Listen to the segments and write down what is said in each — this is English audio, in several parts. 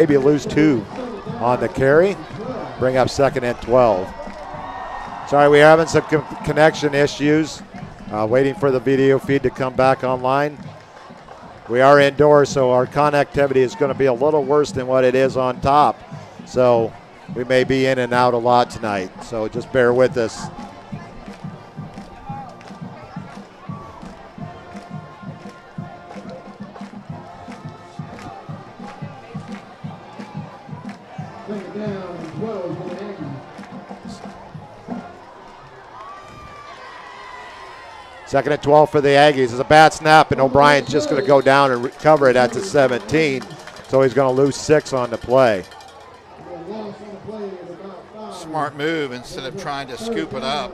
Maybe lose 2 on the carry. Bring up 2nd and 12. Sorry, we're having some connection issues. Waiting for the video feed to come back online. We are indoors, so our connectivity is going to be a little worse than what it is on top. So we may be in and out a lot tonight. So just bear with us. Second and 12 for the Aggies. It's a bad snap, and O'Brien's just going to go down and recover it at the 17. So he's going to lose 6 on the play. Smart move instead of trying to scoop it up.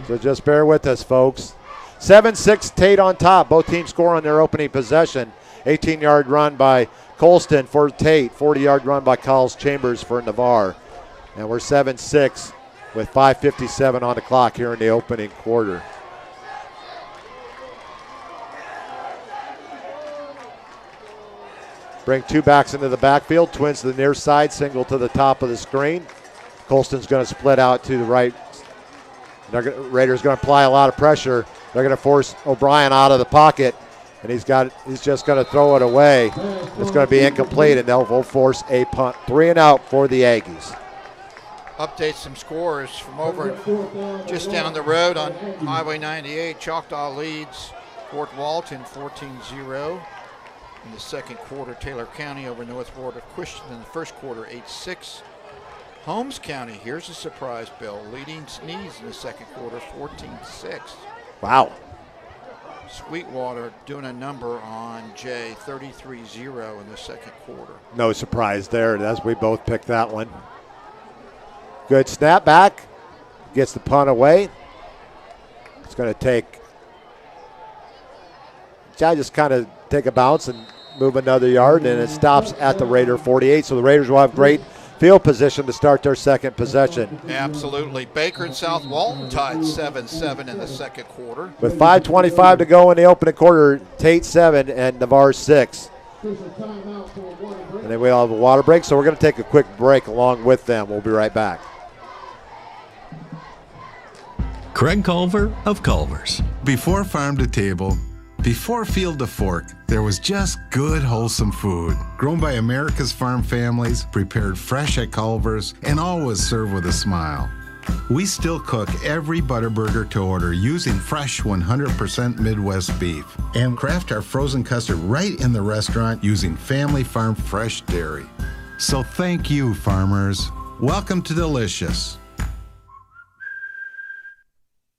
So just bear with us, folks. 7-6 Tate on top. Both teams score on their opening possession. 18-yard run by Colston for Tate. 40-yard run by Carlos Chambers for Navarre. And we're 7-6 with 5:57 on the clock here in the opening quarter. Bring 2 backs into the backfield. Twins to the near side. Single to the top of the screen. Colston's going to split out to the right. Raiders going to apply a lot of pressure. They're going to force O'Brien out of the pocket, and he's just going to throw it away. It's going to be incomplete, and they'll force a punt. 3 and out for the Aggies. Update some scores from over just down the road on Highway 98. Choctaw leads Fort Walton 14-0 in the second quarter. Taylor County over North Florida Christian in the first quarter 8-6. Holmes County, here's a surprise, Bill, leading Sneeze in the second quarter 14-6. Wow. Sweetwater doing a number on Jay 33-0 in the second quarter. No surprise there, as we both picked that one. Good snap back. Gets the punt away. It's going to just kind of take a bounce and move another yard, and it stops at the Raider 48. So the Raiders will have great field position to start their second possession. Absolutely. Baker and South Walton tied 7-7 in the second quarter. With 5:25 to go in the opening quarter, Tate 7 and Navarre 6. And then we'll have a water break, so we're going to take a quick break along with them. We'll be right back. Craig Culver of Culver's. Before farm to table, before field to fork, there was just good, wholesome food. Grown by America's farm families, prepared fresh at Culver's, and always served with a smile. We still cook every Butterburger to order using fresh 100% Midwest beef and craft our frozen custard right in the restaurant using family farm fresh dairy. So thank you, farmers. Welcome to Delicious.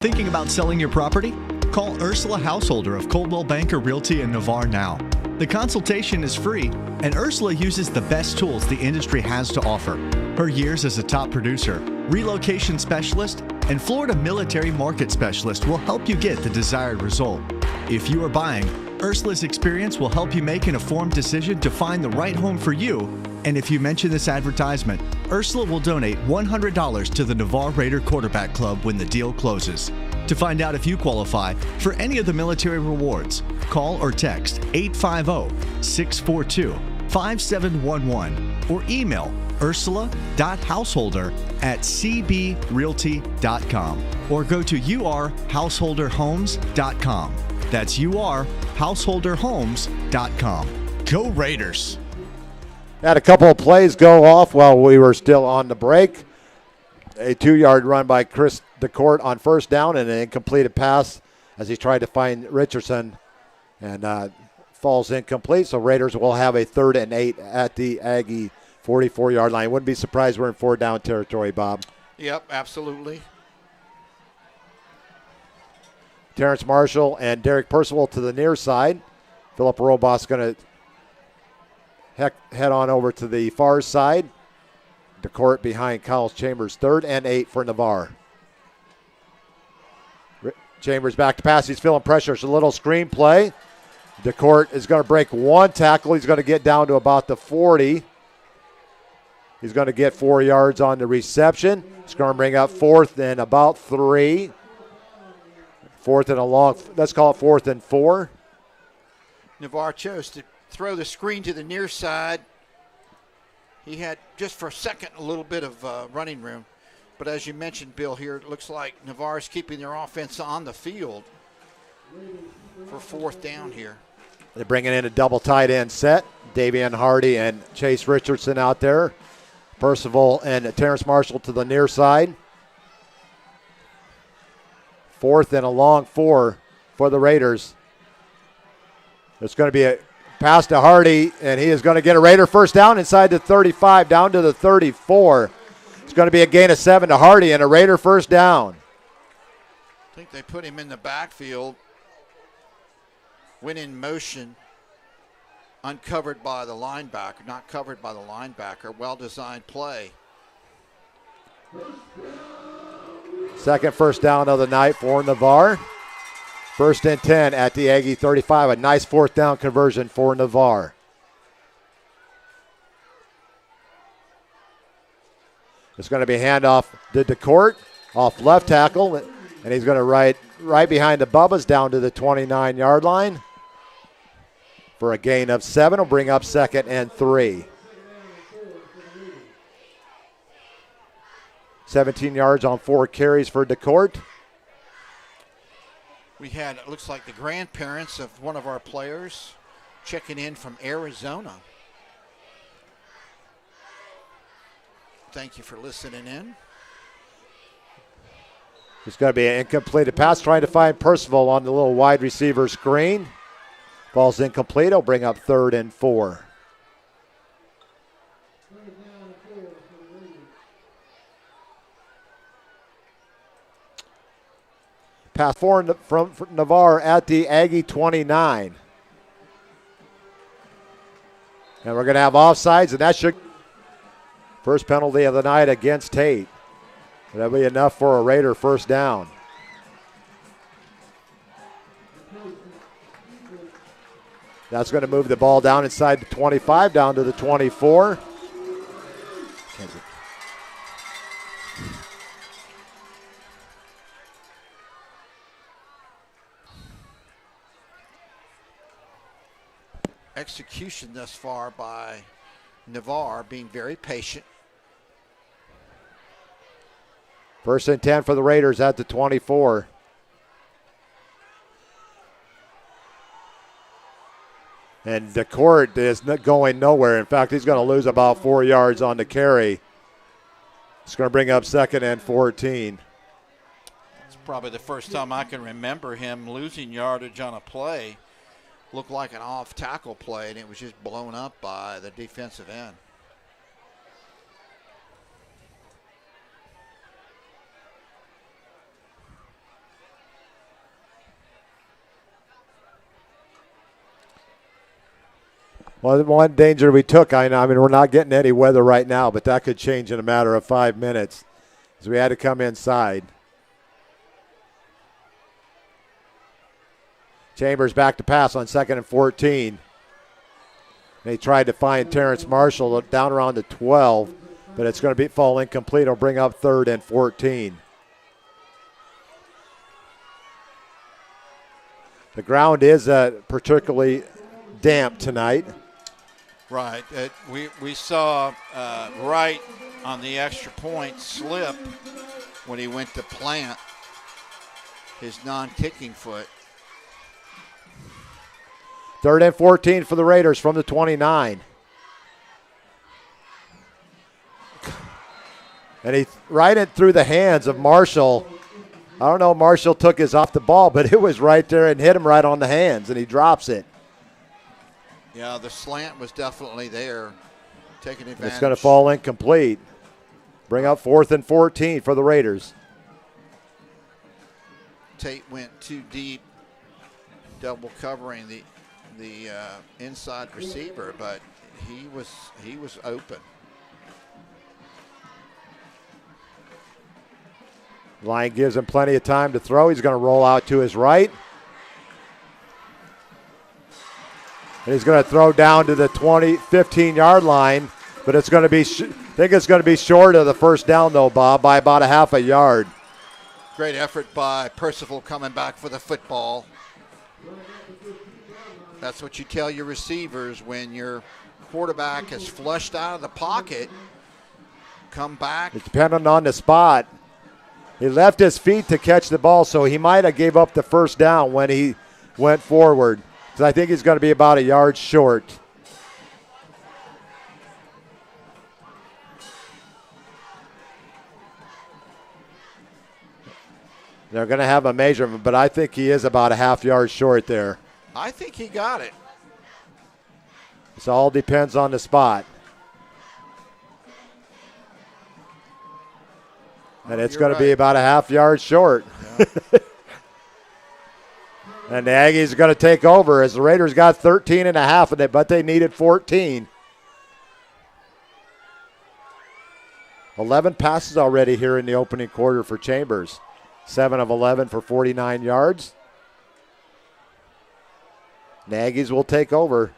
Thinking about selling your property? Call Ursula Householder of Coldwell Banker Realty in Navarre now. The consultation is free, and Ursula uses the best tools the industry has to offer. Her years as a top producer, relocation specialist, and Florida military market specialist will help you get the desired result. If you are buying, Ursula's experience will help you make an informed decision to find the right home for you. And if you mention this advertisement, Ursula will donate $100 to the Navarre Raider Quarterback Club when the deal closes. To find out if you qualify for any of the military rewards, call or text 850-642-5711 or email ursula.householder@cbrealty.com or go to urhouseholderhomes.com. That's urhouseholderhomes.com. Go Raiders! Had a couple of plays go off while we were still on the break. A 2-yard run by Chris DeCourt on first down and an incompleted pass as he tried to find Richardson and falls incomplete. So Raiders will have a 3rd and 8 at the Aggie 44-yard line. Wouldn't be surprised we're in 4-down territory, Bob. Yep, absolutely. Terrence Marshall and Derek Percival to the near side. Philip Robos going to head on over to the far side. DeCourt behind Carlos Chambers. 3rd and 8 for Navarre. Chambers back to pass. He's feeling pressure. It's a little screen play. DeCourt is going to break one tackle. He's going to get down to about the 40. He's going to get 4 yards on the reception. He's going to bring up 4th and about 3. 4th and a long, let's call it 4th and 4. Navarre chose to throw the screen to the near side. He had, just for a second, a little bit of running room. But as you mentioned, Bill, here it looks like Navarre is keeping their offense on the field for fourth down here. They're bringing in a double tight end set. Davian Hardy and Chase Richardson out there. Percival and Terrence Marshall to the near side. Fourth and a long 4 for the Raiders. It's going to be a pass to Hardy, and he is going to get a Raider first down inside the 35, down to the 34. It's going to be a gain of 7 to Hardy and a Raider first down. I think they put him in the backfield, went in motion, uncovered by the linebacker, not covered by the linebacker. Well-designed play. Second first down of the night for Navarre. First and 10 at the Aggie 35. A nice fourth down conversion for Navarre. It's going to be handoff to DeCourt off left tackle, and he's going to right behind the Bubbas down to the 29-yard line for a gain of 7. Will bring up second and 3. 17 yards on 4 carries for DeCourt. We had, it looks like, the grandparents of one of our players checking in from Arizona. Thank you for listening in. It's going to be an incomplete pass, trying to find Percival on the little wide receiver screen. Ball's incomplete. It'll bring up 3rd and 4. Pass forward from Navarre at the Aggie 29. And we're going to have offsides, and that should first penalty of the night against Tate. That'll be enough for a Raider first down. That's going to move the ball down inside the 25, down to the 24. Execution thus far by Navarre, being very patient. First and 10 for the Raiders at the 24. And DeCourt is not going nowhere. In fact, he's going to lose about 4 yards on the carry. It's going to bring up second and 14. It's probably the first time I can remember him losing yardage on a play. Looked like an off-tackle play, and it was just blown up by the defensive end. Well, the one danger we took, I mean, we're not getting any weather right now, but that could change in a matter of 5 minutes, as we had to come inside. Chambers back to pass on second and 14. They tried to find Terrence Marshall down around the 12, but it's going to fall incomplete. It'll bring up 3rd and 14. The ground is particularly damp tonight. Right. We saw Wright on the extra point slip when he went to plant his non-kicking foot. 3rd and 14 for the Raiders from the 29. And he right in through the hands of Marshall. I don't know if Marshall took his off the ball, but it was right there and hit him right on the hands, and he drops it. Yeah, the slant was definitely there, taking advantage. It's going to fall incomplete. Bring up 4th and 14 for the Raiders. Tate went too deep, double covering the inside receiver, but he was open. Line gives him plenty of time to throw. He's going to roll out to his right. And he's going to throw down to the 15-yard line, but it's going to be, I think it's going to be short of the first down, though, Bob, by about a half a yard. Great effort by Percival coming back for the football. That's what you tell your receivers when your quarterback is flushed out of the pocket. Come back. It's depending on the spot. He left his feet to catch the ball, so he might have gave up the first down when he went forward. Because I think he's going to be about a yard short. They're going to have a measurement, but I think he is about a half yard short there. I think he got it. This all depends on the spot. And it's going to be about a half yard short. Yeah. And the Aggies are going to take over as the Raiders got 13 and a half, but they needed 14. 11 passes already here in the opening quarter for Chambers. 7 of 11 for 49 yards. The Aggies will take over.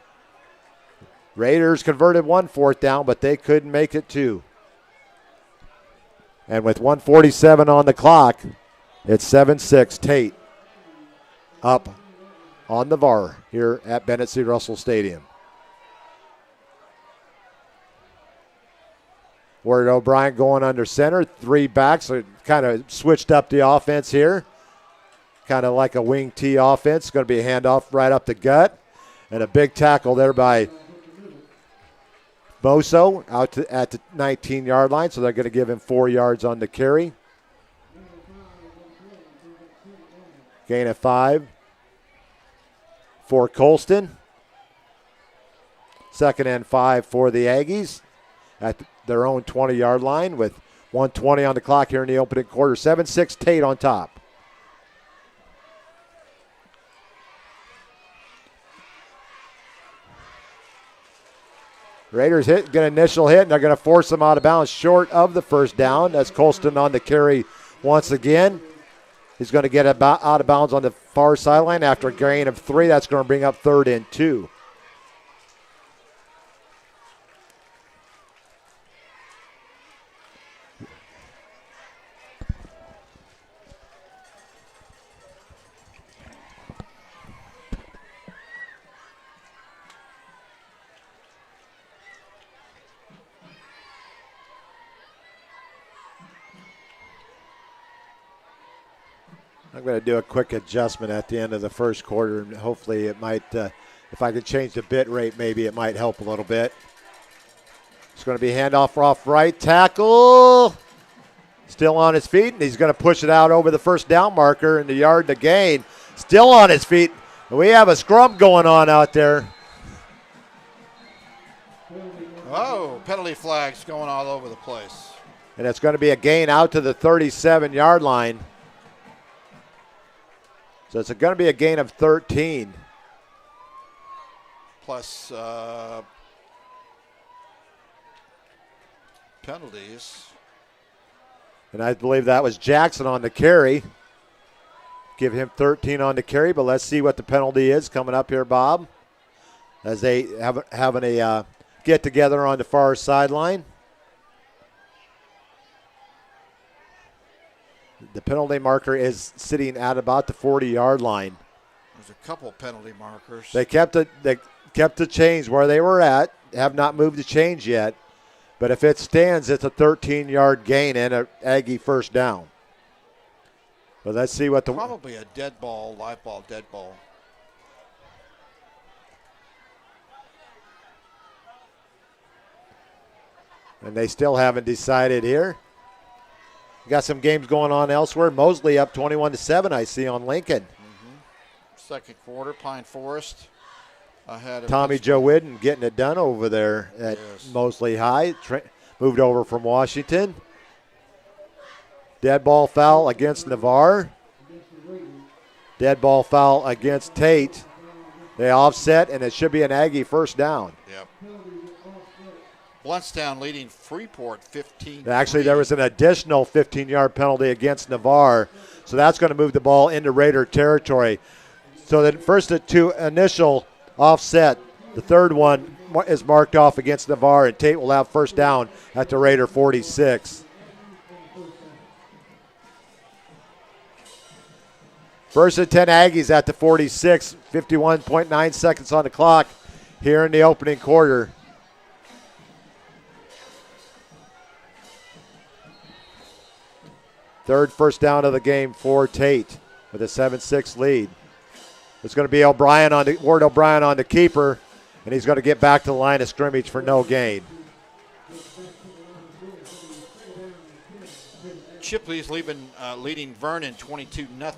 Raiders converted 1 fourth down, but they couldn't make it 2. And with 1:47 on the clock, it's 7-6 Tate up on Navarre here at Bennett C. Russell Stadium. Ward O'Brien going under center. 3 backs are kind of switched up the offense here. Kind of like a wing T offense. Going to be a handoff right up the gut. And a big tackle there by Boso out at the 19-yard line, so they're going to give him 4 yards on the carry. Gain of 5 for Colston. 2nd and 5 for the Aggies at their own 20-yard line with 1:20 on the clock here in the opening quarter. 7-6 Tate on top. Raiders get an initial hit, and they're going to force them out of bounds short of the first down. That's Colston on the carry once again. He's going to get out of bounds on the far sideline after a gain of 3. That's going to bring up 3rd and 2. I'm going to do a quick adjustment at the end of the first quarter, and hopefully it might, if I could change the bit rate, maybe it might help a little bit. It's going to be handoff off right tackle. Still on his feet, and he's going to push it out over the first down marker in the yard to gain. Still on his feet. We have a scrum going on out there. Oh, penalty flags going all over the place. And it's going to be a gain out to the 37-yard line. So it's going to be a gain of 13. Plus penalties. And I believe that was Jackson on the carry. Give him 13 on the carry, but let's see what the penalty is coming up here, Bob, as they having a get-together on the far sideline. The penalty marker is sitting at about the 40-yard line. There's a couple penalty markers. They kept the chains where they were at. Have not moved the chains yet. But if it stands, it's a 13-yard gain and an Aggie first down. But let's see what the probably a dead ball, live ball, dead ball. And they still haven't decided here. Got some games going on elsewhere. Mosley up 21-7, I see on Lincoln. Mm-hmm. Second quarter, Pine Forest ahead of Tommy Joe Whidden getting it done over there at Mosley High. Moved over from Washington. Dead ball foul against Navarre. Dead ball foul against Tate. They offset, and it should be an Aggie first down. Yep. Bluntstown leading Freeport 15. Actually, there was an additional 15-yard penalty against Navarre, so that's going to move the ball into Raider territory. So the first two initial offset, the third one is marked off against Navarre, and Tate will have first down at the Raider 46. First and 10 Aggies at the 46, 51.9 seconds on the clock here in the opening quarter. Third first down of the game for Tate with a 7-6 lead. It's going to be Ward O'Brien on the keeper, and he's going to get back to the line of scrimmage for no gain. Chipley's leading Vernon 22-0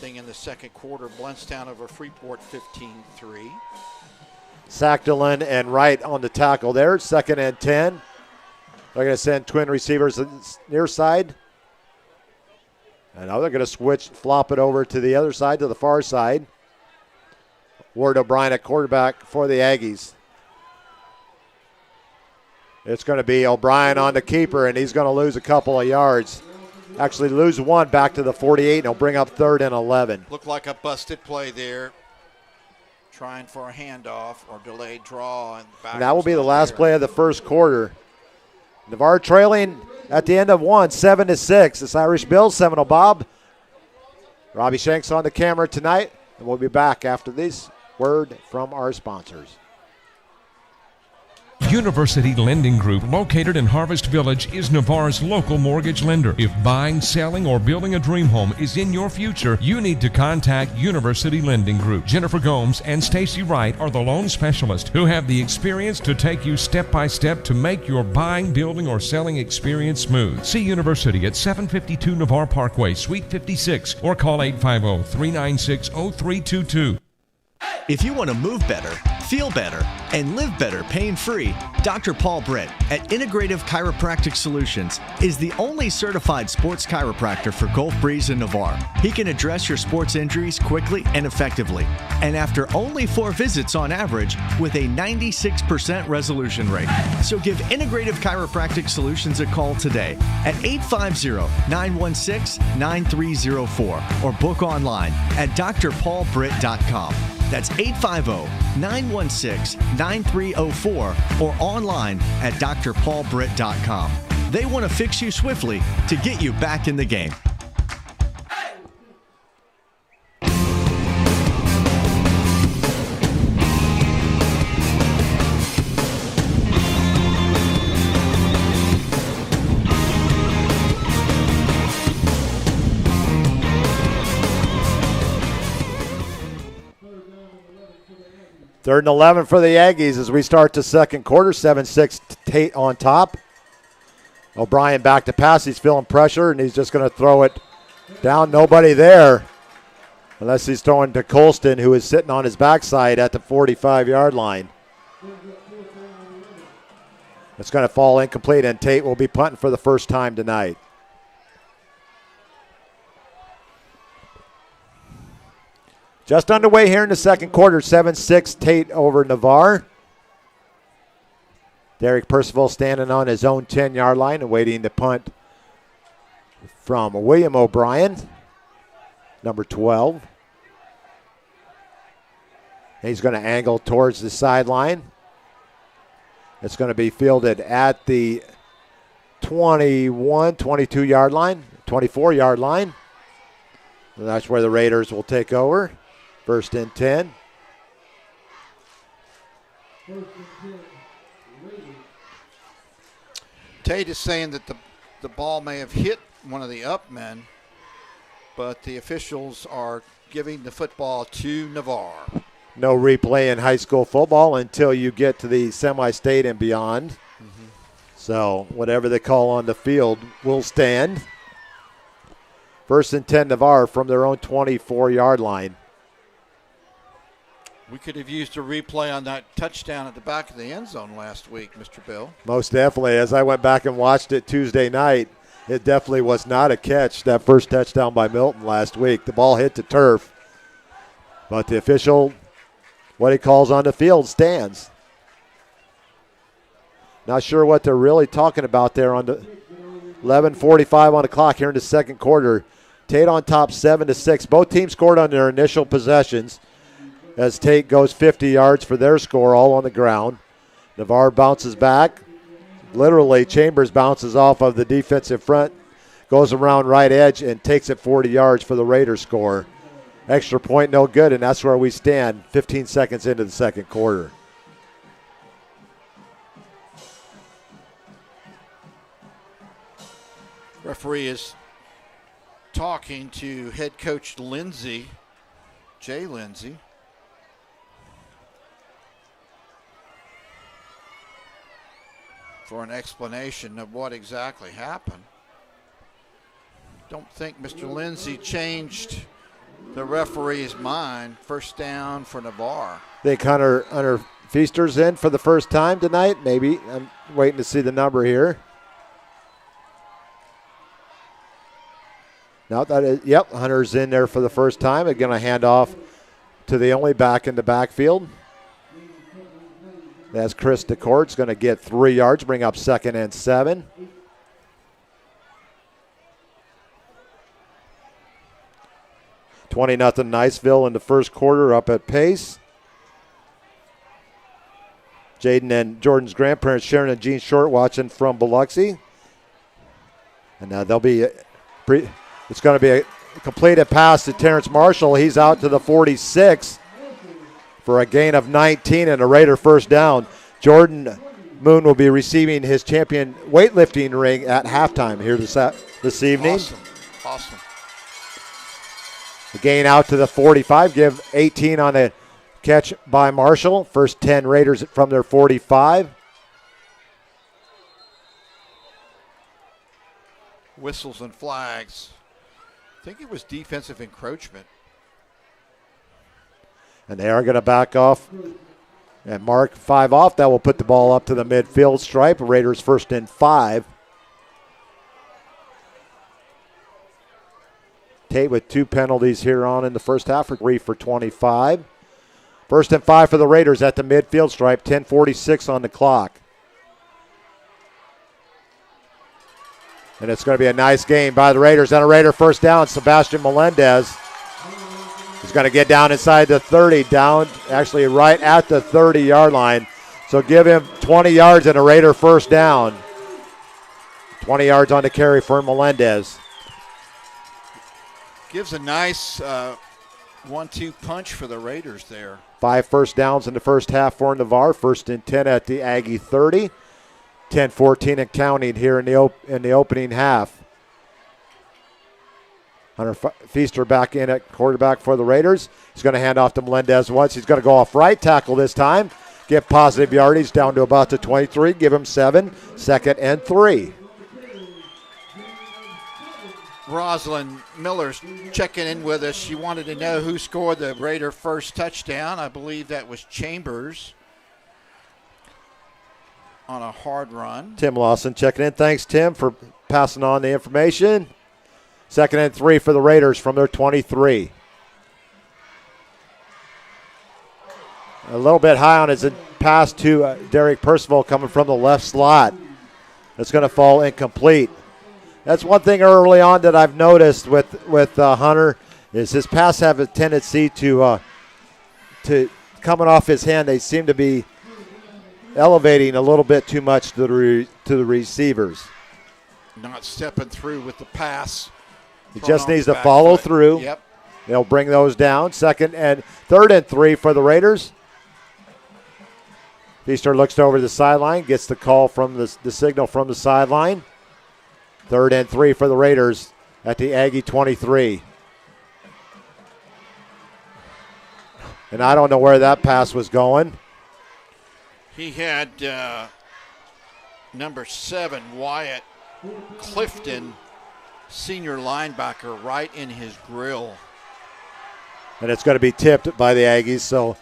in the second quarter. Blountstown over Freeport 15-3. Sachdalen and Wright on the tackle there. Second and 10. They're going to send twin receivers near side. And now they're going to flop it over to the other side, to the far side. Ward O'Brien at quarterback for the Aggies. It's going to be O'Brien on the keeper, and he's going to lose a couple of yards. Actually lose one back to the 48, and he'll bring up 3rd and 11. Looked like a busted play there. Trying for a handoff or delayed draw. And that will be the last play of the first quarter. Navarre trailing at the end of 7-6. It's Irish Bills, Seminole Bob. Robbie Shanks on the camera tonight, and we'll be back after this word from our sponsors. University Lending Group, located in Harvest Village, is Navarre's local mortgage lender. If buying, selling, or building a dream home is in your future, you need to contact University Lending Group. Jennifer Gomes and Stacy Wright are the loan specialists who have the experience to take you step by step to make your buying, building, or selling experience smooth. See University at 752 Navarre Parkway, Suite 56, or call 850-396-0322. If you want to move better, feel better, and live better pain-free, Dr. Paul Britt at Integrative Chiropractic Solutions is the only certified sports chiropractor for Gulf Breeze and Navarre. He can address your sports injuries quickly and effectively, and after only 4 visits on average, with a 96% resolution rate. So give Integrative Chiropractic Solutions a call today at 850-916-9304 or book online at drpaulbritt.com. That's 850-916-9304 or online at drpaulbritt.com. They want to fix you swiftly to get you back in the game. Third and 11 for the Aggies as we start the second quarter. 7-6 Tate on top. O'Brien back to pass. He's feeling pressure, and he's just going to throw it down. Nobody there unless he's throwing to Colston, who is sitting on his backside at the 45-yard line. It's going to fall incomplete, and Tate will be punting for the first time tonight. Just underway here in the second quarter, 7-6 Tate over Navarre. Derek Percival standing on his own 10-yard line, awaiting the punt from William O'Brien, number 12. He's going to angle towards the sideline. It's going to be fielded at the 21, 22-yard line, 24-yard line. And that's where the Raiders will take over. First and 10. Tate is saying that the ball may have hit one of the up men, but the officials are giving the football to Navarre. No replay in high school football until you get to the semi-state and beyond. Mm-hmm. So whatever they call on the field will stand. First and 10 Navarre from their own 24-yard line. We could have used a replay on that touchdown at the back of the end zone last week, Mr. Bill. Most definitely. As I went back and watched it Tuesday night, it definitely was not a catch, that first touchdown by Milton last week. The ball hit the turf, but the official, what he calls on the field, stands. Not sure what they're really talking about there on the 11:45 on the clock here in the second quarter. Tate on top 7-6. Both teams scored on their initial possessions, as Tate goes 50 yards for their score, all on the ground. Navarre bounces back. Literally, Chambers bounces off of the defensive front, goes around right edge, and takes it 40 yards for the Raiders score. Extra point, no good, and that's where we stand 15 seconds into the second quarter. Referee is talking to head coach Lindsay, Jay Lindsay. For an explanation of what exactly happened. Don't think Mr. Lindsay changed the referee's mind. First down for Navarre. Think Hunter Feaster's in for the first time tonight, maybe. I'm waiting to see the number here. No, yep, Hunter's in there for the first time. They're going to hand off to the only back in the backfield. That's Chris DeCourt's going to get 3 yards, bring up 2nd and 7. $20-0 Niceville in the first quarter, up at pace. Jaden and Jordan's grandparents, Sharon and Jean Short, watching from Biloxi. And they'll be, it's going to be a completed pass to Terrence Marshall. He's out to the 46 for a gain of 19 and a Raider first down. Jordan Moon will be receiving his champion weightlifting ring at halftime here this evening. Awesome. The gain out to the 45, give 18 on a catch by Marshall. First 10 Raiders from their 45. Whistles and flags. I think it was defensive encroachment. And they are going to back off and mark 5 off. That will put the ball up to the midfield stripe. Raiders first and 5. Tate with 2 penalties here on in the first half, 3 for 25. First and 5 for the Raiders at the midfield stripe, 10:46 on the clock. And it's going to be a nice game by the Raiders. And a Raider first down, Sebastian Melendez. He's going to get down inside the 30, down actually right at the 30-yard line. So give him 20 yards and a Raider first down. 20 yards on the carry for Melendez. Gives a nice 1-2 punch for the Raiders there. 5 first downs in the first half for Navarre. First and 10 at the Aggie 30. 10-14 and counting here in the opening half. Hunter Feaster back in at quarterback for the Raiders. He's going to hand off to Melendez once. He's going to go off right tackle this time. Get positive yardage down to about the 23. Give him 7. 2nd and 3. Rosalind Miller's checking in with us. She wanted to know who scored the Raider first touchdown. I believe that was Chambers on a hard run. Tim Lawson checking in. Thanks, Tim, for passing on the information. 2nd and 3 for the Raiders from their 23. A little bit high on his pass to Derek Percival coming from the left slot. It's going to fall incomplete. That's one thing early on that I've noticed with Hunter is his pass have a tendency to coming off his hand. They seem to be elevating a little bit too much to the receivers. Not stepping through with the pass. He just needs to follow through. Yep. They'll bring those down. 3rd and 3 for the Raiders. Feaster looks over the sideline, gets the call from the signal from the sideline. 3rd and 3 for the Raiders at the Aggie 23. And I don't know where that pass was going. He had number 7, Wyatt Clifton, senior linebacker, right in his grill. And it's going to be tipped by the Aggies. So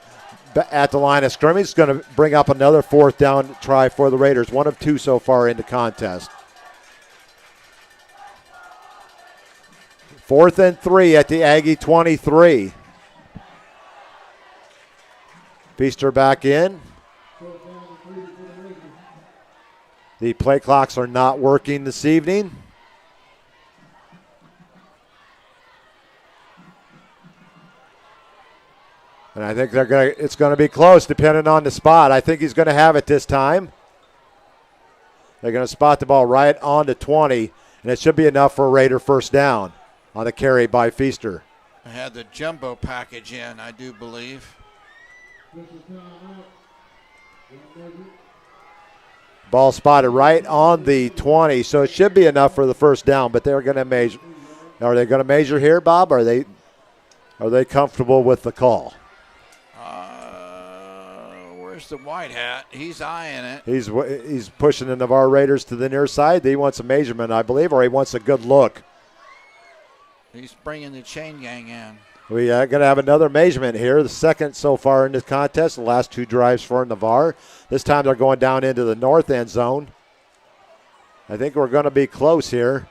at the line of scrimmage, it's going to bring up another 4th down try for the Raiders. 1 of 2 so far in the contest. 4th and 3 at the Aggie 23. Feaster back in. The play clocks are not working this evening. And I think it's going to be close depending on the spot. I think he's going to have it this time. They're going to spot the ball right on the 20, and it should be enough for a Raider first down on the carry by Feaster. I had the jumbo package in, I do believe. Ball spotted right on the 20, so it should be enough for the first down, but they're going to measure. Are they going to measure here, Bob? Are they comfortable with the call? Where's the white hat? He's eyeing it. He's pushing the Navarre Raiders to the near side. He wants a measurement, I believe, or he wants a good look. He's bringing the chain gang in. We are going to have another measurement here, the second so far in this contest, the last 2 drives for Navarre. This time they're going down into the north end zone. I think we're going to be close here.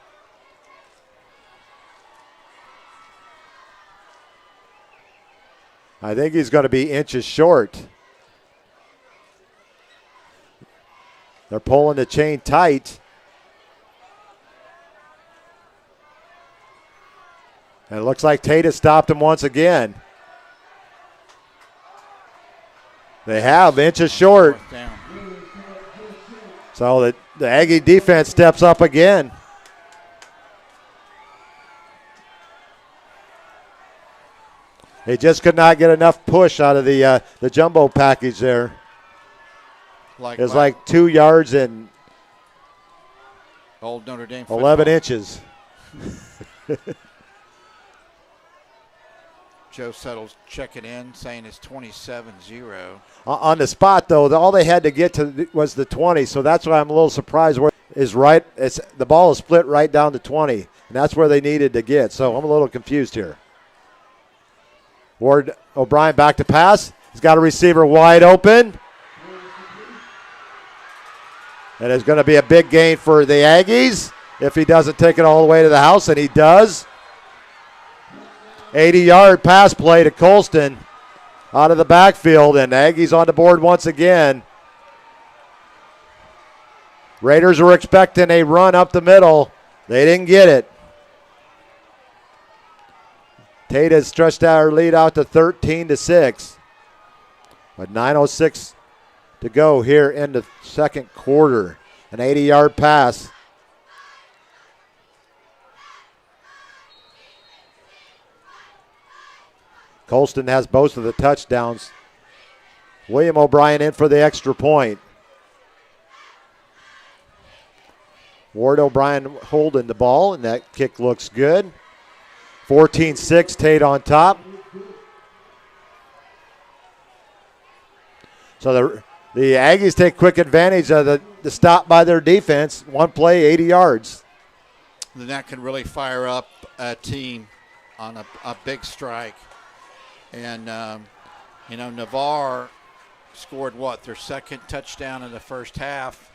I think he's going to be inches short. They're pulling the chain tight. And it looks like Tate has stopped him once again. They have, inches short. So the Aggie defense steps up again. They just could not get enough push out of the jumbo package there. It was like 2 yards and old Notre Dame 11 inches. Joe Settle's checking in, saying it's 27-0. On the spot, though, all they had to get to was the 20, so that's why I'm a little surprised. The ball is split right down to 20, and that's where they needed to get. So I'm a little confused here. Ward O'Brien back to pass. He's got a receiver wide open. And it's going to be a big gain for the Aggies if he doesn't take it all the way to the house, and he does. 80-yard pass play to Colston out of the backfield, and Aggies on the board once again. Raiders were expecting a run up the middle. They didn't get it. Tate has stretched our lead out to 13-6. But 9:06 to go here in the second quarter. An 80-yard pass. Colston has both of the touchdowns. William O'Brien in for the extra point. Ward O'Brien holding the ball, and that kick looks good. 14-6, Tate on top. So the Aggies take quick advantage of the stop by their defense. One play, 80 yards. Then that can really fire up a team on a big strike. And, Navarre scored their second touchdown in the first half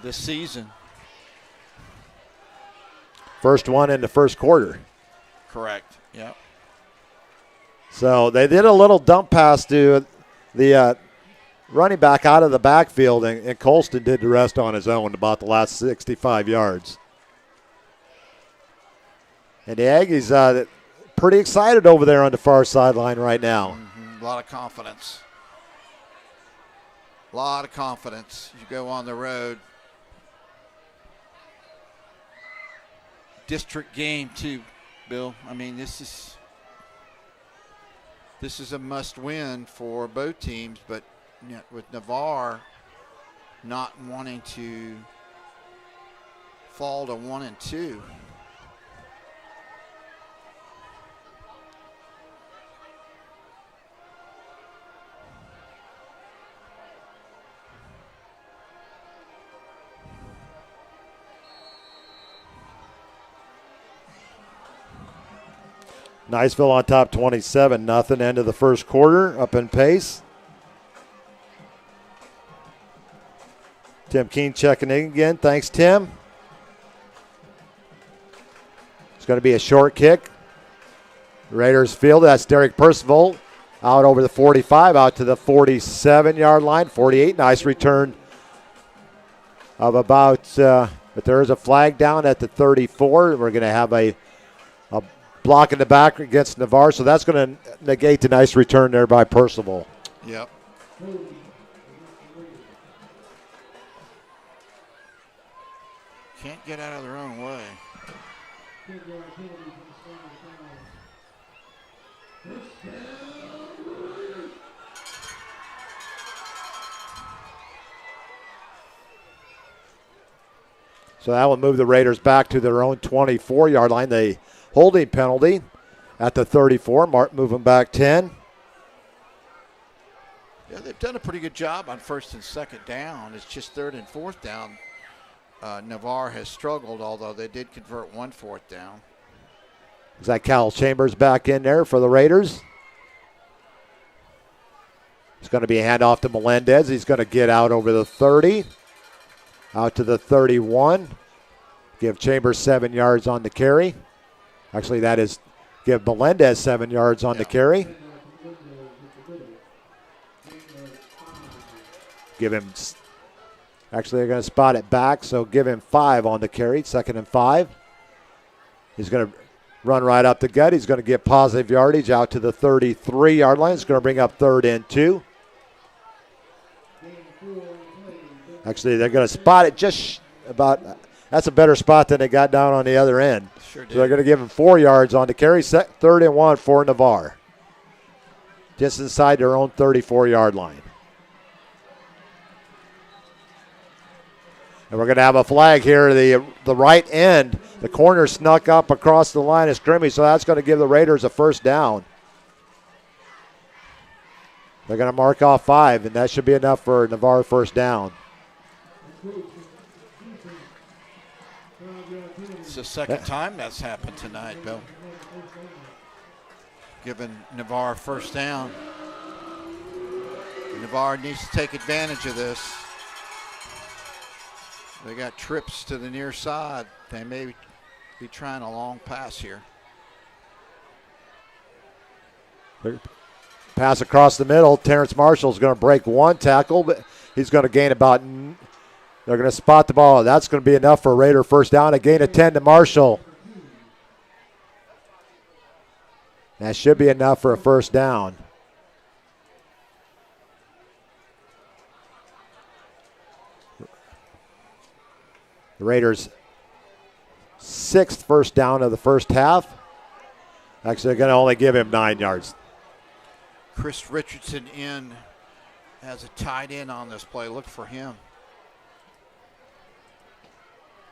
this season. First one in the first quarter. Correct, yep. So they did a little dump pass to the running back out of the backfield, and Colston did the rest on his own about the last 65 yards. And the Aggies pretty excited over there on the far sideline right now. Mm-hmm. A lot of confidence. A lot of confidence. You go on the road. District game too, Bill. I mean, this is a must-win for both teams, but with Navarre not wanting to fall to 1-2. Niceville on top 27-0. End of the first quarter, up in pace. Tim Keene checking in again. Thanks, Tim. It's going to be a short kick. Raiders field. That's Derek Percival out over the 45, out to the 47-yard line. 48. Nice return of about, but there is a flag down at the 34. We're going to have a block in the back against Navarre, so that's going to negate the nice return there by Percival. Yep. Can't get out of their own way. So that will move the Raiders back to their own 24-yard line. The holding penalty at the 34. Mark moving back 10. Yeah, they've done a pretty good job on first and second down. It's just third and fourth down. Navarre has struggled, although they did convert one fourth down. Is that Cal Chambers back in there for the Raiders? It's going to be a handoff to Melendez. He's going to get out over the 30. Out to the 31. Give Chambers 7 yards on the carry. Actually, that is give Melendez 7 yards on the carry. Give him, actually they're going to spot it back, so give him 5 on the carry, 2nd and 5. He's going to run right up the gut. He's going to get positive yardage out to the 33-yard line. It's going to bring up 3rd and 2. Actually, they're going to spot it just about, that's a better spot than they got down on the other end. Sure did. So they're going to give him 4 yards on the carry, 3rd and 1 for Navarre. Just inside their own 34-yard line. And we're going to have a flag here. The right end, the corner snuck up across the line of scrimmage, so that's going to give the Raiders a first down. They're going to mark off 5, and that should be enough for Navarre first down. It's the second time that's happened tonight, Bill. Giving Navarre first down. Navarre needs to take advantage of this. They got trips to the near side. They may be trying a long pass here. Pass across the middle. Terrence Marshall's going to break 1 tackle, but he's going to gain about, they're going to spot the ball. That's going to be enough for a Raider first down. A gain of 10 to Marshall. That should be enough for a first down. The Raiders' 6th first down of the first half. Actually, they're going to only give him 9 yards. Chris Richardson in as a tight end on this play. Look for him.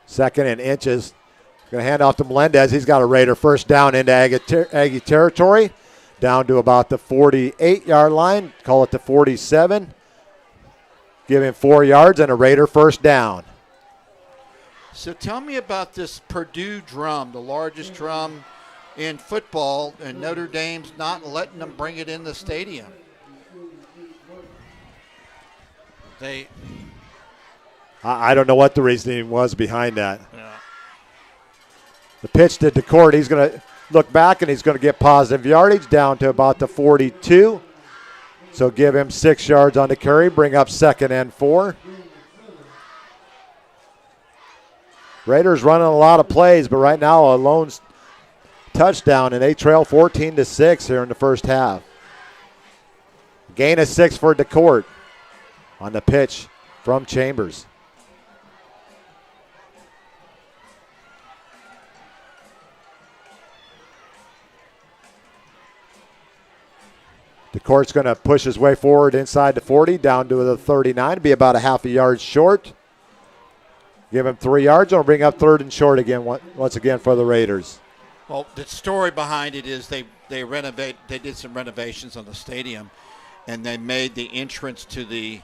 2nd and inches. Going to hand off to Melendez. He's got a Raider first down into Aggie territory. Down to about the 48-yard line. Call it the 47. Give him 4 yards and a Raider first down. So tell me about this Purdue drum, the largest drum in football, and Notre Dame's not letting them bring it in the stadium. I don't know what the reasoning was behind that. Yeah. The pitch to DeCourt. He's going to look back, and he's going to get positive yardage down to about the 42. So give him 6 yards on the carry, bring up 2nd and 4. Raiders running a lot of plays, but right now a lone touchdown, and they trail 14-6 here in the first half. Gain of 6 for DeCourt on the pitch from Chambers. DeCourt's going to push his way forward inside the 40, down to the 39, be about a half a yard short. Give him 3 yards, and we'll bring up 3rd and short again, once again for the Raiders. Well, the story behind it is they did some renovations on the stadium, and they made the entrance to the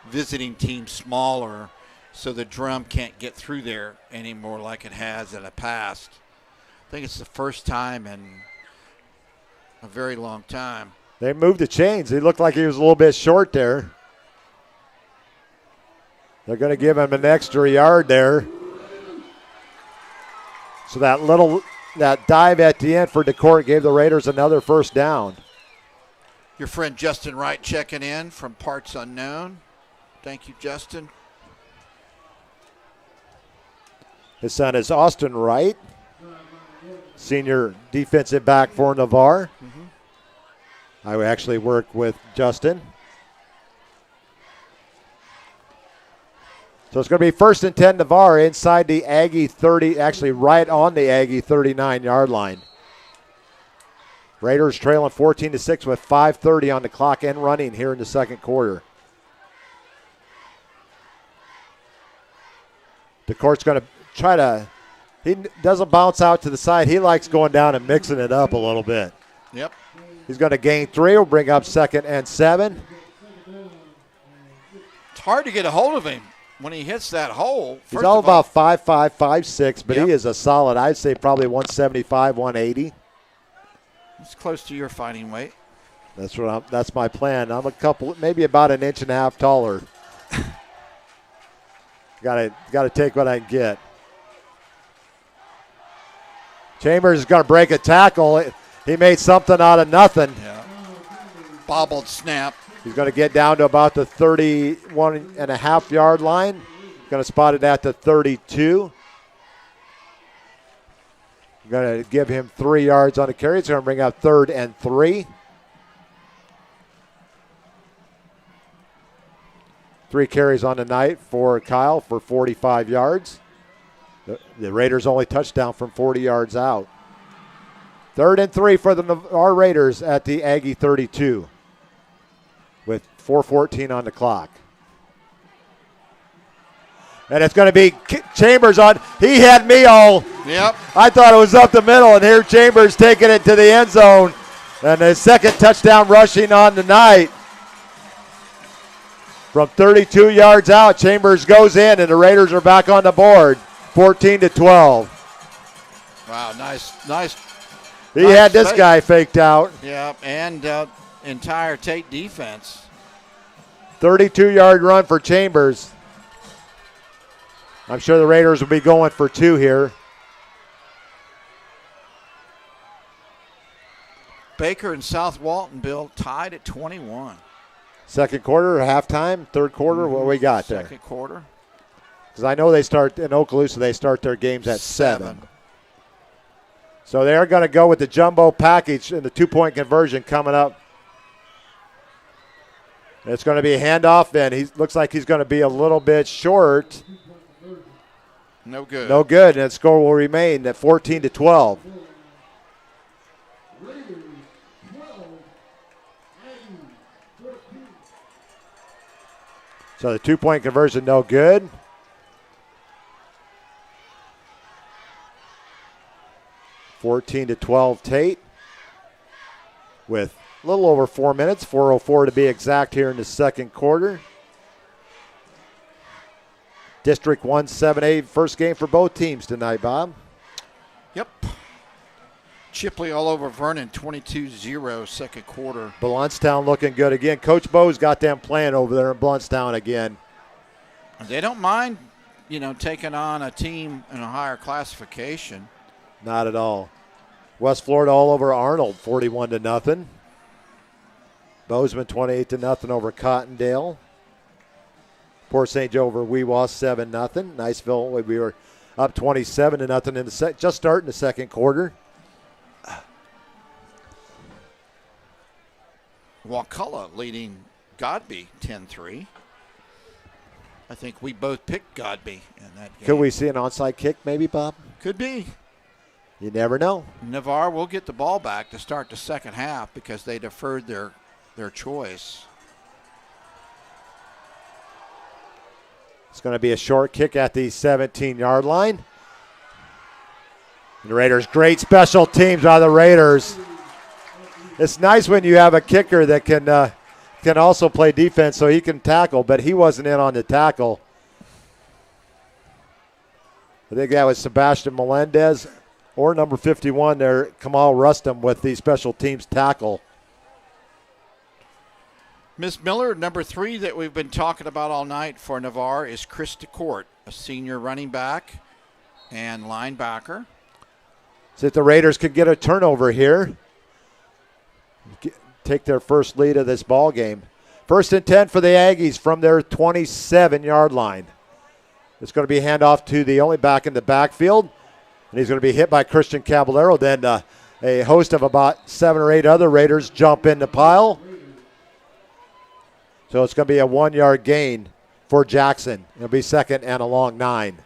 visiting team smaller, so the drum can't get through there anymore like it has in the past. I think it's the first time in a very long time. They moved the chains. He looked like he was a little bit short there. They're going to give him an extra yard there. So that dive at the end for DeCourt gave the Raiders another first down. Your friend Justin Wright checking in from Parts Unknown. Thank you, Justin. His son is Austin Wright, senior defensive back for Navarre. I actually work with Justin. So it's going to be 1st and 10 Navarre inside the Aggie 30, actually right on the Aggie 39-yard line. Raiders trailing 14-6 with 5:30 on the clock and running here in the second quarter. DeCourt's going to try to, he doesn't bounce out to the side. He likes going down and mixing it up a little bit. Yep. He's going to gain 3. Will bring up 2nd and 7. It's hard to get a hold of him when he hits that hole. He's all about 5'5", 5'6", but he is a solid, I'd say probably 175, 180. It's close to your fighting weight. That's my plan. I'm maybe about 1.5 inches taller. Got to take what I can get. Chambers is going to break a tackle. He made something out of nothing. Yeah. Bobbled snap. He's going to get down to about the 31.5-yard line. Going to spot it at the 32. Going to give him 3 yards on the carry. It's going to bring up 3rd and 3. 3 carries on the night for Kyle for 45 yards. The Raiders' only touchdown from 40 yards out. 3rd and 3 for our Raiders at the Aggie 32 with 4:14 on the clock. And it's going to be Chambers on. He had me all. Yep. I thought it was up the middle, and here Chambers taking it to the end zone. And his second touchdown rushing on the night. From 32 yards out, Chambers goes in, and the Raiders are back on the board, 14-12. Wow, nice. He had this guy faked out. Yeah, and entire Tate defense. 32-yard run for Chambers. I'm sure the Raiders will be going for 2 here. Baker and South Waltonville tied at 21. Second quarter, halftime, third quarter, what we got there? Second quarter. Because I know they start in Okaloosa, they start their games at 7. So they're going to go with the jumbo package and the 2-point conversion coming up. It's going to be a handoff, and he looks like he's going to be a little bit short. No good. No good, and the score will remain at 14-12. So the 2-point conversion, no good. (14-12) Tate with a little over 4 minutes, 4:04 to be exact here in the second quarter. District 1 7A first game for both teams tonight, Bob. Yep. Chipley all over Vernon, 22-0 second quarter. Bluntstown looking good again. Coach Bo's got them playing over there in Bluntstown again. They don't mind, taking on a team in a higher classification. Not at all. West Florida all over Arnold, 41-0. Bozeman 28-0 over Cottondale. Port St. Joe over Weewaw 7-0. Niceville, we were up 27-0 in the just starting the second quarter. Wakulla leading Godby 10-3. I think we both picked Godby in that game. Could we see an onside kick maybe, Bob? Could be. You never know. Navarre will get the ball back to start the second half because they deferred their choice. It's going to be a short kick at the 17-yard line. The Raiders, great special teams by the Raiders. It's nice when you have a kicker that can also play defense so he can tackle, but he wasn't in on the tackle. I think that was Sebastian Melendez or number 51 there, Kamal Rustam with the special teams tackle. Miss Miller, number 3 that we've been talking about all night for Navarre is Chris DeCourt, a senior running back and linebacker. See if the Raiders could get a turnover here. Take their first lead of this ball game. 1st and 10 for the Aggies from their 27-yard line. It's going to be a handoff to the only back in the backfield, and he's going to be hit by Christian Caballero. Then a host of about 7 or 8 other Raiders jump in the pile. So it's going to be a 1-yard gain for Jackson. It'll be 2nd and a long 9.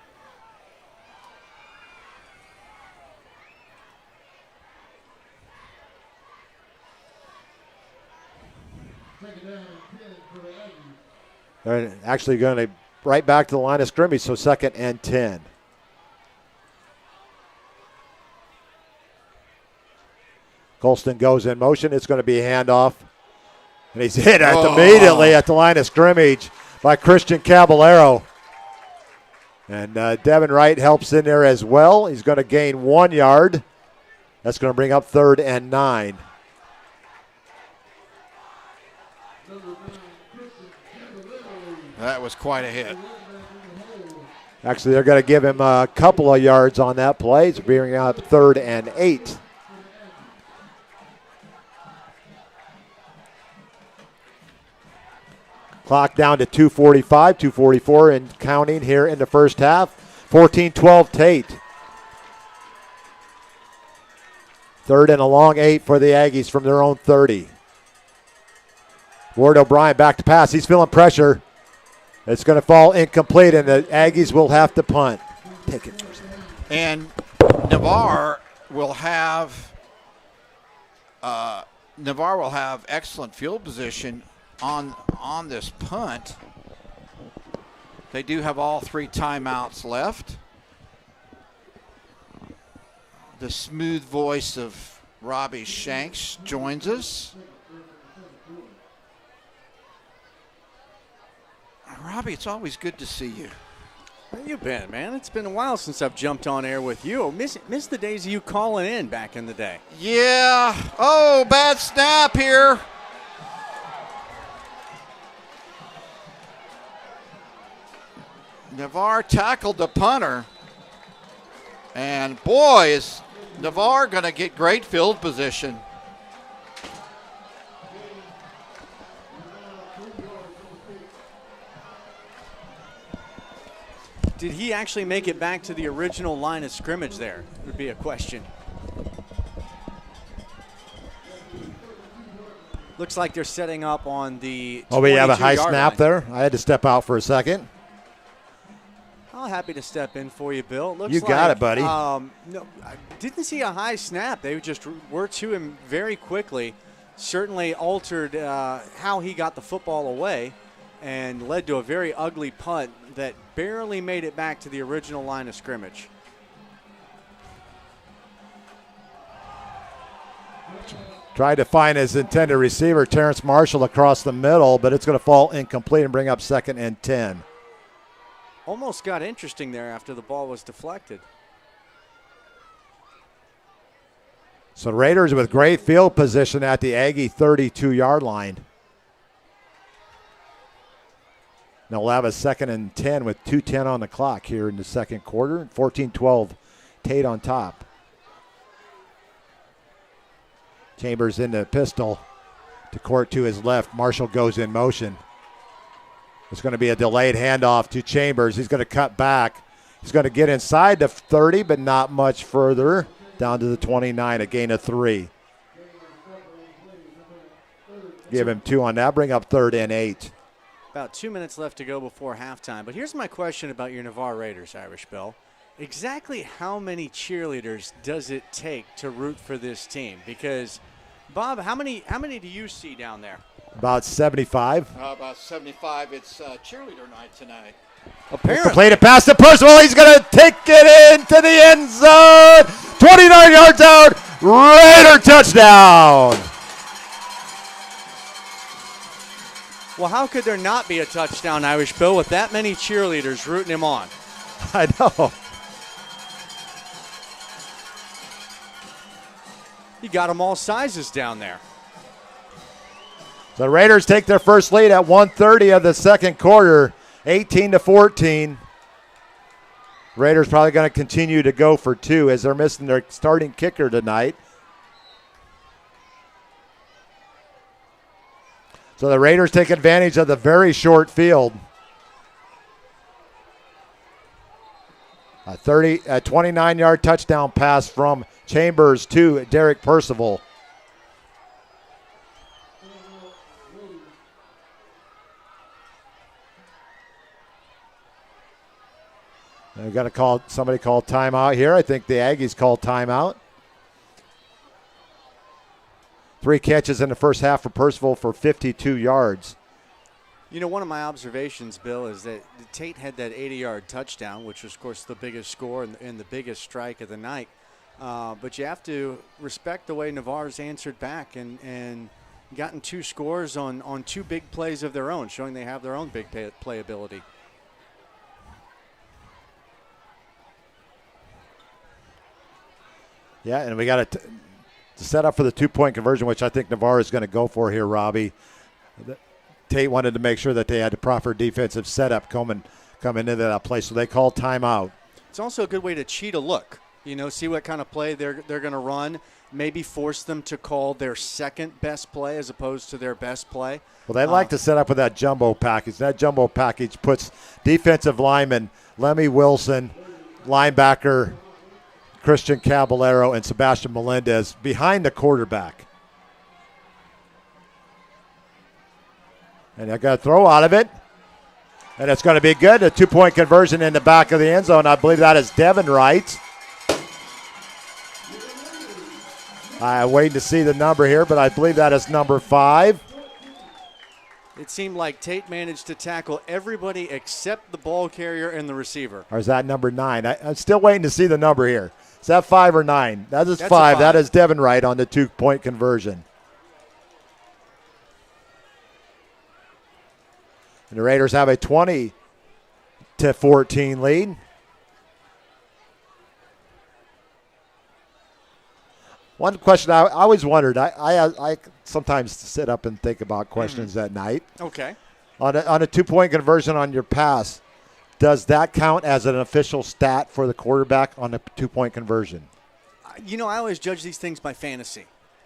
They're actually going to right back to the line of scrimmage, so 2nd and 10. Colston goes in motion. It's going to be a handoff. And he's hit immediately at the line of scrimmage by Christian Caballero. And Devin Wright helps in there as well. He's going to gain 1 yard. That's going to bring up 3rd and 9. That was quite a hit. Actually, they're going to give him a couple of yards on that play. It's bringing up 3rd and 8. Clock down to 2:45, 2:44 and counting here in the first half. 14-12 Tate. 3rd and a long 8 for the Aggies from their own 30. Ward O'Brien back to pass. He's feeling pressure. It's going to fall incomplete, and the Aggies will have to punt. Take it. And Navarre will have excellent field position on this punt. They do have all 3 timeouts left. The smooth voice of Robbie Shanks joins us. Robbie, it's always good to see you. Where you been, man? It's been a while since I've jumped on air with you. Miss the days of you calling in back in the day. Yeah. Oh, bad snap here. Navarre tackled the punter. And boy, is Navarre going to get great field position. Did he actually make it back to the original line of scrimmage there? Would be a question. Looks like they're setting up on the 22-yard line. Oh, we have a high snap there. I had to step out for a second. I'm happy to step in for you, Bill. Looks you got it, buddy. No, I didn't see a high snap. They just were to him very quickly. Certainly altered how he got the football away and led to a very ugly punt that barely made it back to the original line of scrimmage. Tried to find his intended receiver, Terrence Marshall, across the middle, but it's going to fall incomplete and bring up 2nd and 10. Almost got interesting there after the ball was deflected. So Raiders with great field position at the Aggie 32-yard line. Now we'll have a 2nd and 10 with 2:10 on the clock here in the second quarter. 14-12, Tate on top. Chambers in the pistol. To Court to his left. Marshall goes in motion. It's going to be a delayed handoff to Chambers. He's going to cut back. He's going to get inside the 30, but not much further. Down to the 29, a gain of 3. Give him 2 on that. Bring up 3rd and 8. About 2 minutes left to go before halftime. But here's my question about your Navarre Raiders, Irish Bill. Exactly how many cheerleaders does it take to root for this team? Because, Bob, how many do you see down there? About 75. About 75. It's cheerleader night tonight. Apparently. Completed pass to Percival. He's going to take it into the end zone. 29 yards out. Raider touchdown. Well, how could there not be a touchdown, Irish Bill, with that many cheerleaders rooting him on? I know. You got them all sizes down there. The Raiders take their first lead at 1:30 of the second quarter, 18-14. Raiders probably going to continue to go for 2 as they're missing their starting kicker tonight. So the Raiders take advantage of the very short field. A 29-yard touchdown pass from Chambers to Derek Percival. They've got to somebody called timeout here. I think the Aggies called timeout. 3 catches in the first half for Percival for 52 yards. One of my observations, Bill, is that Tate had that 80-yard touchdown, which was, of course, the biggest score and the biggest strike of the night. But you have to respect the way Navarre's answered back and gotten 2 scores on 2 big plays of their own, showing they have their own big playability. Yeah, and we got to set up for the 2-point conversion, which I think Navarre is going to go for here, Robbie. Tate wanted to make sure that they had the proper defensive setup coming into that play, so they called timeout. It's also a good way to cheat a look. See what kind of play they're going to run, maybe force them to call their second best play as opposed to their best play. Well, they like to set up with that jumbo package. That jumbo package puts defensive lineman Lemmy Wilson, linebacker Christian Caballero, and Sebastian Melendez behind the quarterback. And they're going to throw out of it. And it's going to be good. A 2-point conversion in the back of the end zone. I believe that is Devin Wright. I'm waiting to see the number here, but I believe that is number 5. It seemed like Tate managed to tackle everybody except the ball carrier and the receiver. Or is that number 9? I'm still waiting to see the number here. Is that 5 or 9? That's 5. That is Devin Wright on the 2-point conversion. And the Raiders have a 20-14 lead. One question I always wondered, I sometimes sit up and think about questions at night. Okay. On a 2-point conversion on your pass, does that count as an official stat for the quarterback on a 2-point conversion? I always judge these things by fantasy.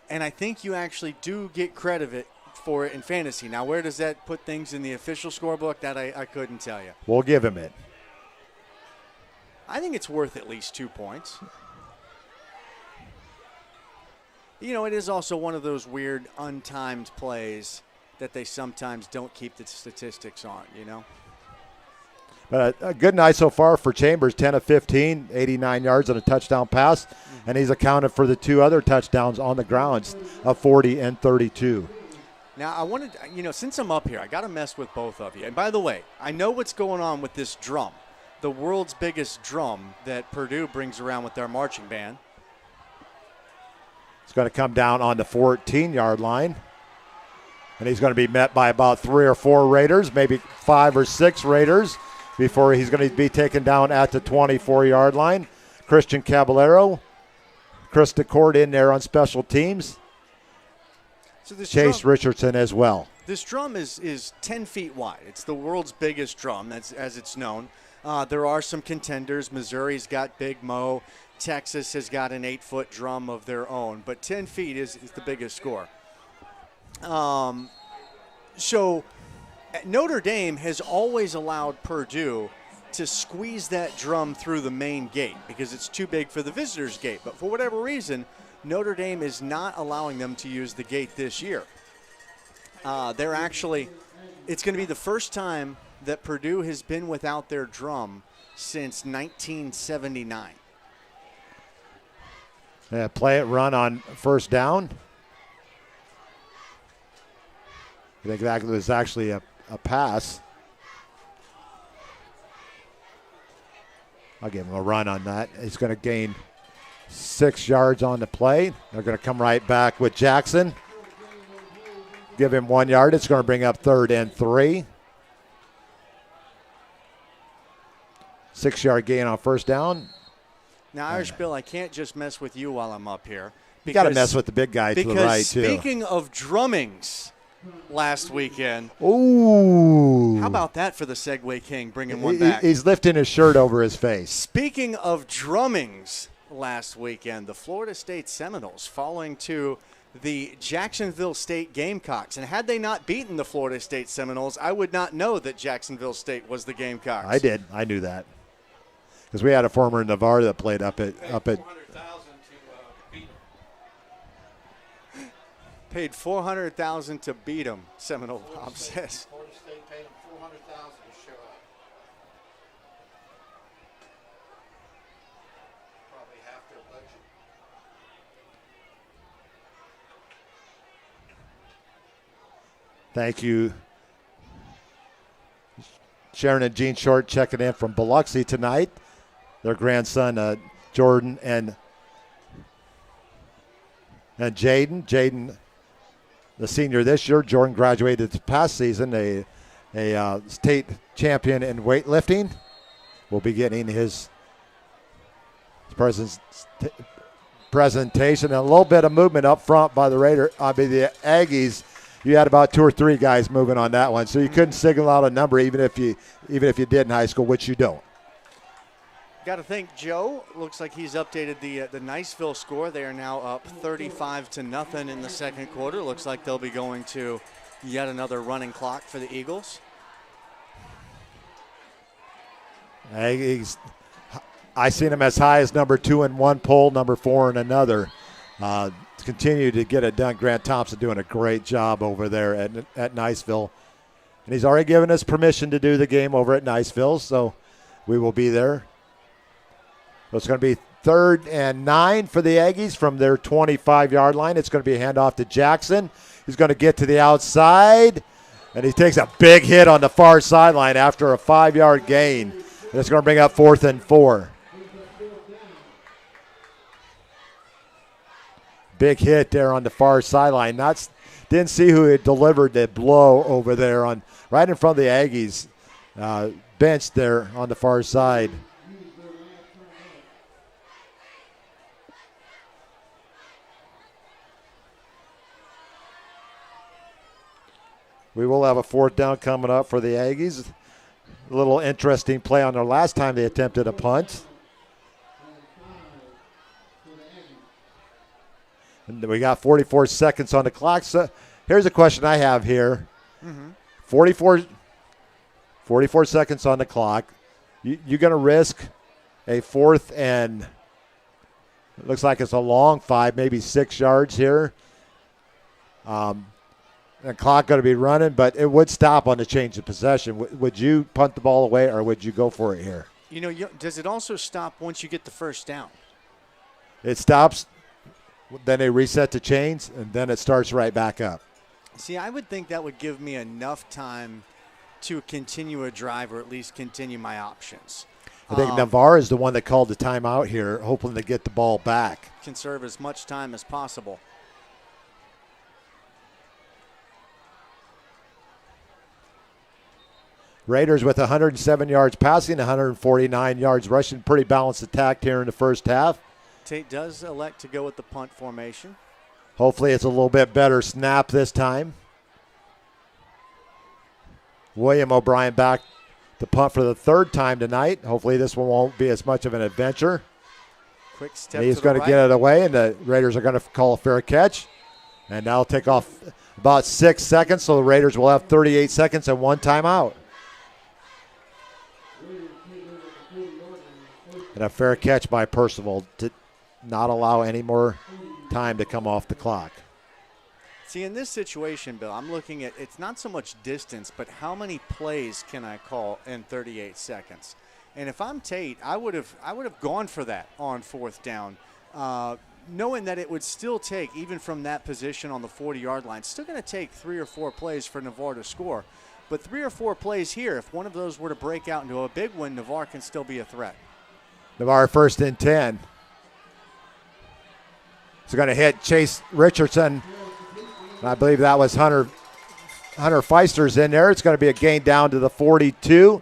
And I think you actually do get credit for it in fantasy. Now, where does that put things in the official scorebook? That I couldn't tell you. We'll give him it. I think it's worth at least 2 points. It is also one of those weird untimed plays that they sometimes don't keep the statistics on, But a good night so far for Chambers, 10 of 15, 89 yards and a touchdown pass. And he's accounted for the 2 other touchdowns on the grounds of 40 and 32. Now, I wanted, since I'm up here, I got to mess with both of you. And by the way, I know what's going on with this drum, the world's biggest drum that Purdue brings around with their marching band. It's going to come down on the 14-yard line. And he's going to be met by about 3 or 4 Raiders, maybe 5 or 6 Raiders, before he's going to be taken down at the 24-yard line. Christian Caballero, Chris DeCord in there on special teams. So this Chase Richardson as well. This drum is 10 feet wide. It's the world's biggest drum, as it's known. There are some contenders. Missouri's got Big Mo. Texas has got an 8-foot drum of their own. But 10 feet is the biggest score. So Notre Dame has always allowed Purdue to squeeze that drum through the main gate because it's too big for the visitors' gate. But for whatever reason, Notre Dame is not allowing them to use the gate this year. It's going to be the first time that Purdue has been without their drum since 1979. Yeah, play it, run on first down. I think that was actually a pass. I'll give him a run on that. He's going to gain 6 yards on the play. They're going to come right back with Jackson. Give him 1 yard. It's going to bring up 3rd and 3. 6-yard gain on first down. Now, Irish Bill, I can't just mess with you while I'm up here. You got to mess with the big guy to the right, too. Because speaking of drummings last weekend. Ooh. How about that for the Segway King, bringing one back? He's lifting his shirt over his face. Speaking of drummings last weekend, the Florida State Seminoles falling to the Jacksonville State Gamecocks. And had they not beaten the Florida State Seminoles, I would not know that Jacksonville State was the Gamecocks. I did. I knew that. Because we had a former Navarre that played up at Paid $400,000 to beat them, Seminole Bob says. Florida State paid them $400,000 to show up. Probably half their budget. Thank you, Sharon and Jean Short checking in from Biloxi tonight. Their grandson, Jordan and Jaden. Jaden, the senior this year. Jordan graduated this past season, a state champion in weightlifting. Will be getting his presentation. And a little bit of movement up front by the the Aggies. You had about 2 or 3 guys moving on that one, so you couldn't signal out a number even if you did in high school, which you don't. Got to think Joe. Looks like he's updated the Niceville score. They are now up 35-0 in the second quarter. Looks like they'll be going to yet another running clock for the Eagles. Aggies, I seen him as high as number 2 in one poll, number 4 in another. Continue to get it done. Grant Thompson doing a great job over there at Niceville. And he's already given us permission to do the game over at Niceville, so we will be there. So it's going to be 3rd and 9 for the Aggies from their 25-yard line. It's going to be a handoff to Jackson. He's going to get to the outside, and he takes a big hit on the far sideline after a 5-yard gain. And it's going to bring up 4th and 4. Big hit there on the far sideline. Didn't see who had delivered the blow over there right in front of the Aggies bench there on the far side. We will have a 4th down coming up for the Aggies. A little interesting play on their last time they attempted a punt. And we got 44 seconds on the clock. So here's a question I have here. 44 seconds on the clock. You're going to risk a 4th and it looks like it's a long 5, maybe 6 yards here. The clock going to be running, but it would stop on the change of possession. Would you punt the ball away or would you go for it here? Does it also stop once you get the first down? It stops. Then they reset the chains, and then it starts right back up. See, I would think that would give me enough time to continue a drive or at least continue my options. I think Navarre is the one that called the timeout here, hoping to get the ball back. Conserve as much time as possible. Raiders with 107 yards passing, 149 yards rushing. Pretty balanced attack here in the first half. Tate does elect to go with the punt formation. Hopefully it's a little bit better snap this time. William O'Brien back to punt for the 3rd time tonight. Hopefully this one won't be as much of an adventure. Quick step. He's going to get it away, and the Raiders are going to call a fair catch. And that'll take off about 6 seconds, so the Raiders will have 38 seconds and 1 timeout. And a fair catch by Percival to not allow any more time to come off the clock. See, in this situation, Bill, I'm looking at it's not so much distance, but how many plays can I call in 38 seconds? And if I'm Tate, I would have gone for that on 4th down, knowing that it would still take, even from that position on the 40-yard line, still going to take 3 or 4 plays for Navarre to score. But 3 or 4 plays here, if one of those were to break out into a big one, Navarre can still be a threat. Navarre 1st and 10. He's going to hit Chase Richardson. I believe that was Hunter Feister's in there. It's going to be a gain down to the 42.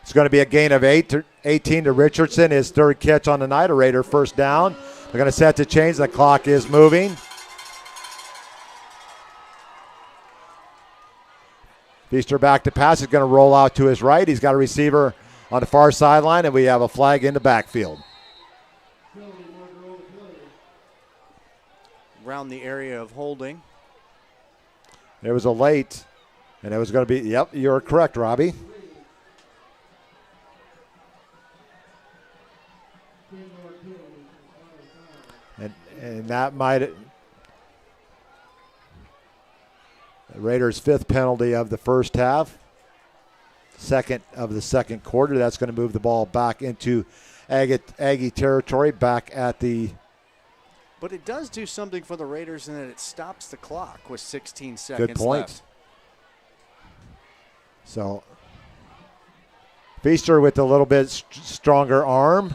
It's going to be a gain of 18 to Richardson. His 3rd catch on the night, a Raider 1st down. They're going to set the chains. The clock is moving. Feister back to pass. He's going to roll out to his right. He's got a receiver on the far sideline, and we have a flag in the backfield. Around the area of holding. It was a late, and it was going to be, yep, you're correct, Robbie. And that might, the Raiders' 5th penalty of the first half. 2nd of the second quarter. That's going to move the ball back into Aggie territory, back at the. But it does do something for the Raiders in that it stops the clock with 16 seconds Good point. left. So Feaster with a little bit stronger arm.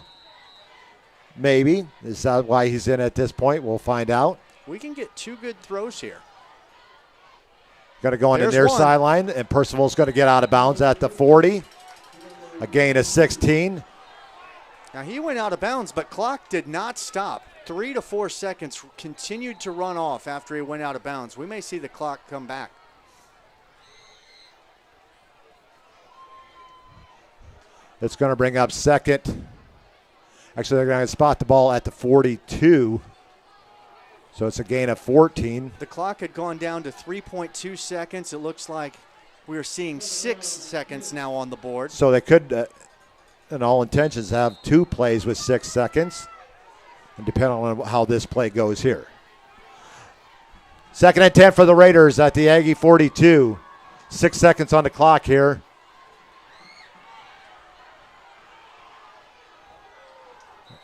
Maybe. Is that why he's in at this point? We'll find out. We can get 2 good throws here. Going to go on the There's near one. sideline, and Percival's going to get out of bounds at the 40. A gain of 16. Now he went out of bounds, but clock did not stop. 3 to 4 seconds continued to run off after he went out of bounds. We may see the clock come back. It's going to bring up second. Actually, they're going to spot the ball at the 42. So it's a gain of 14. The clock had gone down to 3.2 seconds. It looks like we are seeing 6 seconds now on the board. So they could, in all intentions, have 2 plays with 6 seconds, and depending on how this play goes here. 2nd and 10 for the Raiders at the Aggie 42. 6 seconds on the clock here.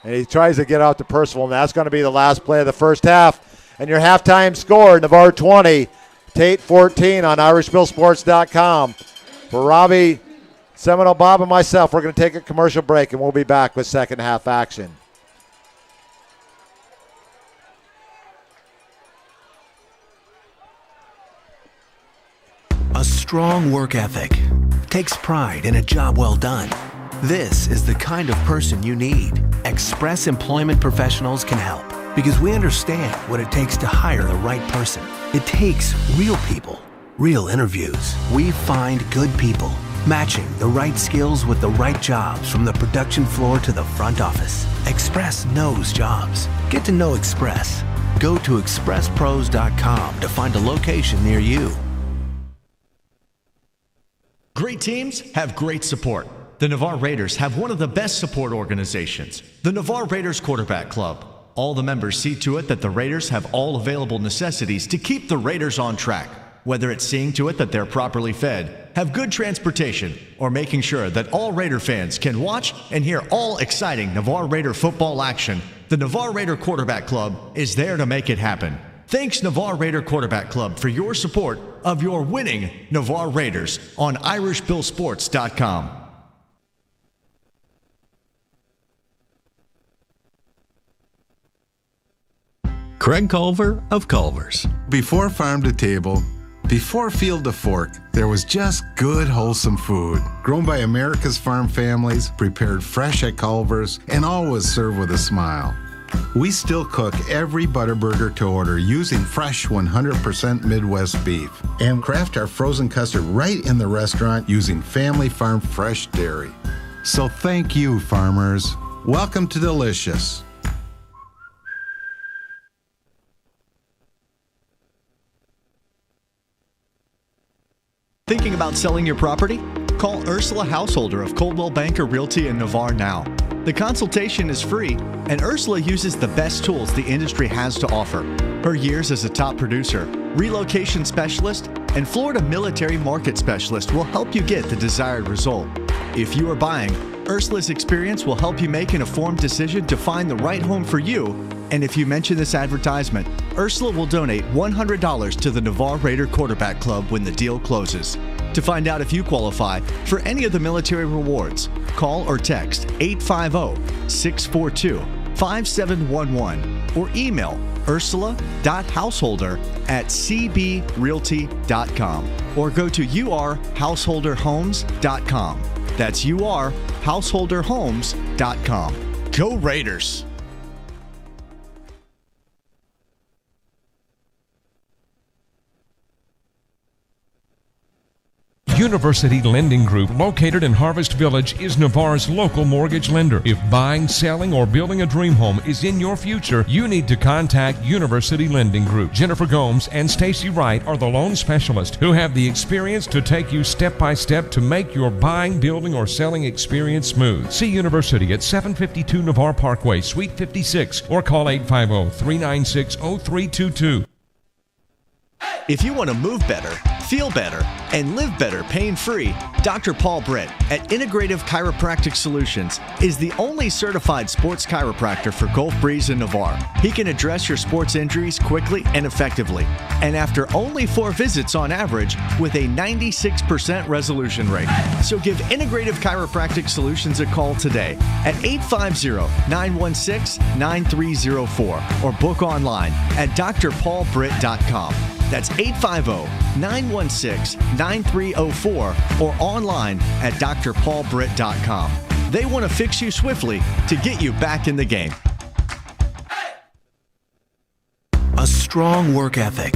And he tries to get out to Percival, and that's going to be the last play of the first half. And your halftime score, Navarre 20, Tate 14 on IrishBillSports.com. For Robbie, Seminole Bob, and myself, we're going to take a commercial break, and we'll be back with second half action. A strong work ethic takes pride in a job well done. This is the kind of person you need. Express Employment Professionals can help because we understand what it takes to hire the right person. It takes real people, real interviews. We find good people, matching the right skills with the right jobs from the production floor to the front office. Express knows jobs. Get to know Express. Go to expresspros.com to find a location near you. Great teams have great support. The Navarre Raiders have one of the best support organizations, the Navarre Raiders Quarterback Club. All the members see to it that the Raiders have all available necessities to keep the Raiders on track, whether it's seeing to it that they're properly fed, have good transportation, or making sure that all Raider fans can watch and hear all exciting Navarre Raider football action. The Navarre Raider Quarterback Club is there to make it happen. Thanks, Navarre Raider Quarterback Club, for your support of your winning Navarre Raiders on IrishBillSports.com. Craig Culver of Culver's. Before farm to table, before field to fork, there was just good, wholesome food. Grown by America's farm families, prepared fresh at Culver's, and always served with a smile. We still cook every Butterburger to order using fresh 100% Midwest beef and craft our frozen custard right in the restaurant using family farm fresh dairy. So thank you, farmers. Welcome to Delicious. Thinking about selling your property? Call Ursula Householder of Coldwell Banker Realty in Navarre now. The consultation is free, and Ursula uses the best tools the industry has to offer. Her years as a top producer, relocation specialist, and Florida military market specialist will help you get the desired result. If you are buying, Ursula's experience will help you make an informed decision to find the right home for you. And if you mention this advertisement, Ursula will donate $100 to the Navarre Raider Quarterback Club when the deal closes. To find out if you qualify for any of the military rewards, call or text 850-642-5711 or email ursula.householder@cbrealty.com or go to urhouseholderhomes.com. That's urhouseholderhomes.com. Go Raiders! University Lending Group, located in Harvest Village, is Navarre's local mortgage lender. If buying, selling, or building a dream home is in your future, you need to contact University Lending Group. Jennifer Gomes and Stacy Wright are the loan specialists who have the experience to take you step by step to make your buying, building, or selling experience smooth. See University at 752 Navarre Parkway, Suite 56, or call 850-396-0322. If you want to move better, Feel better and live better pain-free. Dr. Paul Britt at Integrative Chiropractic Solutions is the only certified sports chiropractor for Gulf Breeze and Navarre. He can address your sports injuries quickly and effectively, and after only 4 visits on average with a 96% resolution rate. So give Integrative Chiropractic Solutions a call today at 850-916-9304 or book online at drpaulbritt.com. That's 850-916-9304 or online at drpaulbritt.com. They want to fix you swiftly to get you back in the game. A strong work ethic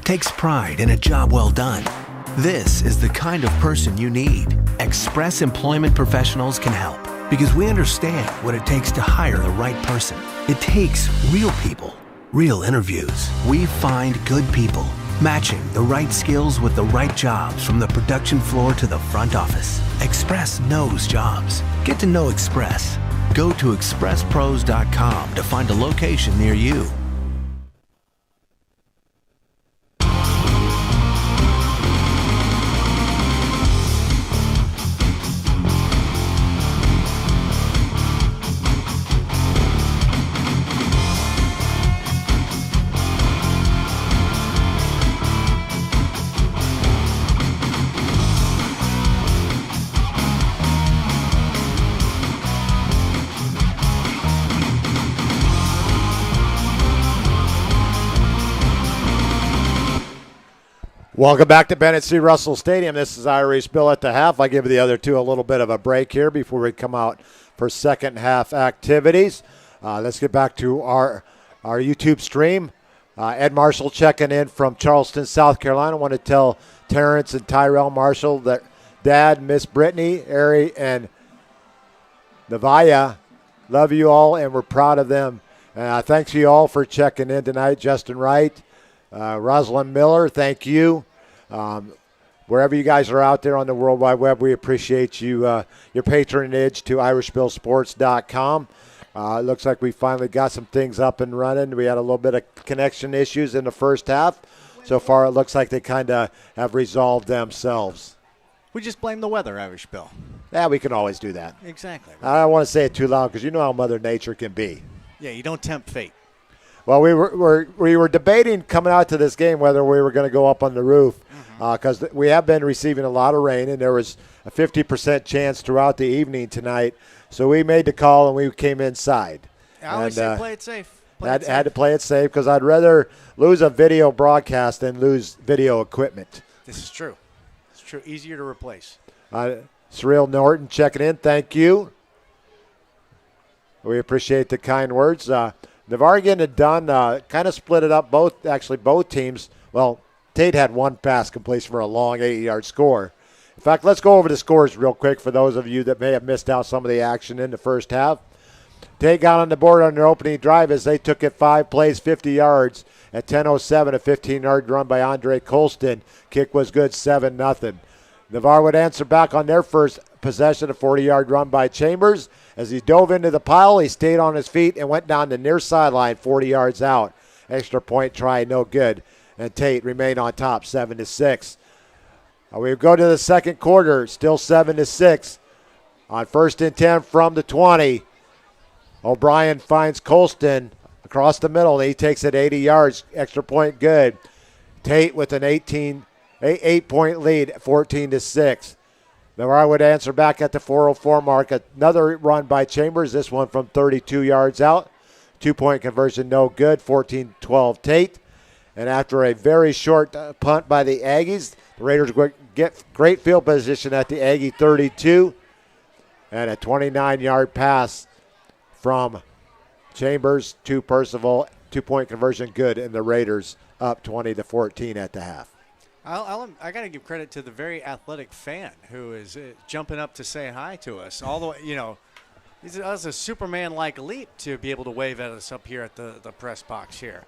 takes pride in a job well done. This is the kind of person you need. Express Employment Professionals can help because we understand what it takes to hire the right person. It takes real people, real interviews. We find good people, matching the right skills with the right jobs from the production floor to the front office. Express knows jobs. Get to know Express. Go to expresspros.com to find a location near you. Welcome back to Bennett C. Russell Stadium. This is Irish Bill at the half. I give the other two a little bit of a break here before we come out for second half activities. Let's get back to our YouTube stream. Ed Marshall checking in from Charleston, South Carolina. I want to tell Terrence and Tyrell Marshall that Dad, Miss Brittany, Ari, and Navarre love you all, and we're proud of them. Thanks you all for checking in tonight. Justin Wright, Rosalind Miller, thank you. Wherever you guys are out there on the World Wide Web, we appreciate you, your patronage to irishbillsports.com. It looks like we finally got some things up and running. We had a little bit of connection issues in the first half. So far, it looks like they kind of have resolved themselves. We just blame the weather, Irish Bill. Yeah, we can always do that. Exactly. I don't want to say it too loud because you know how Mother Nature can be. Yeah, you don't tempt fate. Well, we were debating coming out to this game whether we were going to go up on the roof because we have been receiving a lot of rain, and there was a 50% chance throughout the evening tonight. So we made the call, and we came inside. I always say play it safe. Had to play it safe because I'd rather lose a video broadcast than lose video equipment. This is true. It's true. Easier to replace. Surreal Norton checking in. Thank you. We appreciate the kind words. Navarre getting it done, kind of split it up both teams. Well, Tate had one pass completion for a long 80-yard score. In fact, let's go over the scores real quick for those of you that may have missed out some of the action in the first half. Tate got on the board on their opening drive as they took it 5 plays, 50 yards. At 10:07, a 15-yard run by Andre Colston. Kick was good, 7-0. Navarre would answer back on their first possession, a 40-yard run by Chambers. As he dove into the pile, he stayed on his feet and went down the near sideline 40 yards out. Extra point try, no good. And Tate remained on top, 7-6. We go to the second quarter, still 7-6. On 1st and 10 from the 20, O'Brien finds Colston across the middle, and he takes it 80 yards. Extra point good. Tate with an 8-point lead, 14-6. Navarre would answer back at the 4:04 mark. Another run by Chambers, this one from 32 yards out. 2-point conversion, no good, 14-12 Tate. And after a very short punt by the Aggies, the Raiders get great field position at the Aggie 32. And a 29-yard pass from Chambers to Percival. 2-point conversion good, and the Raiders up 20-14 at the half. I got to give credit to the very athletic fan who is jumping up to say hi to us. All the way, that's a Superman-like leap to be able to wave at us up here at the press box here.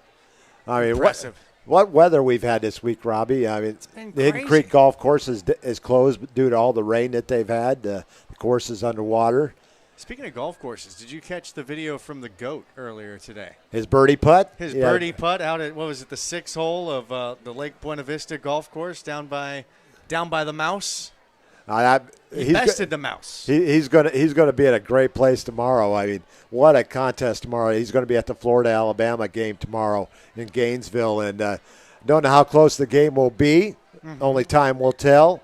I mean, impressive. What weather we've had this week, Robbie. I mean, the Hidden Creek Golf Course is closed due to all the rain that they've had. The course is underwater. Speaking of golf courses, did you catch the video from the GOAT earlier today? His birdie putt? His birdie putt out at, what was it, the 6th hole of the Lake Buena Vista golf course down by the Mouse? He bested the Mouse. He's gonna be at a great place tomorrow. I mean, what a contest tomorrow. He's going to be at the Florida-Alabama game tomorrow in Gainesville. And don't know how close the game will be. Mm-hmm. Only time will tell.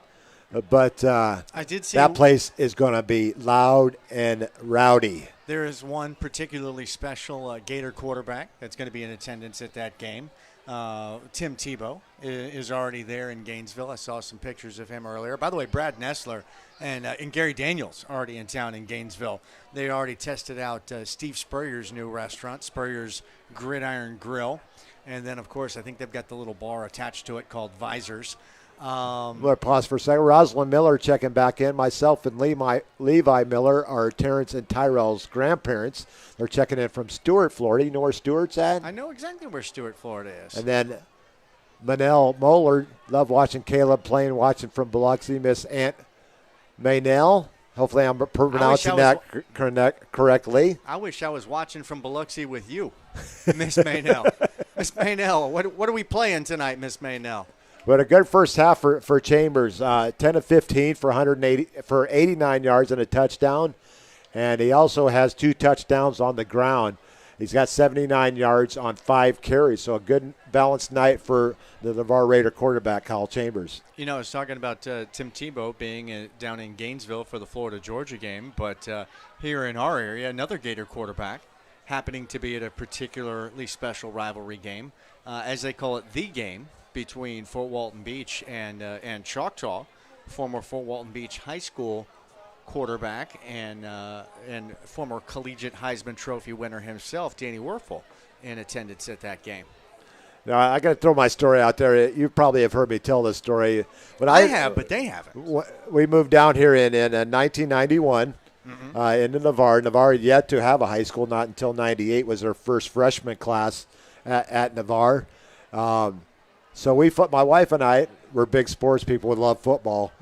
But I did see that place is going to be loud and rowdy. There is one particularly special Gator quarterback that's going to be in attendance at that game. Tim Tebow is already there in Gainesville. I saw some pictures of him earlier. By the way, Brad Nessler and Gary Daniels already in town in Gainesville. They already tested out Steve Spurrier's new restaurant, Spurrier's Gridiron Grill. And then, of course, I think they've got the little bar attached to it called Visors. We'll pause for a second. Rosalind Miller checking back in. Myself and Levi Miller are Terrence and Tyrell's grandparents. They're checking in from Stuart, Florida. You know where Stuart's at? I know exactly where Stuart, Florida is. And then Manel Moeller, love watching Caleb playing, watching from Biloxi. Miss Aunt Maynell. Hopefully I'm pronouncing that correctly. I wish I was watching from Biloxi with you, Miss Maynell. Miss Maynell, what are we playing tonight, Miss Maynell? But a good first half for Chambers, 10 of 15 for 89 yards and a touchdown. And he also has 2 touchdowns on the ground. He's got 79 yards on 5 carries. So a good balanced night for the Navarre Raider quarterback, Kyle Chambers. You know, I was talking about Tim Tebow being down in Gainesville for the Florida-Georgia game. But here in our area, another Gator quarterback happening to be at a particularly special rivalry game, as they call it, the game between Fort Walton Beach and Choctaw. Former Fort Walton Beach High School quarterback and former collegiate Heisman Trophy winner himself, Danny Werfel, in attendance at that game. Now, I got to throw my story out there. You probably have heard me tell this story. But I have, but they haven't. We moved down here in 1991 into Navarre. Navarre yet to have a high school. Not until 98 was their first freshman class at Navarre. So my wife and I were big sports people. We love football.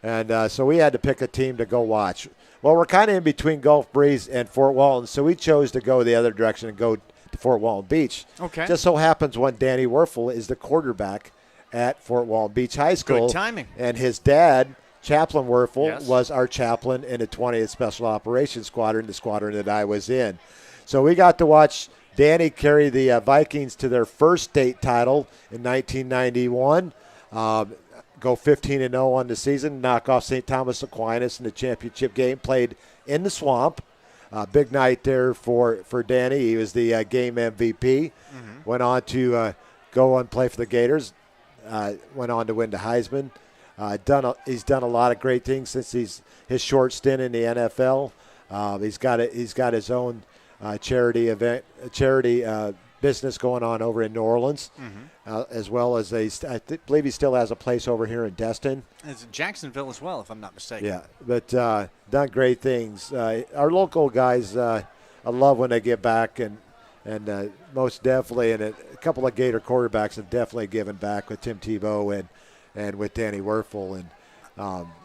And so we had to pick a team to go watch. Well, we're kind of in between Gulf Breeze and Fort Walton, so we chose to go the other direction and go to Fort Walton Beach. Okay. Just so happens when Danny Werfel is the quarterback at Fort Walton Beach High School. Good timing. And his dad, Chaplain Werfel, yes, was our chaplain in the 20th Special Operations Squadron, the squadron that I was in. So we got to watch Danny carry the Vikings to their first state title in 1991. Go 15-0 on the season, knock off St. Thomas Aquinas in the championship game, played in the Swamp. Big night there for Danny. He was the game MVP. Went on to go and play for the Gators. Went on to win the Heisman. He's done a lot of great things since his short stint in the NFL. He's got his own charity business going on over in New Orleans, as well as I believe he still has a place over here in Destin. It's in Jacksonville as well, if I'm not mistaken. Yeah, but done great things. Our local guys, I love when they get back, and most definitely, and a couple of Gator quarterbacks have definitely given back with Tim Tebow and with Danny Werfel. And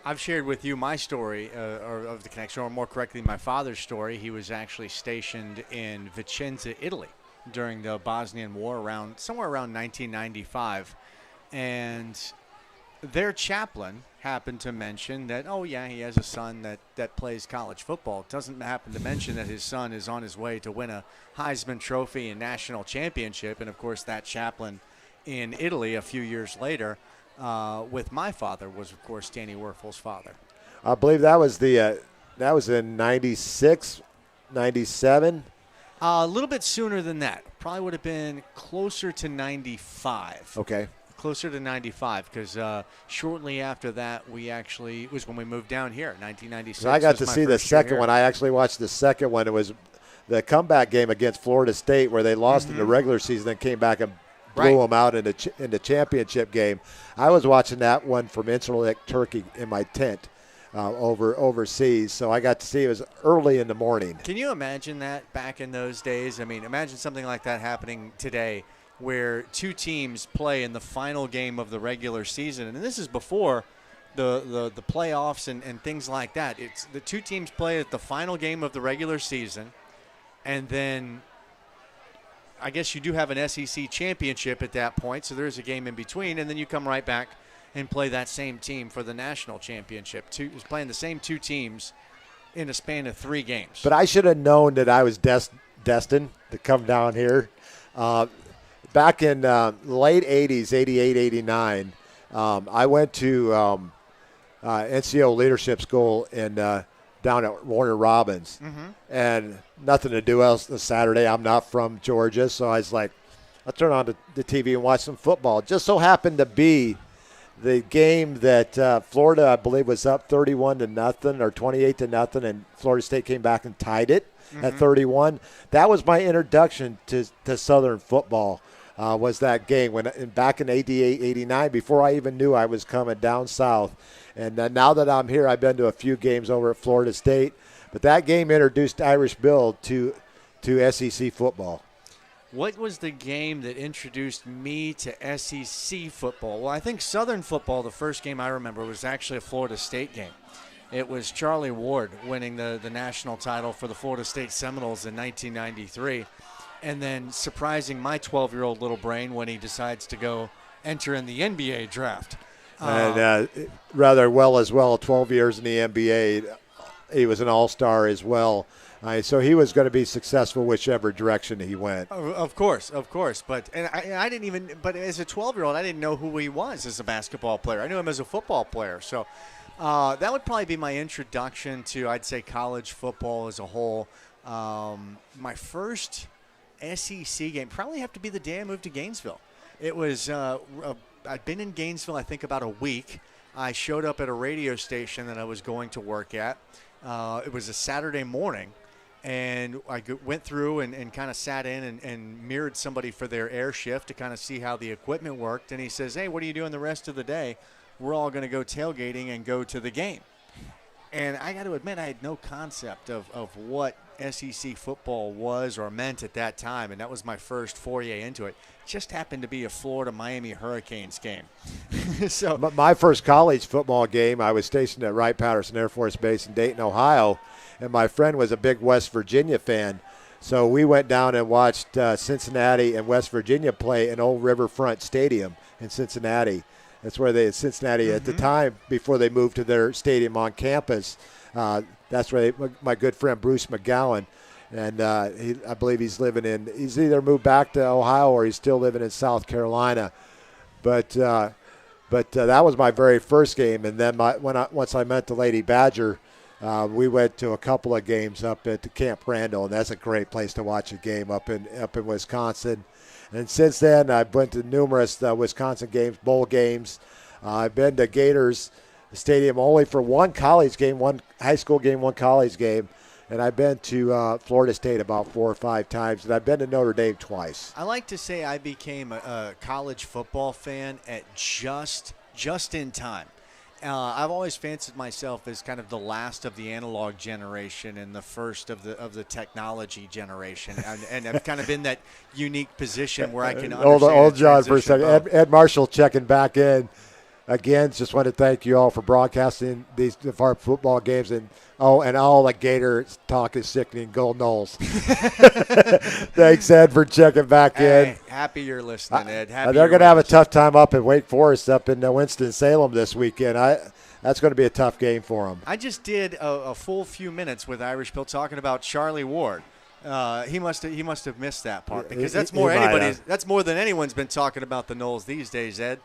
I've shared with you my story of the connection, or more correctly, my father's story. He was actually stationed in Vicenza, Italy, during the Bosnian War somewhere around 1995, and their chaplain happened to mention that, oh yeah, he has a son that plays college football. Doesn't happen to mention that his son is on his way to win a Heisman Trophy and national championship. And of course, that chaplain in Italy a few years later with my father was, of course, Danny Werfel's father. I believe that was in 96, 97. A little bit sooner than that. Probably would have been closer to 95. Okay. Closer to 95, because shortly after that, it was when we moved down here, 1996. I got to see the second one. I actually watched the second one. It was the comeback game against Florida State, where they lost in the regular season, then came back and blew them out in the championship game. I was watching that one from Incirlik, Turkey, in my tent overseas, so I got to see it was early in the morning. Can you imagine that back in those days? I mean, imagine something like that happening today, where two teams play in the final game of the regular season, and this is before the playoffs and things like that. It's the two teams play at the final game of the regular season, and then I guess you do have an SEC championship at that point, so there's a game in between, and then you come right back and play that same team for the national championship. Playing the same two teams in a span of 3 games. But I should have known that I was destined to come down here. Back in late 80s, 88, 89, I went to NCO Leadership School down at Warner Robins. And nothing to do else this Saturday. I'm not from Georgia, so I was like, I'll turn on the TV and watch some football. It just so happened to be the game that Florida, I believe, was up 31-0 or 28-0, and Florida State came back and tied it at 31. That was my introduction to Southern football. Was that game back in 88, 89, before I even knew I was coming down south. And now that I'm here, I've been to a few games over at Florida State. But that game introduced Irish Bill to SEC football. What was the game that introduced me to SEC football? Well, I think Southern football, the first game I remember, was actually a Florida State game. It was Charlie Ward winning the national title for the Florida State Seminoles in 1993. And then surprising my 12-year-old little brain when he decides to go enter in the NBA draft. And rather well, 12 years in the NBA. He was an all-star as well. So he was going to be successful whichever direction he went. Of course. But I didn't even. But as a 12-year-old, I didn't know who he was as a basketball player. I knew him as a football player. So that would probably be my introduction to, I'd say, college football as a whole. My first SEC game probably have to be the day I moved to Gainesville. It was. I'd been in Gainesville, I think, about a week. I showed up at a radio station that I was going to work at. It was a Saturday morning. And I went through and kind of sat in and mirrored somebody for their air shift to kind of see how the equipment worked. And he says, hey, what are you doing the rest of the day? We're all going to go tailgating and go to the game. And I got to admit, I had no concept of what SEC football was or meant at that time. And that was my first foray into it. Just happened to be a Florida-Miami Hurricanes game. So, but my first college football game, I was stationed at Wright-Patterson Air Force Base in Dayton, Ohio. And my friend was a big West Virginia fan. So we went down and watched Cincinnati and West Virginia play in Old Riverfront Stadium in Cincinnati. That's where Cincinnati at the time, before they moved to their stadium on campus. That's where my good friend Bruce McGowan, and I believe he's either moved back to Ohio or he's still living in South Carolina. But that was my very first game. And then once I met the Lady Badger, we went to a couple of games up at the Camp Randall, and that's a great place to watch a game up in Wisconsin. And since then, I've went to numerous Wisconsin games, bowl games. I've been to Gators Stadium only for one college game, one high school game, one college game. And I've been to Florida State about 4 or 5 times, and I've been to Notre Dame twice. I like to say I became a college football fan at just in time. I've always fancied myself as kind of the last of the analog generation and the first of the technology generation, and I've kind of been that unique position where I can understand. Old John for a second. Ed Marshall checking back in again. Just want to thank you all for broadcasting these our football games, and all the Gator talk is sickening. Go Noles! Thanks, Ed, for checking back in. Happy you're listening, Ed. They're going to have a tough time up in Wake Forest, up in Winston-Salem this weekend. That's going to be a tough game for them. I just did a full few minutes with Irish Bill talking about Charlie Ward. He must have missed that part, because that's more than anyone's been talking about the Noles these days, Ed.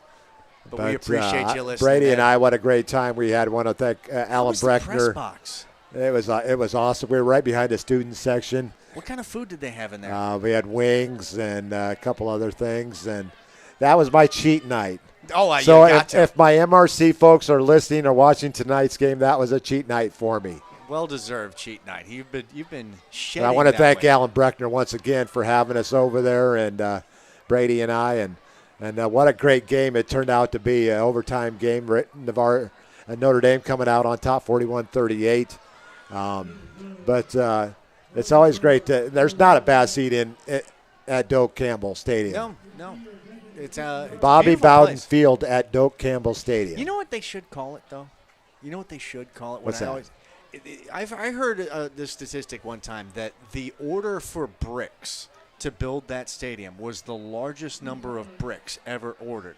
But we appreciate you listening. Brady and I, what a great time we had. Want to thank Alan Breckner. Press box. It was awesome. We were right behind the student section. What kind of food did they have in there? We had wings and a couple other things, and that was my cheat night. So if my MRC folks are listening or watching tonight's game, that was a cheat night for me. Well-deserved cheat night. You've been shedding. I want to thank Alan Breckner once again for having us over there, and Brady and I, and what a great game it turned out to be. An overtime game. Navarre and Notre Dame coming out on top, 41-38. But it's always great. There's not a bad seat at Doak Campbell Stadium. No. It's a Bobby beautiful Bowden place. Field at Doak Campbell Stadium. You know what they should call it, though? You know what they should call it? What's that? I heard this statistic one time that the order for bricks to build that stadium was the largest number of bricks ever ordered.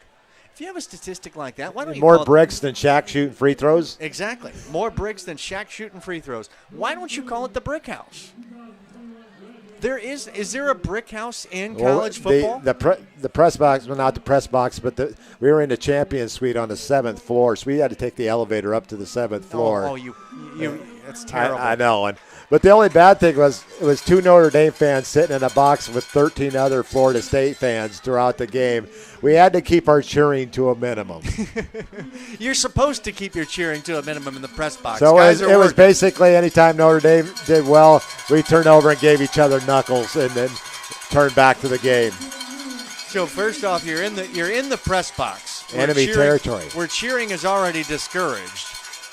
If you have a statistic like that, why don't you More call bricks than Shaq shooting free throws? Exactly. More bricks than Shaq shooting free throws. Why don't you call it the Brick House? Is there a brick house in college football? The press box, well, not the press box, but we were in the champion suite on the 7th floor, so we had to take the elevator up to the 7th floor. Oh, that's terrible. I know. But the only bad thing was it was 2 Notre Dame fans sitting in a box with 13 other Florida State fans throughout the game. We had to keep our cheering to a minimum. You're supposed to keep your cheering to a minimum in the press box. So it was basically anytime Notre Dame did well, we turned over and gave each other knuckles and then turned back to the game. So first off, you're in the press box. Enemy territory. Where cheering is already discouraged,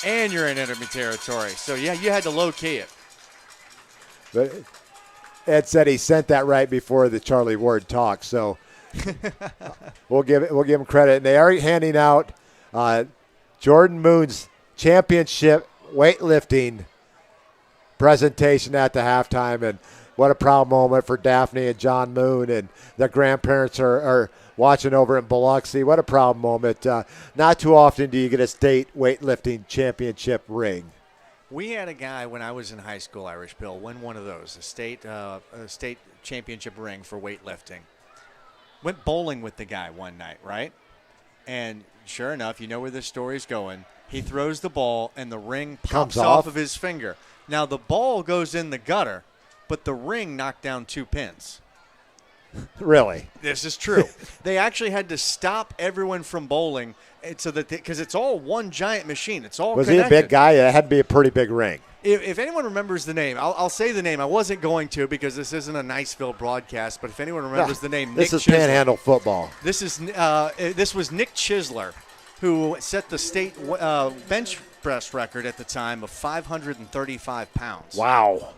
and you're in enemy territory. So yeah, you had to low key it. But Ed said he sent that right before the Charlie Ward talk, so we'll give him credit. And they are handing out Jordan Moon's championship weightlifting presentation at the halftime, and what a proud moment for Daphne and John Moon, and their grandparents are watching over in Biloxi. What a proud moment. Not too often do you get a state weightlifting championship ring. We had a guy when I was in high school, Irish Bill, win one of those, a state championship ring for weightlifting. Went bowling with the guy one night, right? And sure enough, you know where this story's going. He throws the ball, and the ring pops off of his finger. Now, the ball goes in the gutter, but the ring knocked down 2 pins. Really? This is true. They actually had to stop everyone from bowling so that because it's all one giant machine. It's all connected. Was he a big guy? It had to be a pretty big ring. If anyone remembers the name, I'll say the name. I wasn't going to because this isn't a Niceville broadcast, but if anyone remembers the name, this Nick is Chisler. Panhandle football. This was Nick Chisler, who set the state bench press record at the time of 535 pounds. Wow.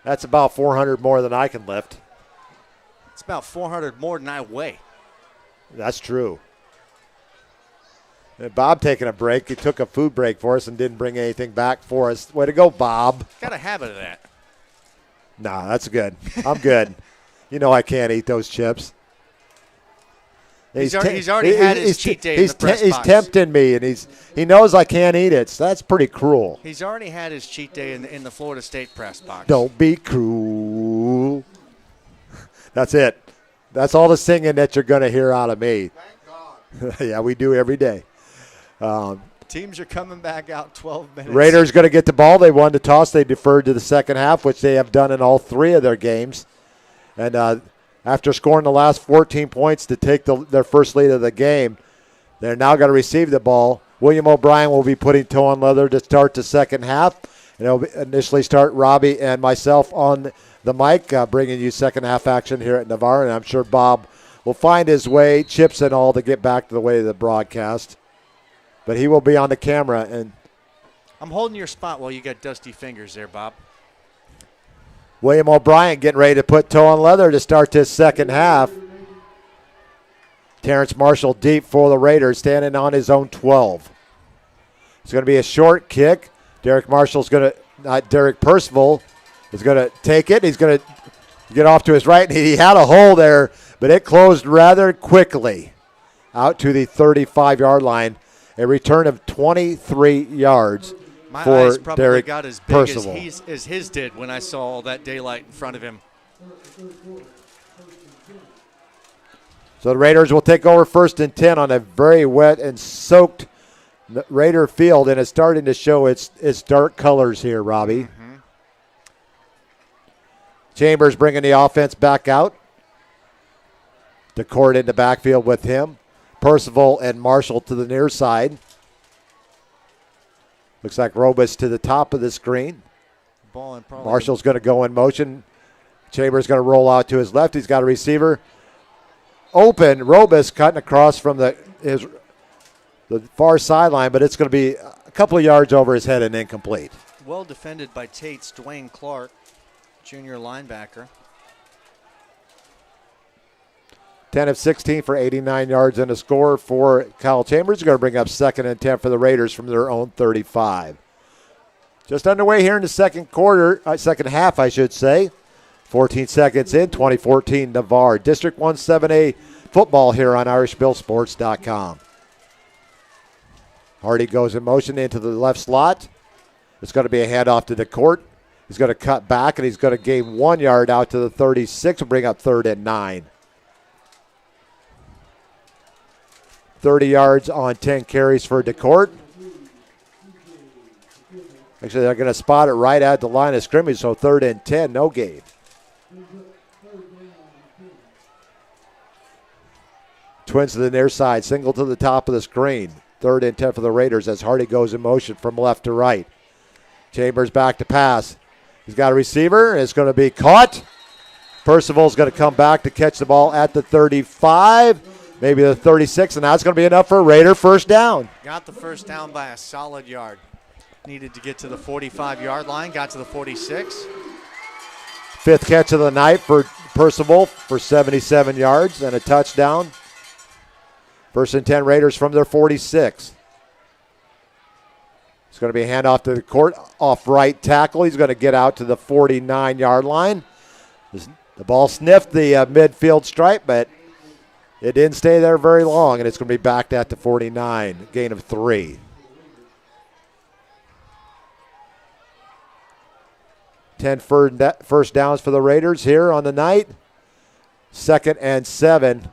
That's about 400 more than I can lift. It's about 400 more than I weigh. That's true. And Bob taking a break. He took a food break for us and didn't bring anything back for us. Way to go, Bob. Got a habit of that. Nah, that's good. I'm good. You know I can't eat those chips. He's already had his cheat day in the press He's box. tempting me, and he knows I can't eat it, so that's pretty cruel. He's already had his cheat day in the Florida State press box. Don't be cruel. That's it. That's all the singing that you're going to hear out of me. Thank God. Yeah, we do every day. Teams are coming back out 12 minutes. Raiders going to get the ball. They won the toss. They deferred to the second half, which they have done in all 3 of their games. And after scoring the last 14 points to take their first lead of the game, they're now going to receive the ball. William O'Brien will be putting toe on leather to start the second half. And he'll initially start Robbie and myself on the mic, bringing you second half action here at Navarre. And I'm sure Bob will find his way, chips and all, to get back to the way of the broadcast. But he will be on the camera. And I'm holding your spot while you got dusty fingers there, Bob. William O'Brien getting ready to put toe on leather to start this second half. Terrence Marshall deep for the Raiders, standing on his own 12. It's going to be a short kick. Derek Percival is going to take it. He's going to get off to his right. He had a hole there, but it closed rather quickly out to the 35-yard line. A return of 23 yards My for eyes probably Derek got as big Percival. as his did when I saw all that daylight in front of him. So the Raiders will take over 1st and 10 on a very wet and soaked Raider field, and it's starting to show its dark colors here, Robbie. Mm-hmm. Chambers bringing the offense back out. DeCourt in the backfield with him. Percival and Marshall to the near side. Looks like Robus to the top of the screen. Ball in probably Marshall's going to go in motion. Chambers going to roll out to his left. He's got a receiver open. Robus cutting across from the far sideline, but it's going to be a couple of yards over his head and incomplete. well defended by Tate's Dwayne Clark, junior linebacker. 10 of 16 for 89 yards and a score for Kyle Chambers. Going to bring up 2nd and 10 for the Raiders from their own 35. Just underway here in the second half, I should say. 14 seconds in, 2014 Navarre. District 1 7A football here on IrishBillSports.com. Hardy goes in motion into the left slot. It's going to be a handoff to the court. He's going to cut back, and he's going to gain 1 yard out to the 36 and bring up 3rd and 9. 30 yards on 10 carries for DeCourt. Actually, they're going to spot it right at the line of scrimmage, so 3rd and 10, no gain. Twins to the near side, single to the top of the screen. 3rd and 10 for the Raiders as Hardy goes in motion from left to right. Chambers back to pass. He's got a receiver. It's going to be caught. Percival's going to come back to catch the ball at the 35, maybe the 36, and that's going to be enough for a Raider first down. Got the first down by a solid yard. Needed to get to the 45-yard line, got to the 46. 5th catch of the night for Percival for 77 yards and a touchdown. 1st and 10 Raiders from their 46. It's going to be a handoff to the court off right tackle. He's going to get out to the 49-yard line. The ball sniffed the midfield stripe, but it didn't stay there very long, and it's going to be backed at the 49, gain of 3. First downs for the Raiders here on the night. 2nd and 7.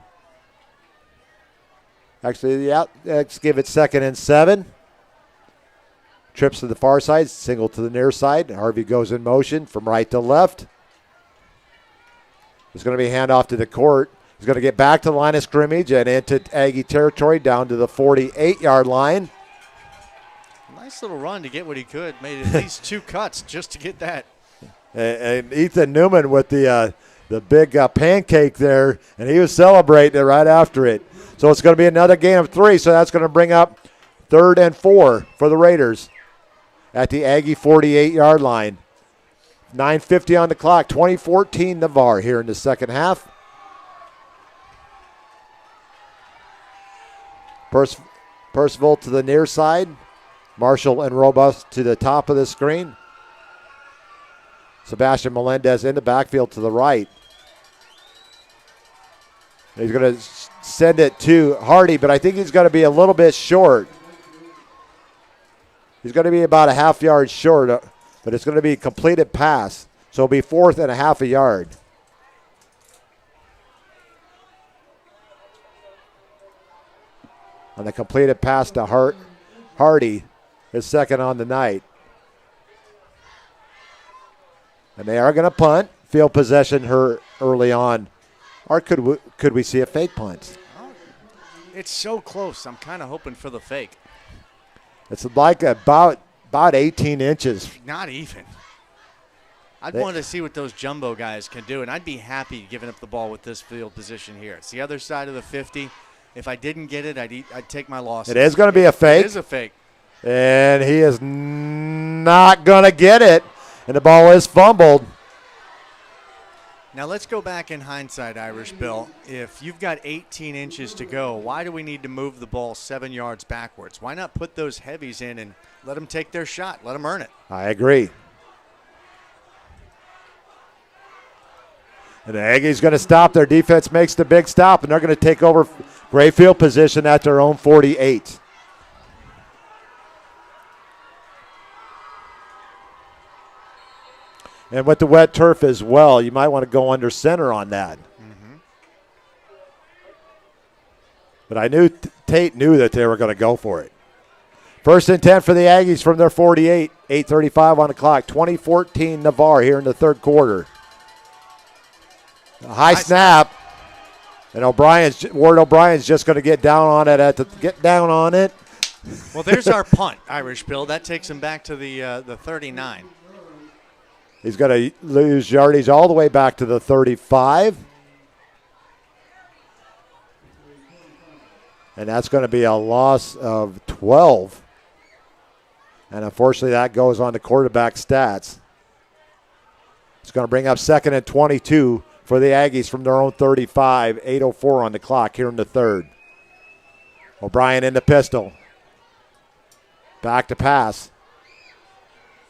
Actually, yeah, let's give it 2nd and 7. Trips to the far side, single to the near side. Harvey goes in motion from right to left. It's going to be a handoff to the court. He's going to get back to the line of scrimmage and into Aggie territory down to the 48-yard line. Nice little run to get what he could. Made at least 2 cuts just to get that. And Ethan Newman with the big pancake there, and he was celebrating it right after it. So it's going to be another gain of 3, so that's going to bring up 3rd and 4 for the Raiders at the Aggie 48-yard line. 9:50 on the clock, 2014 Navarre here in the second half. Percival to the near side. Marshall and Robust to the top of the screen. Sebastian Melendez in the backfield to the right. He's going to send it to Hardy, but I think he's going to be a little bit short. He's going to be about a half yard short, but it's going to be a completed pass. So it'll be 4th and a half a yard. On the completed pass to Hardy, his 2nd on the night. And they are going to punt, field possession early on. Or could we see a fake punt? It's so close. I'm kind of hoping for the fake. It's like about 18 inches. Not even. I'd want to see what those jumbo guys can do, and I'd be happy giving up the ball with this field position here. It's the other side of the 50. If I didn't get it, I'd take my loss. It is going to be a fake. It is a fake. And he is not going to get it. And the ball is fumbled. Now let's go back in hindsight, Irish Bill. If you've got 18 inches to go, why do we need to move the ball 7 yards backwards? Why not put those heavies in and let them take their shot, let them earn it? I agree. And the Aggies going to stop. Their defense makes the big stop, and they're going to take over great field position at their own 48. And with the wet turf as well, you might want to go under center on that. Mm-hmm. But I knew Tate knew that they were going to go for it. 1st and 10 for the Aggies from their 48. 8:35 on the clock. 2014 Navarre here in the 3rd quarter. A high snap. And Ward O'Brien's just going to get down on it Well, there's our punt, Irish Bill. That takes him back to the 39. He's going to lose yardage all the way back to the 35. And that's going to be a loss of 12. And unfortunately, that goes on to quarterback stats. It's going to bring up 2nd and 22 for the Aggies from their own 35. 8:04 on the clock here in the third. O'Brien in the pistol. Back to pass.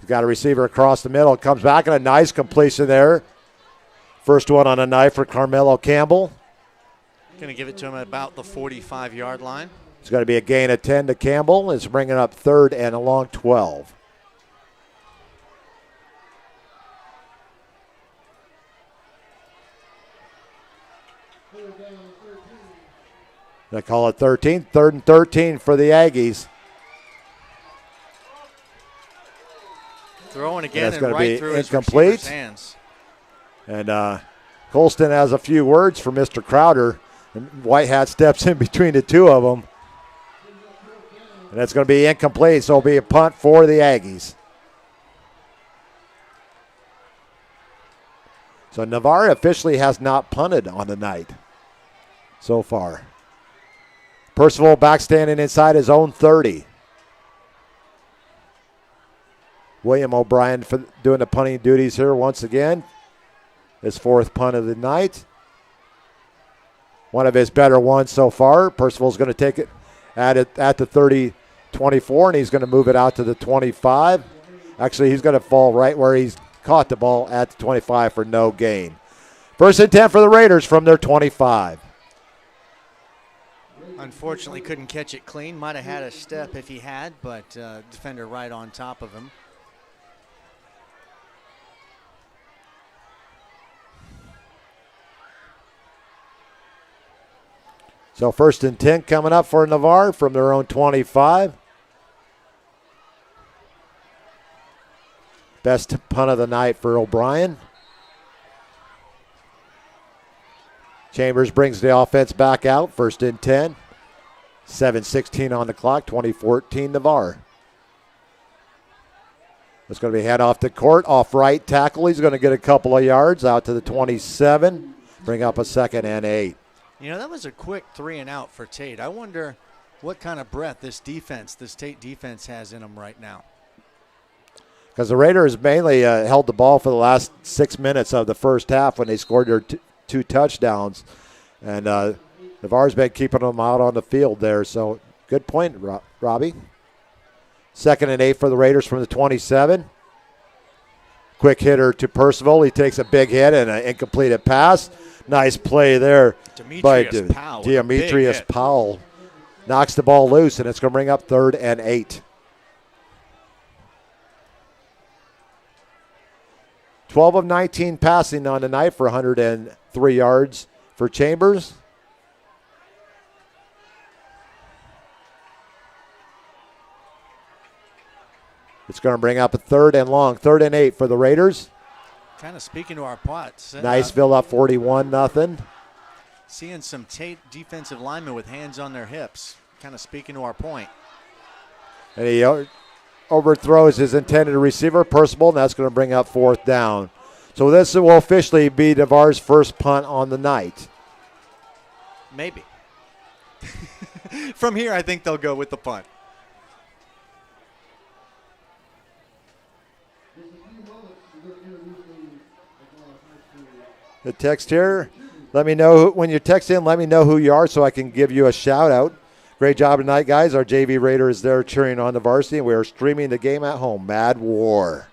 He's got a receiver across the middle. Comes back and a nice completion there. First one on a night for Carmelo Campbell. Going to give it to him at about the 45-yard line. It's going to be a gain of 10 to Campbell. It's bringing up third and a long 12. They call it 13. Third and 13 for the Aggies. Throwing again and right right through his incomplete. receiver's hands. And Colston has a few words for Mr. Crowder. And Whitehat steps in between the two of them. And that's going to be incomplete, so it'll be a punt for the Aggies. So Navarre officially has not punted on the night so far. Percival back standing inside his own 30. William O'Brien doing the punting duties here once again. His fourth punt of the night. One of his better ones so far. Percival's going to take it at the 30-24, and he's going to move it out to the 25. Actually, he's going to fall right where he's caught the ball at the 25 for no gain. First and 10 for the Raiders from their 25. Unfortunately, couldn't catch it clean. Might have had a step if he had, but defender right on top of him. So first and 10 coming up for Navarre from their own 25. Best punt of the night for O'Brien. Chambers brings the offense back out. First and 10. 7:16 on the clock. 2014 Navarre. It's going to be head off the court. Off right tackle. He's going to get a couple of yards out to the 27. Bring up a second and 8. You know, that was a quick 3 and out for Tate. I wonder what kind of breath this Tate defense has in them right now. Because the Raiders mainly held the ball for the last 6 minutes of the first half when they scored their two touchdowns. And Navarre's been keeping them out on the field there. So good point, Robbie. Second and 8 for the Raiders from the 27. Quick hitter to Percival. He takes a big hit and an incompleted pass. Nice play there by Demetrius Powell. Knocks the ball loose, and it's going to bring up third and 8. 12 of 19 passing on the night for 103 yards for Chambers. It's going to bring up a third and long, third and 8 for the Raiders. Kind of speaking to our pots. Niceville up 41-0. Seeing some Tate defensive linemen with hands on their hips. Kind of speaking to our point. And he overthrows his intended receiver, Percival, and that's going to bring up fourth down. So this will officially be Navarre's first punt on the night. Maybe. From here, I think they'll go with the punt. The text here, let me know when you text in, let me know who you are so I can give you a shout out. Great job tonight, guys. Our JV Raider is there cheering on the varsity, and we are streaming the game at home. Mad War.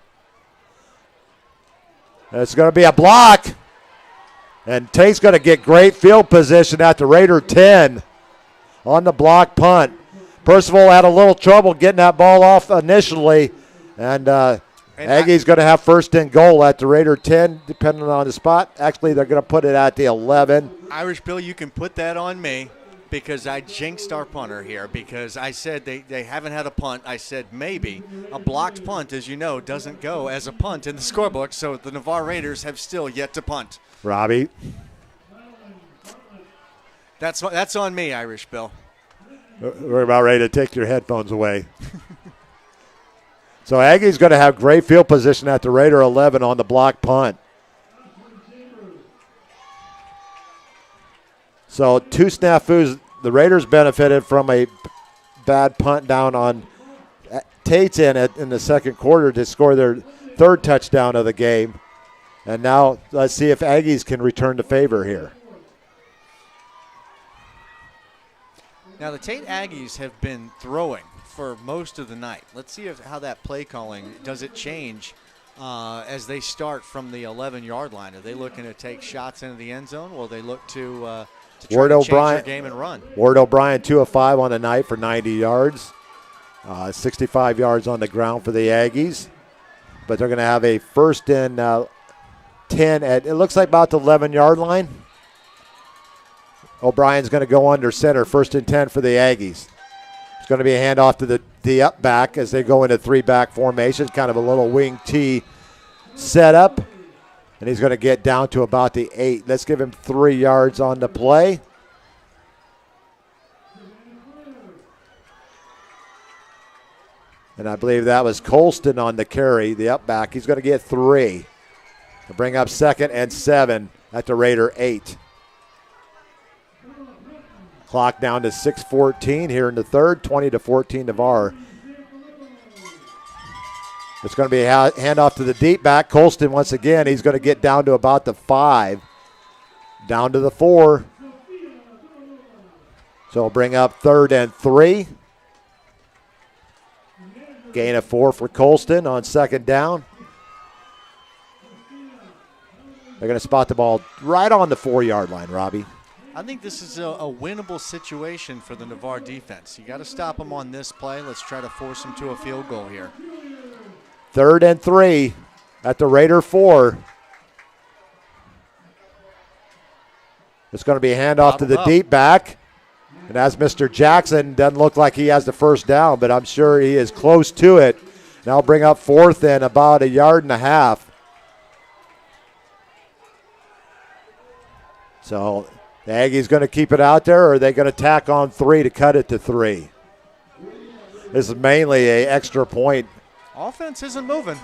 And it's going to be a block. And Tate's going to get great field position at the Raider 10 on the block punt. Percival had a little trouble getting that ball off initially, and Aggie's going to have first and goal at the Raider 10, depending on the spot. Actually, they're going to put it at the 11. Irish Bill, you can put that on me because I jinxed our punter here because I said they haven't had a punt. I said maybe. A blocked punt, as you know, doesn't go as a punt in the scorebook, so the Navarre Raiders have still yet to punt. Robbie. That's on me, Irish Bill. We're about ready to take your headphones away. So Aggie's going to have great field position at the Raider 11 on the block punt. So two snafus. The Raiders benefited from a bad punt down on Tate's in the second quarter to score their third touchdown of the game. And now let's see if Aggies can return the favor here. Now the Tate Aggies have been throwing for most of the night. Let's see how that play calling, does it change as they start from the 11-yard line? Are they looking to take shots into the end zone? Will they look to try to change their game and run? Ward O'Brien 2 of 5 on the night for 90 yards. 65 yards on the ground for the Aggies. But they're going to have a 1st and 10 at, it looks like about the 11-yard line. O'Brien's going to go under center, 1st and 10 for the Aggies. It's going to be a handoff to the up back as they go into 3-back formation, kind of a little wing T setup. And he's going to get down to about the 8. Let's give him 3 yards on the play. And I believe that was Colston on the carry, the up back. He's going to get 3 to bring up 2nd and 7 at the Raider 8. Clock down to 6:14 here in the 3rd, 20-14 Navarre. It's going to be a handoff to the deep back. Colston once again, he's going to get down to about the 5, down to the 4. So we'll bring up 3rd and 3. Gain of 4 for Colston on 2nd down. They're going to spot the ball right on the 4-yard line, Robbie. I think this is a winnable situation for the Navarre defense. You got to stop them on this play. Let's try to force them to a field goal here. 3rd and 3 at the Raider 4. It's going to be a handoff to the deep back. And as Mr. Jackson, doesn't look like he has the 1st down, but I'm sure he is close to it. Now bring up 4th and about 1.5 yards. So the Aggies going to keep it out there, or are they going to tack on 3 to cut it to 3? This is mainly an extra point. Offense isn't moving.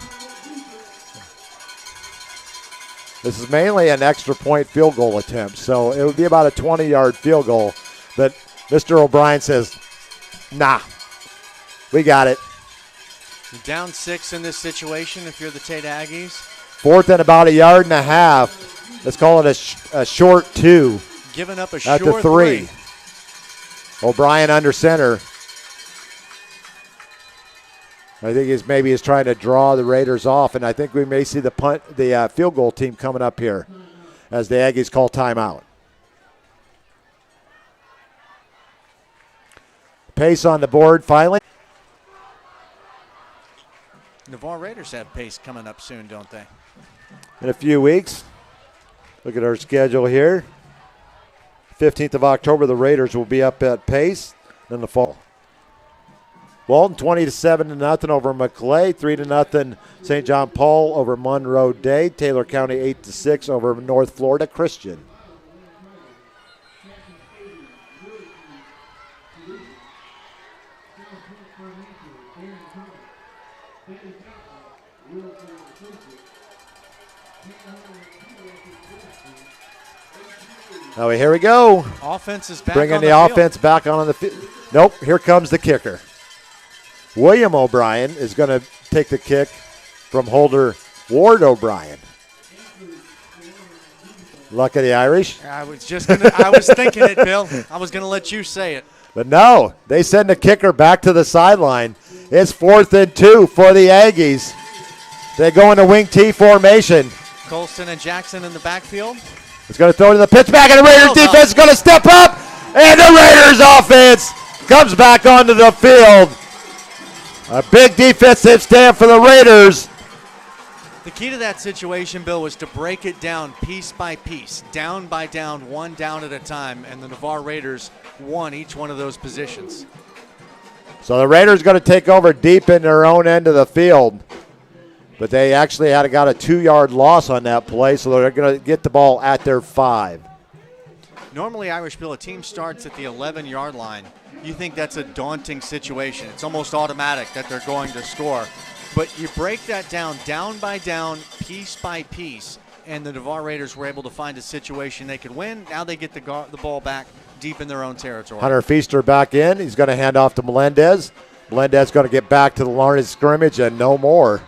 This is mainly an extra point field goal attempt, so it would be about a 20-yard field goal. But Mr. O'Brien says, nah, we got it. You're down 6 in this situation if you're the Tate Aggies. 4th and about 1.5 yards. Let's call it a short 2. Giving up a at short the 3. O'Brien under center. I think he's trying to draw the Raiders off, and I think we may see the field goal team coming up here as the Aggies call timeout. Pace on the board finally. Navarre Raiders have pace coming up soon, don't they? In a few weeks. Look at our schedule here. 15th of October, the Raiders will be up at Pace in the fall. Walton 20-7 over McClay, 3-0 St. John Paul over Monroe Day, Taylor County 8-6 over North Florida Christian. Oh, here we go. Offense is back bringing on the field. offense back on the field. Nope, here comes the kicker. William O'Brien is going to take the kick from holder Ward O'Brien. Luck of the Irish. I was thinking it, Bill. I was going to let you say it. But no, they send the kicker back to the sideline. It's 4th and 2 for the Aggies. They go into wing T formation. Colston and Jackson in the backfield. It's going to throw to the pitch back, and the Raiders defense is going to step up, and the Raiders offense comes back onto the field. A big defensive stand for the Raiders. The key to that situation, Bill, was to break it down piece by piece, down by down, one down at a time, and the Navarre Raiders won each one of those positions. So the Raiders going to take over deep in their own end of the field. But they actually got a 2-yard loss on that play, so they're going to get the ball at their 5. Normally, Irish Bill, a team starts at the 11-yard line. You think that's a daunting situation. It's almost automatic that they're going to score. But you break that down by down, piece by piece, and the Navarre Raiders were able to find a situation they could win. Now they get the ball back deep in their own territory. Hunter Feaster back in. He's going to hand off to Melendez. Melendez going to get back to the line of scrimmage and no more.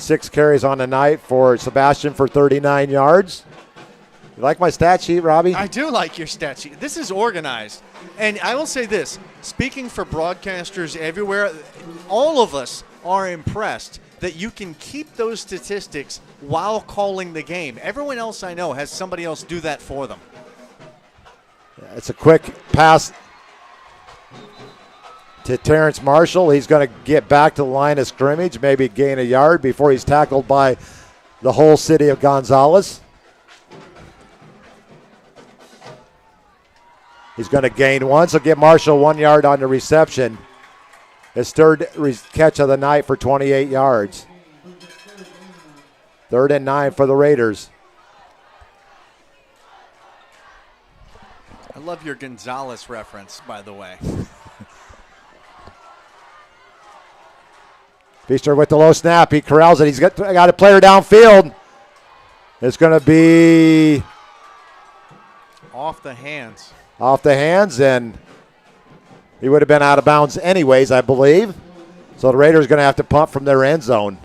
6 carries on the night for Sebastian for 39 yards. You like my stat sheet, Robbie? I do like your stat sheet. This is organized. And I will say this, speaking for broadcasters everywhere, all of us are impressed that you can keep those statistics while calling the game. Everyone else I know has somebody else do that for them. It's a quick pass to Terrence Marshall. He's going to get back to the line of scrimmage, maybe gain a yard before he's tackled by the whole city of Gonzales. He's going to gain 1, so get Marshall 1 yard on the reception. His third catch of the night for 28 yards. 3rd and 9 for the Raiders. I love your Gonzalez reference, by the way. Feaster with the low snap. He corrals it. He's got a player downfield. It's going to be off the hands. And he would have been out of bounds anyways, I believe. So the Raiders are going to have to punt from their end zone.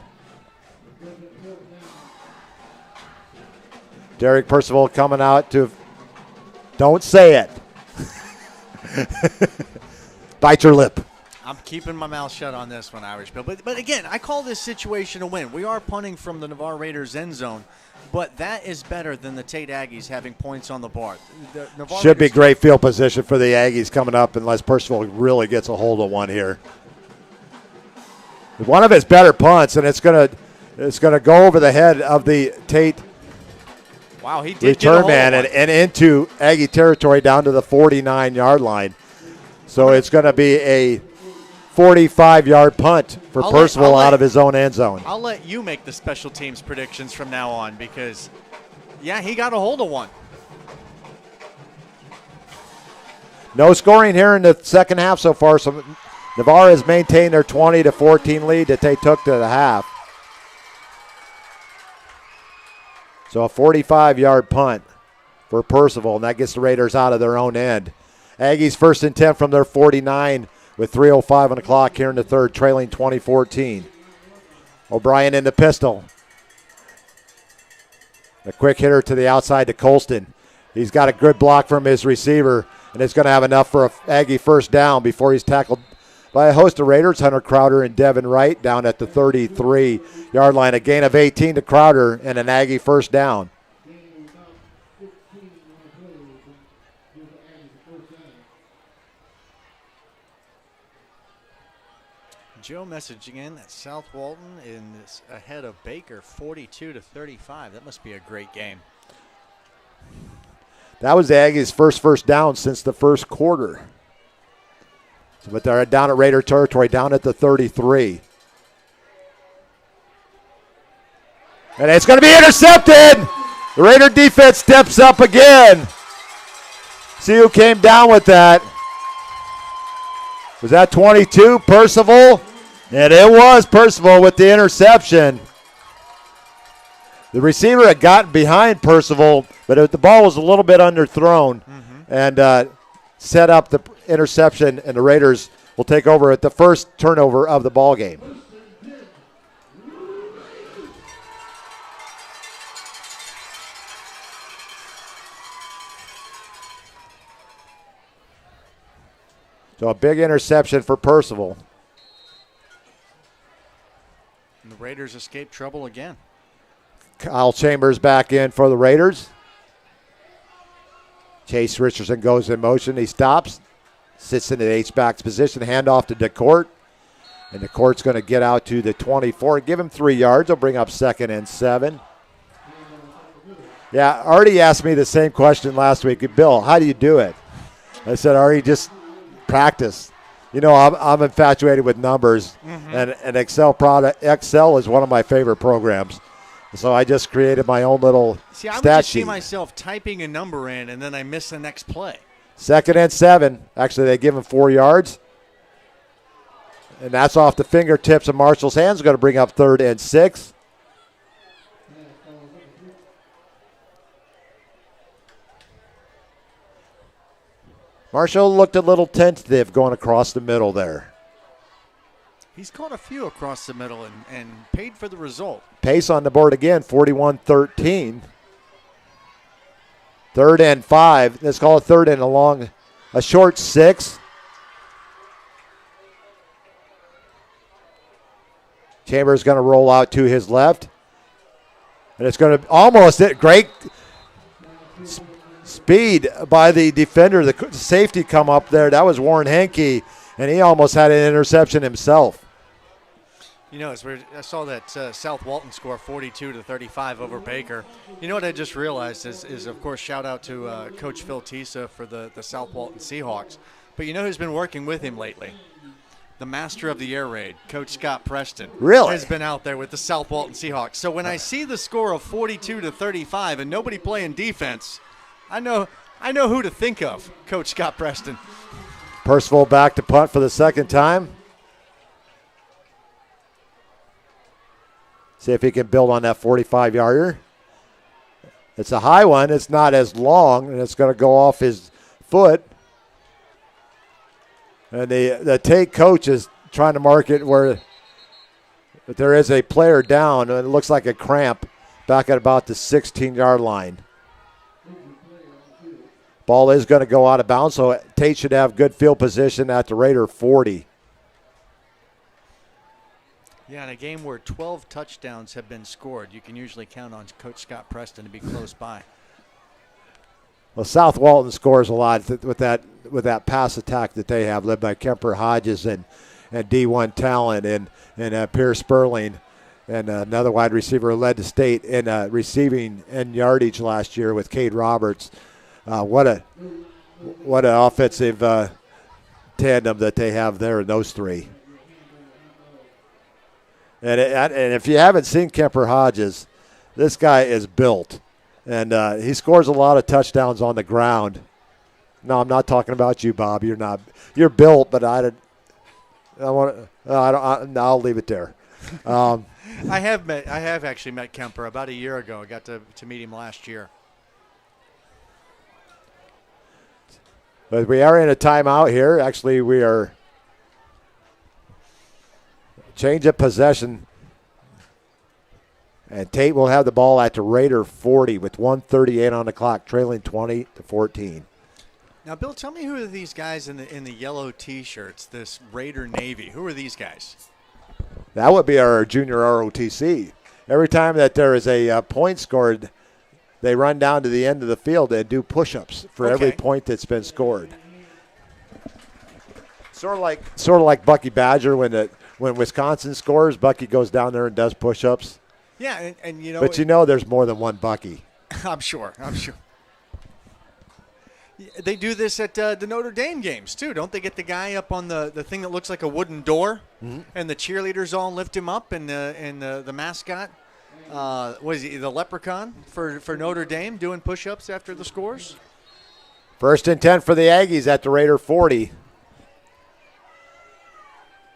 Derek Percival coming out to, don't say it. Bite your lip. I'm keeping my mouth shut on this one, Irish Bill. But again, I call this situation a win. We are punting from the Navarre Raiders end zone, but that is better than the Tate Aggies having points on the board. Should be great field position for the Aggies coming up unless Percival really gets a hold of one here. One of his better punts, and it's gonna go over the head of the Tate return man and into Aggie territory down to the 49-yard line. So it's going to be a 45-yard punt for Percival out of his own end zone. I'll let you make the special teams predictions from now on because, yeah, he got a hold of one. No scoring here in the second half so far. So Navarre has maintained their 20-14 lead that they took to the half. So a 45-yard punt for Percival, and that gets the Raiders out of their own end. Aggies 1st and 10 from their 49 with 3:05 on the clock here in the third, trailing 20-14. O'Brien in the pistol. A quick hitter to the outside to Colston. He's got a good block from his receiver, and it's going to have enough for a Aggie first down before he's tackled by a host of Raiders, Hunter Crowder and Devin Wright, down at the 33-yard line. A gain of 18 to Crowder and an Aggie first down. Joe messaging in that South Walton is ahead of Baker 42-35. That must be a great game. That was the Aggies' first down since the first quarter. But they're down at Raider territory, down at the 33. And it's going to be intercepted. The Raider defense steps up again. See who came down with that. Was that 22, Percival? And it was Percival with the interception. The receiver had gotten behind Percival, but the ball was a little bit underthrown and set up the interception, and the Raiders will take over at the first turnover of the ball game. So a big interception for Percival. And the Raiders escape trouble again. Kyle Chambers back in for the Raiders. Chase Richardson goes in motion. He stops, sits in the H-back's position, handoff to DeCourt. And DeCourt's going to get out to the 24. Give him 3 yards. He'll bring up 2nd and 7. Yeah, Artie asked me the same question last week. Bill, how do you do it? I said, Artie, just practice. You know, I'm infatuated with numbers, and Excel is one of my favorite programs. So I just created my own little stat sheet. I would just see myself typing a number in, and then I miss the next play. 2nd and 7. Actually, they give him 4 yards. And that's off the fingertips of Marshall's hands. Going to bring up 3rd and 6. Marshall looked a little tentative going across the middle there. He's caught a few across the middle and paid for the result. Pace on the board again, 41-13. 3rd and 5. Let's call it 3rd and a short 6. Chambers going to roll out to his left. And it's going to almost hit. Great speed by the defender. The safety come up there. That was Warren Henke, and he almost had an interception himself. You know, I saw that South Walton score 42-35 over Baker. You know what I just realized is of course, shout out to Coach Phil Tisa for the South Walton Seahawks. But you know who's been working with him lately? The master of the air raid, Coach Scott Preston. Really? Has been out there with the South Walton Seahawks. So when I see the score of 42-35 and nobody playing defense, I know who to think of, Coach Scott Preston. Percival back to punt for the second time. See if he can build on that 45-yarder. It's a high one. It's not as long, and it's going to go off his foot. And the Tate coach is trying to mark it where there is a player down, and it looks like a cramp back at about the 16-yard line. Ball is going to go out of bounds, so Tate should have good field position at the Raider 40. Yeah, in a game where 12 touchdowns have been scored, you can usually count on Coach Scott Preston to be close by. Well, South Walton scores a lot with that pass attack that they have, led by Kemper Hodges and D1 Talent and Pierce Sperling, and another wide receiver led the state in receiving and yardage last year with Cade Roberts. What an offensive tandem that they have there in those three. And if you haven't seen Kemper Hodges, this guy is built. And he scores a lot of touchdowns on the ground. No, I'm not talking about you, Bob. You're not. You're built, but I'll leave it there. I have actually met Kemper about a year ago. I got to meet him last year. But we are in a timeout here. Actually, we are change of possession. And Tate will have the ball at the Raider 40 with 1:38 on the clock, trailing 20-14. Now, Bill, tell me who are these guys in the yellow T-shirts, this Raider Navy? Who are these guys? That would be our junior ROTC. Every time that there is a point scored, they run down to the end of the field and do push-ups for every point that's been scored. Sort of like Bucky Badger when Wisconsin scores, Bucky goes down there and does push-ups. Yeah, and you know. But you know there's more than one Bucky. I'm sure. They do this at the Notre Dame games, too. Don't they get the guy up on the thing that looks like a wooden door, and the cheerleaders all lift him up, and the mascot, what is he, the leprechaun for Notre Dame, doing push-ups after the scores? 1st and 10 for the Aggies at the Raider 40.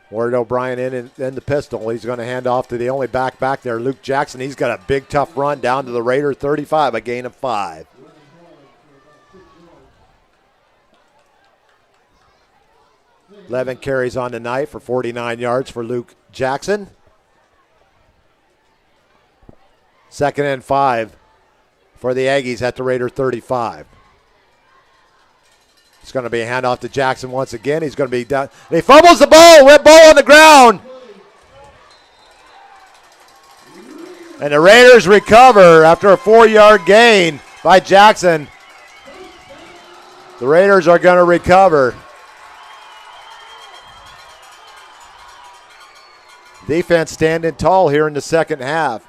Ward O'Brien in the pistol. He's going to hand off to the only back there, Luke Jackson. He's got a big, tough run down to the Raider 35, a gain of 5. Levin carries on the night for 49 yards for Luke Jackson. 2nd and 5 for the Aggies at the Raider 35. It's going to be a handoff to Jackson once again. He's going to be down. He fumbles the ball. Red ball on the ground. And the Raiders recover after a 4-yard gain by Jackson. The Raiders are going to recover. Defense standing tall here in the second half.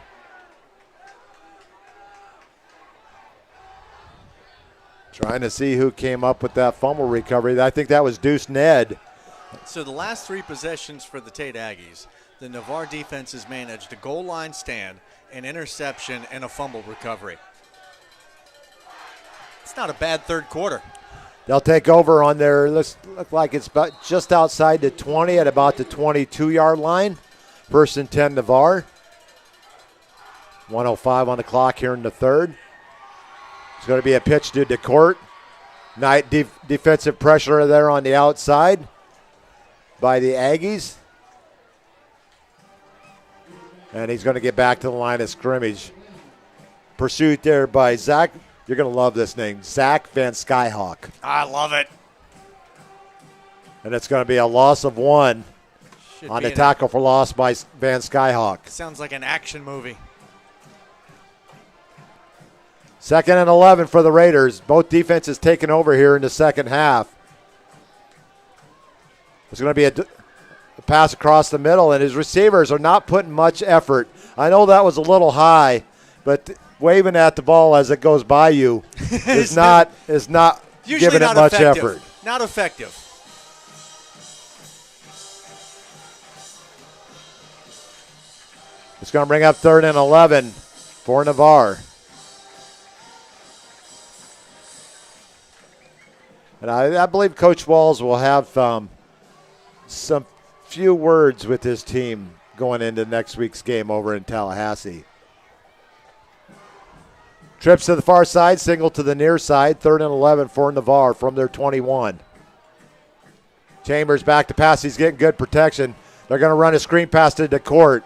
Trying to see who came up with that fumble recovery. I think that was Deuce Ned. So the last 3 possessions for the Tate Aggies, the Navarre defense has managed a goal line stand, an interception, and a fumble recovery. It's not a bad third quarter. They'll take over on their, look like it's about just outside the 20 at about the 22-yard line. 1st and 10 Navarre. 1:05 on the clock here in the third. It's going to be a pitch to DeCourt. Night defensive pressure there on the outside by the Aggies. And he's going to get back to the line of scrimmage. Pursued there by Zach. You're going to love this name, Zach Van Skyhawk. I love it. And it's going to be a loss of 1 on the tackle for loss by Van Skyhawk. Sounds like an action movie. 2nd and 11 for the Raiders. Both defenses taking over here in the second half. There's going to be a pass across the middle, and his receivers are not putting much effort. I know that was a little high, but waving at the ball as it goes by you is not giving it much effort. Not effective. It's going to bring up 3rd and 11 for Navarre. And I believe Coach Walls will have some few words with his team going into next week's game over in Tallahassee. Trips to the far side, single to the near side, 3rd and 11 for Navarre from their 21. Chambers back to pass. He's getting good protection. They're going to run a screen pass to DeCourt.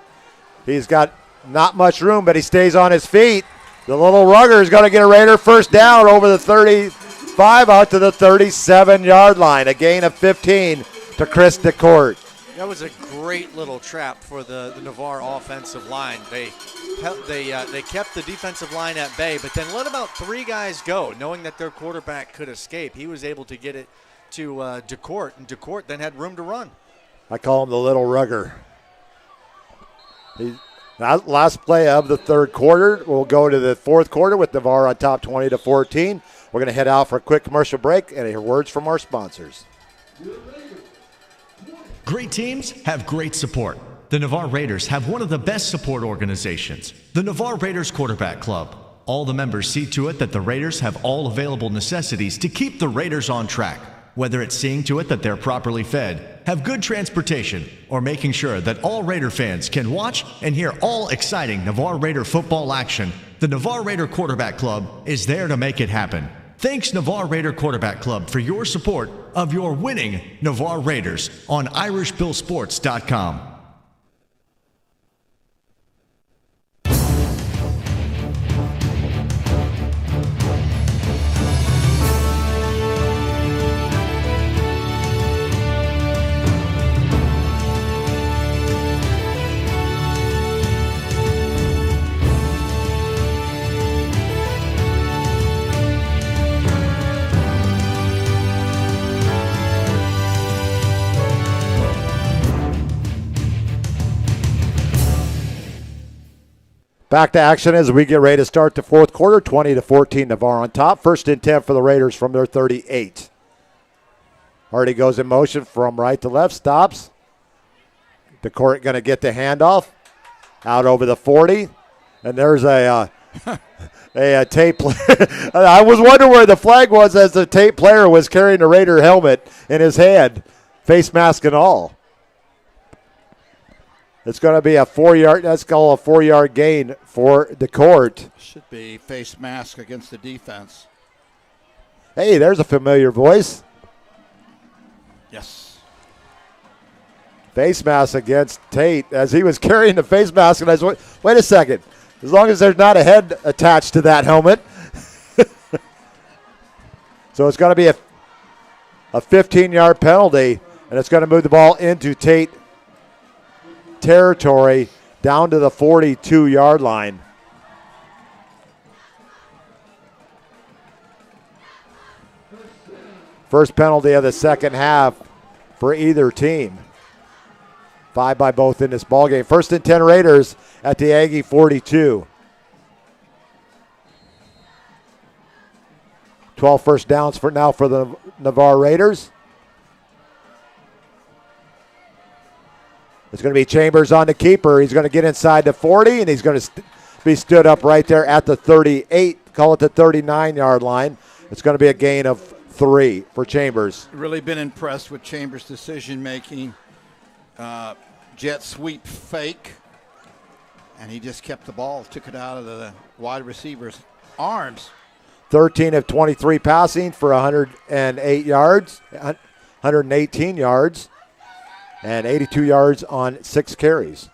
He's got not much room, but he stays on his feet. The little rugger is going to get a Raider first down over the 35 out to the 37-yard line. A gain of 15 to Chris DeCourt. That was a great little trap for the Navarre offensive line. They kept the defensive line at bay, but then let about 3 guys go, knowing that their quarterback could escape. He was able to get it to DeCourt, and DeCourt then had room to run. I call him the little rugger. Last play of the 3rd quarter. We'll go to the 4th quarter with Navarre on top 20-14. We're going to head out for a quick commercial break and hear words from our sponsors. Great teams have great support. The Navarre Raiders have one of the best support organizations, the Navarre Raiders Quarterback Club. All the members see to it that the Raiders have all available necessities to keep the Raiders on track. Whether it's seeing to it that they're properly fed, have good transportation, or making sure that all Raider fans can watch and hear all exciting Navarre Raider football action, the Navarre Raider Quarterback Club is there to make it happen. Thanks, Navarre Raider Quarterback Club, for your support of your winning Navarre Raiders on IrishBillSports.com. Back to action as we get ready to start the 4th quarter. 20-14, Navarre on top. 1st and 10 for the Raiders from their 38. Hardy goes in motion from right to left, stops. DeCourt going to get the handoff out over the 40. And there's a Tate player. I was wondering where the flag was as the Tate player was carrying the Raider helmet in his hand, face mask and all. It's going to be a 4-yard. That's called a 4-yard gain for DeCourt. Should be face mask against the defense. Hey, there's a familiar voice. Yes. Face mask against Tate as he was carrying the face mask. And I was, wait a second. As long as there's not a head attached to that helmet. So it's going to be a 15-yard penalty, and it's going to move the ball into Tate territory down to the 42-yard line. First penalty of the second half for either team. 5 by both in this ballgame. 1st and 10 Raiders at the Aggie 42. 12 first downs for now for the Navarre Raiders. It's going to be Chambers on the keeper. He's going to get inside the 40, and he's going to be stood up right there at the 38, call it the 39-yard line. It's going to be a gain of 3 for Chambers. Really been impressed with Chambers' decision-making. Jet sweep fake, and he just kept the ball, took it out of the wide receiver's arms. 13 of 23 passing for 108 yards, 118 yards. And 82 yards on 6 carries.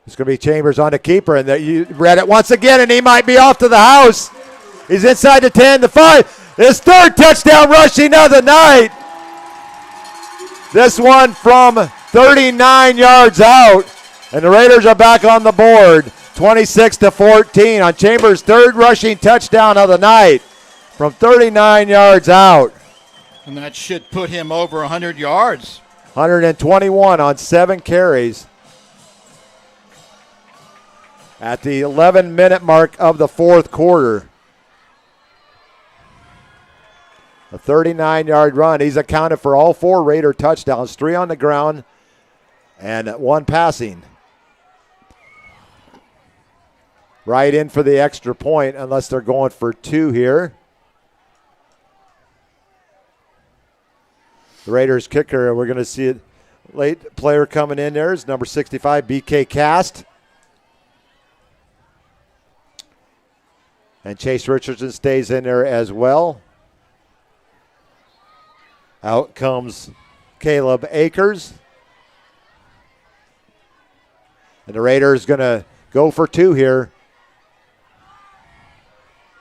It's going to be Chambers on the keeper, and you read it once again, and he might be off to the house. He's inside the 10, the 5. His third touchdown rushing of the night. This one from 39 yards out, and the Raiders are back on the board, 26-14 on Chambers' third rushing touchdown of the night from 39 yards out. And that should put him over 100 yards. 121 on 7 carries. At the 11-minute mark of the fourth quarter. A 39-yard run. He's accounted for all 4 Raider touchdowns, 3 on the ground and 1 passing. Right in for the extra point unless they're going for 2 here. The Raiders kicker, we're going to see a late player coming in there is number 65, BK Cast. And Chase Richardson stays in there as well. Out comes Caleb Akers. And the Raiders going to go for 2 here.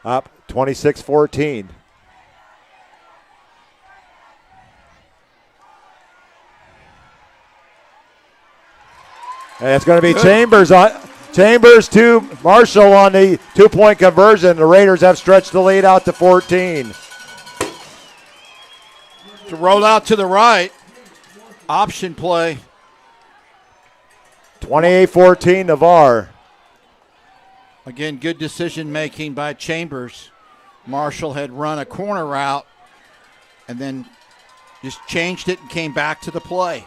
Up 26-14. And it's going to be Chambers to Marshall on the 2-point conversion. The Raiders have stretched the lead out to 14. To roll out to the right. Option play. 28-14 Navarre. Again, good decision making by Chambers. Marshall had run a corner route and then just changed it and came back to the play.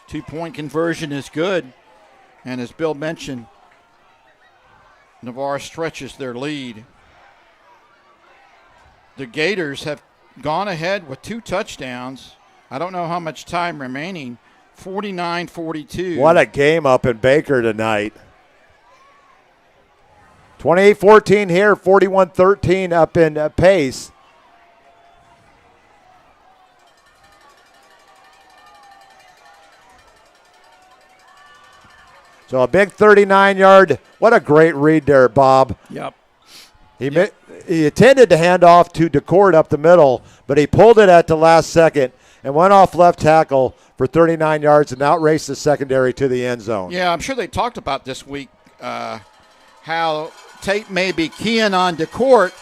2-point conversion is good. And as Bill mentioned, Navarre stretches their lead. The Gators have gone ahead with 2 touchdowns. I don't know how much time remaining. 49-42. What a game up in Baker tonight. 28-14 here, 41-13 up in Pace. So a big 39-yard. What a great read there, Bob. Yep. He intended to hand off to DeCourt up the middle, but he pulled it at the last second and went off left tackle for 39 yards and outraced the secondary to the end zone. Yeah, I'm sure they talked about this week how Tate may be keying on DeCourt,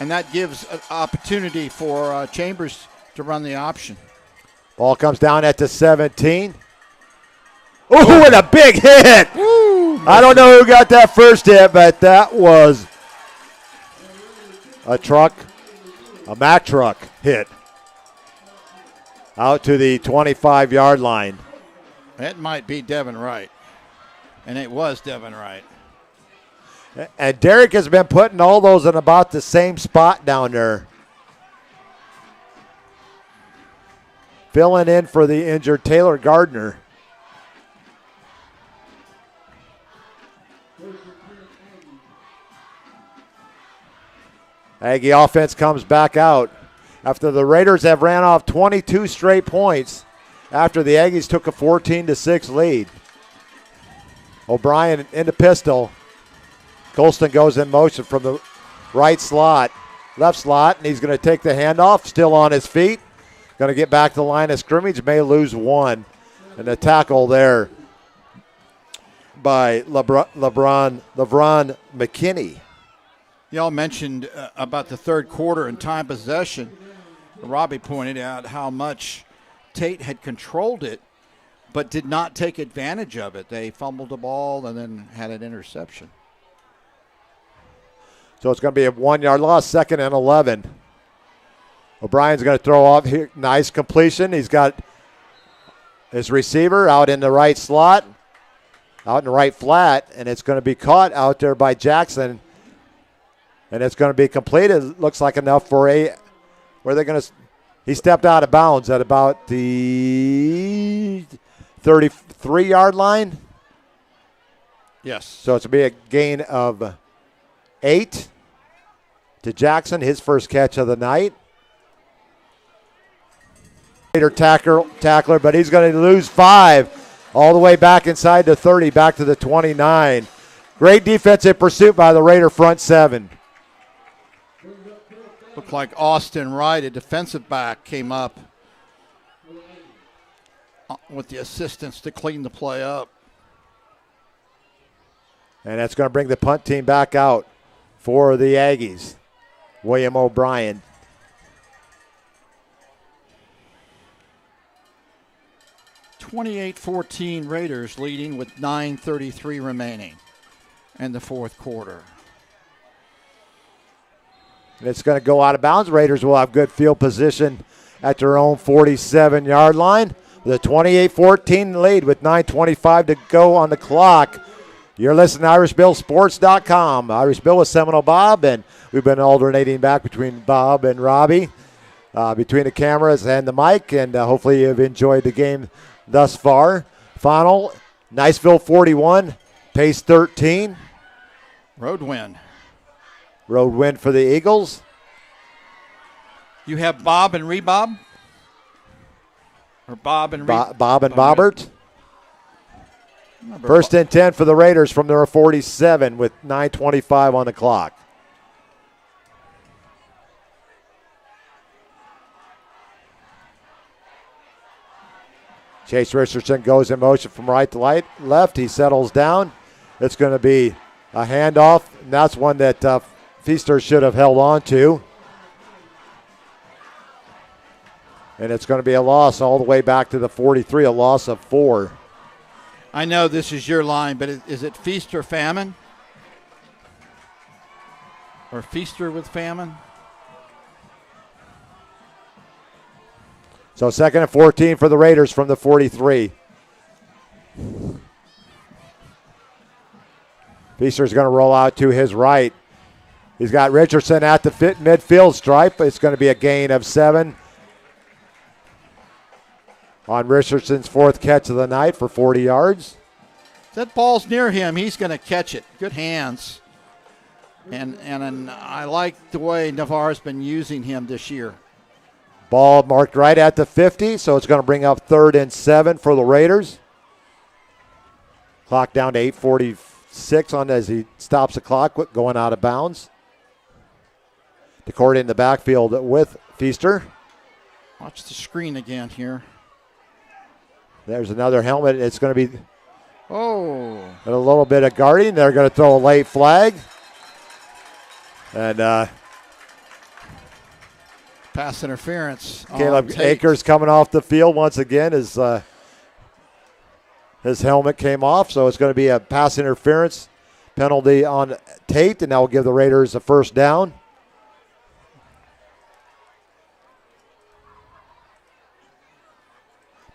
and that gives an opportunity for Chambers to run the option. Ball comes down at the 17. Oh, and a big hit. Woo. I don't know who got that first hit, but that was a Mack truck hit out to the 25-yard line. It might be Devin Wright, and it was Devin Wright. And Derek has been putting all those in about the same spot down there. Filling in for the injured Taylor Gardner. Aggie offense comes back out after the Raiders have ran off 22 straight points after the Aggies took a 14-6 lead. O'Brien in the pistol. Colston goes in motion from the right slot, left slot, and he's going to take the handoff, still on his feet. Going to get back to the line of scrimmage, may lose 1. And the tackle there by LeBron McKinney. Y'all mentioned about the third quarter and time possession. Robbie pointed out how much Tate had controlled it, but did not take advantage of it. They fumbled the ball and then had an interception. So it's going to be a 1-yard loss, 2nd and 11. O'Brien's going to throw off here. Nice completion. He's got his receiver out in the right slot, out in the right flat, and it's going to be caught out there by Jackson. And it's going to be completed. Looks like enough for where they're going to. He stepped out of bounds at about the 33-yard line. Yes. So it's going to be a gain of 8 to Jackson, his first catch of the night. Tackler, but he's going to lose 5 all the way back inside the 30, back to the 29. Great defensive pursuit by the Raider front seven. Looked like Austin Wright, a defensive back, came up with the assistants to clean the play up. And that's going to bring the punt team back out for the Aggies. William O'Brien. (28-14) Raiders leading with 9:33 remaining in the fourth quarter. And it's going to go out of bounds. Raiders will have good field position at their own 47-yard line. The 28-14 lead with 9:25 to go on the clock. You're listening to IrishBillSports.com. Irish Bill with Seminole Bob, and we've been alternating back between Bob and Robbie, between the cameras and the mic, and hopefully you've enjoyed the game thus far. Final, Niceville 41, Pace 13. Road win. Road win for the Eagles. You have Bob and Rebob? Or Bob and Bob and Bobbert. First and 10 for the Raiders from their 47 with 9:25 on the clock. Chase Richardson goes in motion from right to left. He settles down. It's going to be a handoff, and that's one that Feaster should have held on to. And it's going to be a loss all the way back to the 43, a loss of 4. I know this is your line, but is it feast or famine? Or feaster with famine? So 2nd and 14 for the Raiders from the 43. Feaster's going to roll out to his right. He's got Richardson at the midfield stripe. It's going to be a gain of 7 on Richardson's 4th catch of the night for 40 yards. If that ball's near him, he's going to catch it. Good hands. And I like the way Navarre's been using him this year. Ball marked right at the 50, so it's going to bring up 3rd and 7 for the Raiders. Clock down to 8:46 on as he stops the clock going out of bounds. DeCourt in the backfield with Feaster. Watch the screen again here. There's another helmet. It's going to be a little bit of guarding. They're going to throw a late flag. And pass interference. Caleb Akers coming off the field once again. His helmet came off, so it's going to be a pass interference penalty on Tate, and that will give the Raiders a first down.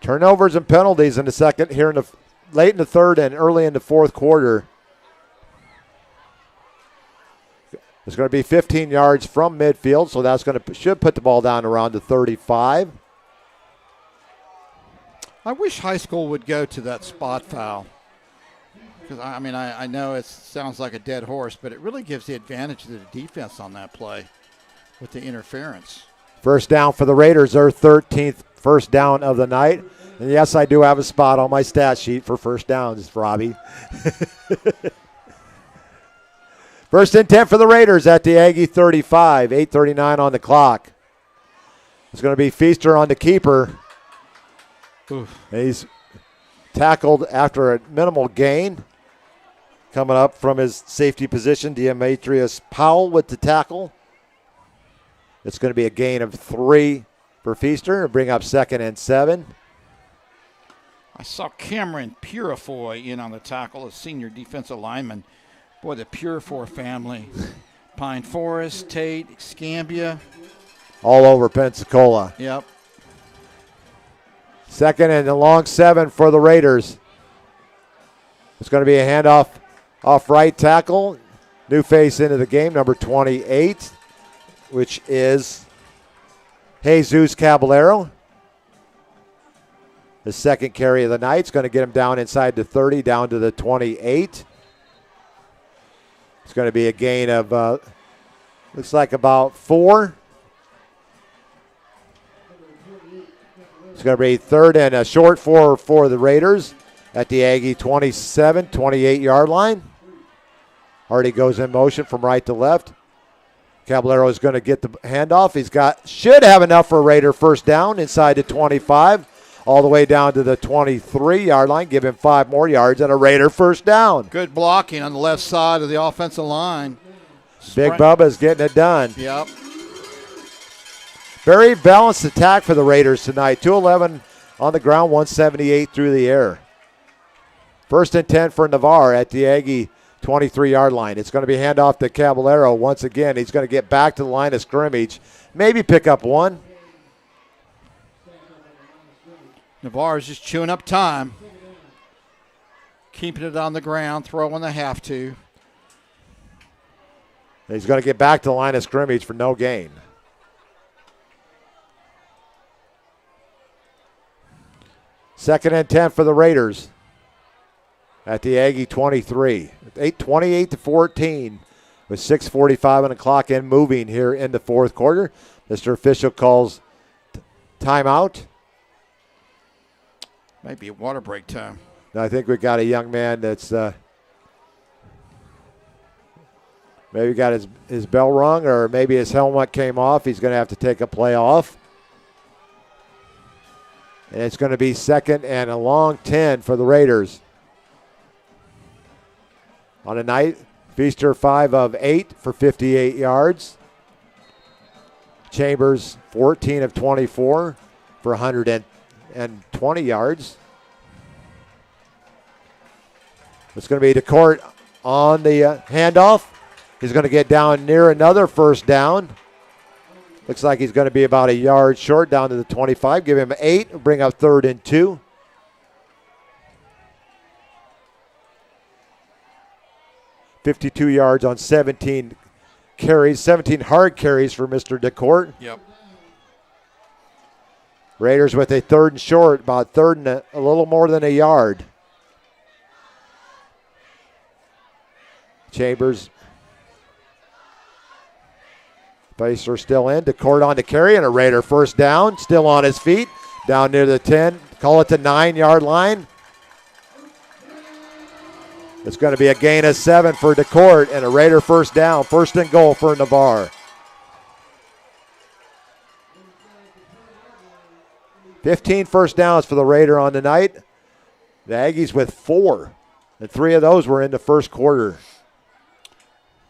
Turnovers and penalties in the second here late in the third and early in the fourth quarter. It's going to be 15 yards from midfield, so that's should put the ball down around the 35. I wish high school would go to that spot foul. Because I know it sounds like a dead horse, but it really gives the advantage to the defense on that play with the interference. First down for the Raiders, their 13th first down of the night. And yes, I do have a spot on my stat sheet for first downs, Robbie. First and 10 for the Raiders at the Aggie 35, 8:39 on the clock. It's going to be Feaster on the keeper. Oof. He's tackled after a minimal gain. Coming up from his safety position, Demetrius Powell with the tackle. It's going to be a gain of 3 for Feaster and bring up 2nd and 7. I saw Cameron Purifoy in on the tackle, a senior defensive lineman. Boy, the Purifoy family. Pine Forest, Tate, Escambia. All over Pensacola. Yep. 2nd and a long 7 for the Raiders. It's going to be a handoff off right tackle. New face into the game, number 28, which is Jesus Caballero. The 2nd carry of the night is going to get him down inside the 30, down to the 28. It's going to be a gain of, looks like about 4. It's going to be 3rd and a short 4 for the Raiders. at the Aggie 27, 28-yard line. Hardy goes in motion from right to left. Caballero is going to get the handoff. Should have enough for a Raider first down inside the 25, all the way down to the 23-yard line. Give him 5 more yards and a Raider first down. Good blocking on the left side of the offensive line. Big Bubba's getting it done. Yep. Very balanced attack for the Raiders tonight. 211 on the ground, 178 through the air. First and 10 for Navarre at the Aggie 23-yard line. It's going to be handoff to Caballero once again. He's going to get back to the line of scrimmage. Maybe pick up 1. Navarre's just chewing up time. Keeping it on the ground, throw when they have to. He's going to get back to the line of scrimmage for no gain. Second and 10 for the Raiders at the Aggie 23. 28-14 with 6:45 on the clock and moving here in the fourth quarter. Mr. Official calls timeout. Might be a water break time. I think we got a young man that's maybe got his bell rung or maybe his helmet came off. He's going to have to take a play off. And it's going to be second and a long 10 for the Raiders. On a night, Feaster 5 of 8 for 58 yards. Chambers 14 of 24 for 120 yards. It's going to be DeCourt on the handoff. He's going to get down near another first down. Looks like he's going to be about a yard short down to the 25. Give him 8, bring up 3rd and 2. $52 yards on 17 carries, 17 hard carries for Mr. DeCourt. Yep. Raiders with a 3rd and short, about 3rd and a little more than a yard. Chambers. Pacer still in. DeCourt on the carry and a Raider first down. Still on his feet. Down near the 10. Call it the 9-yard line. It's going to be a gain of 7 for DeCourt and a Raider first down. First and goal for Navarre. 15 first downs for the Raider on the night. The Aggies with 4. And 3 of those were in the first quarter.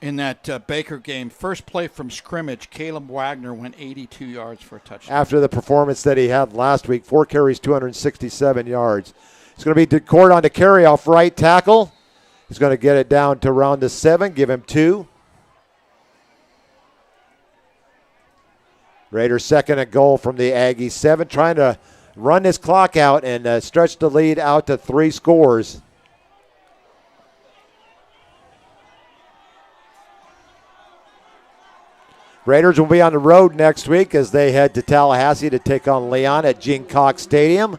In that Baker game, first play from scrimmage, Caleb Wagner went 82 yards for a touchdown. After the performance that he had last week, 4 carries, 267 yards. It's going to be DeCourt on the carry off right tackle. He's going to get it down to around the 7, give him 2. Raiders second and goal from the Aggies 7, trying to run this clock out and stretch the lead out to 3 scores. Raiders will be on the road next week as they head to Tallahassee to take on Leon at Gene Cox Stadium.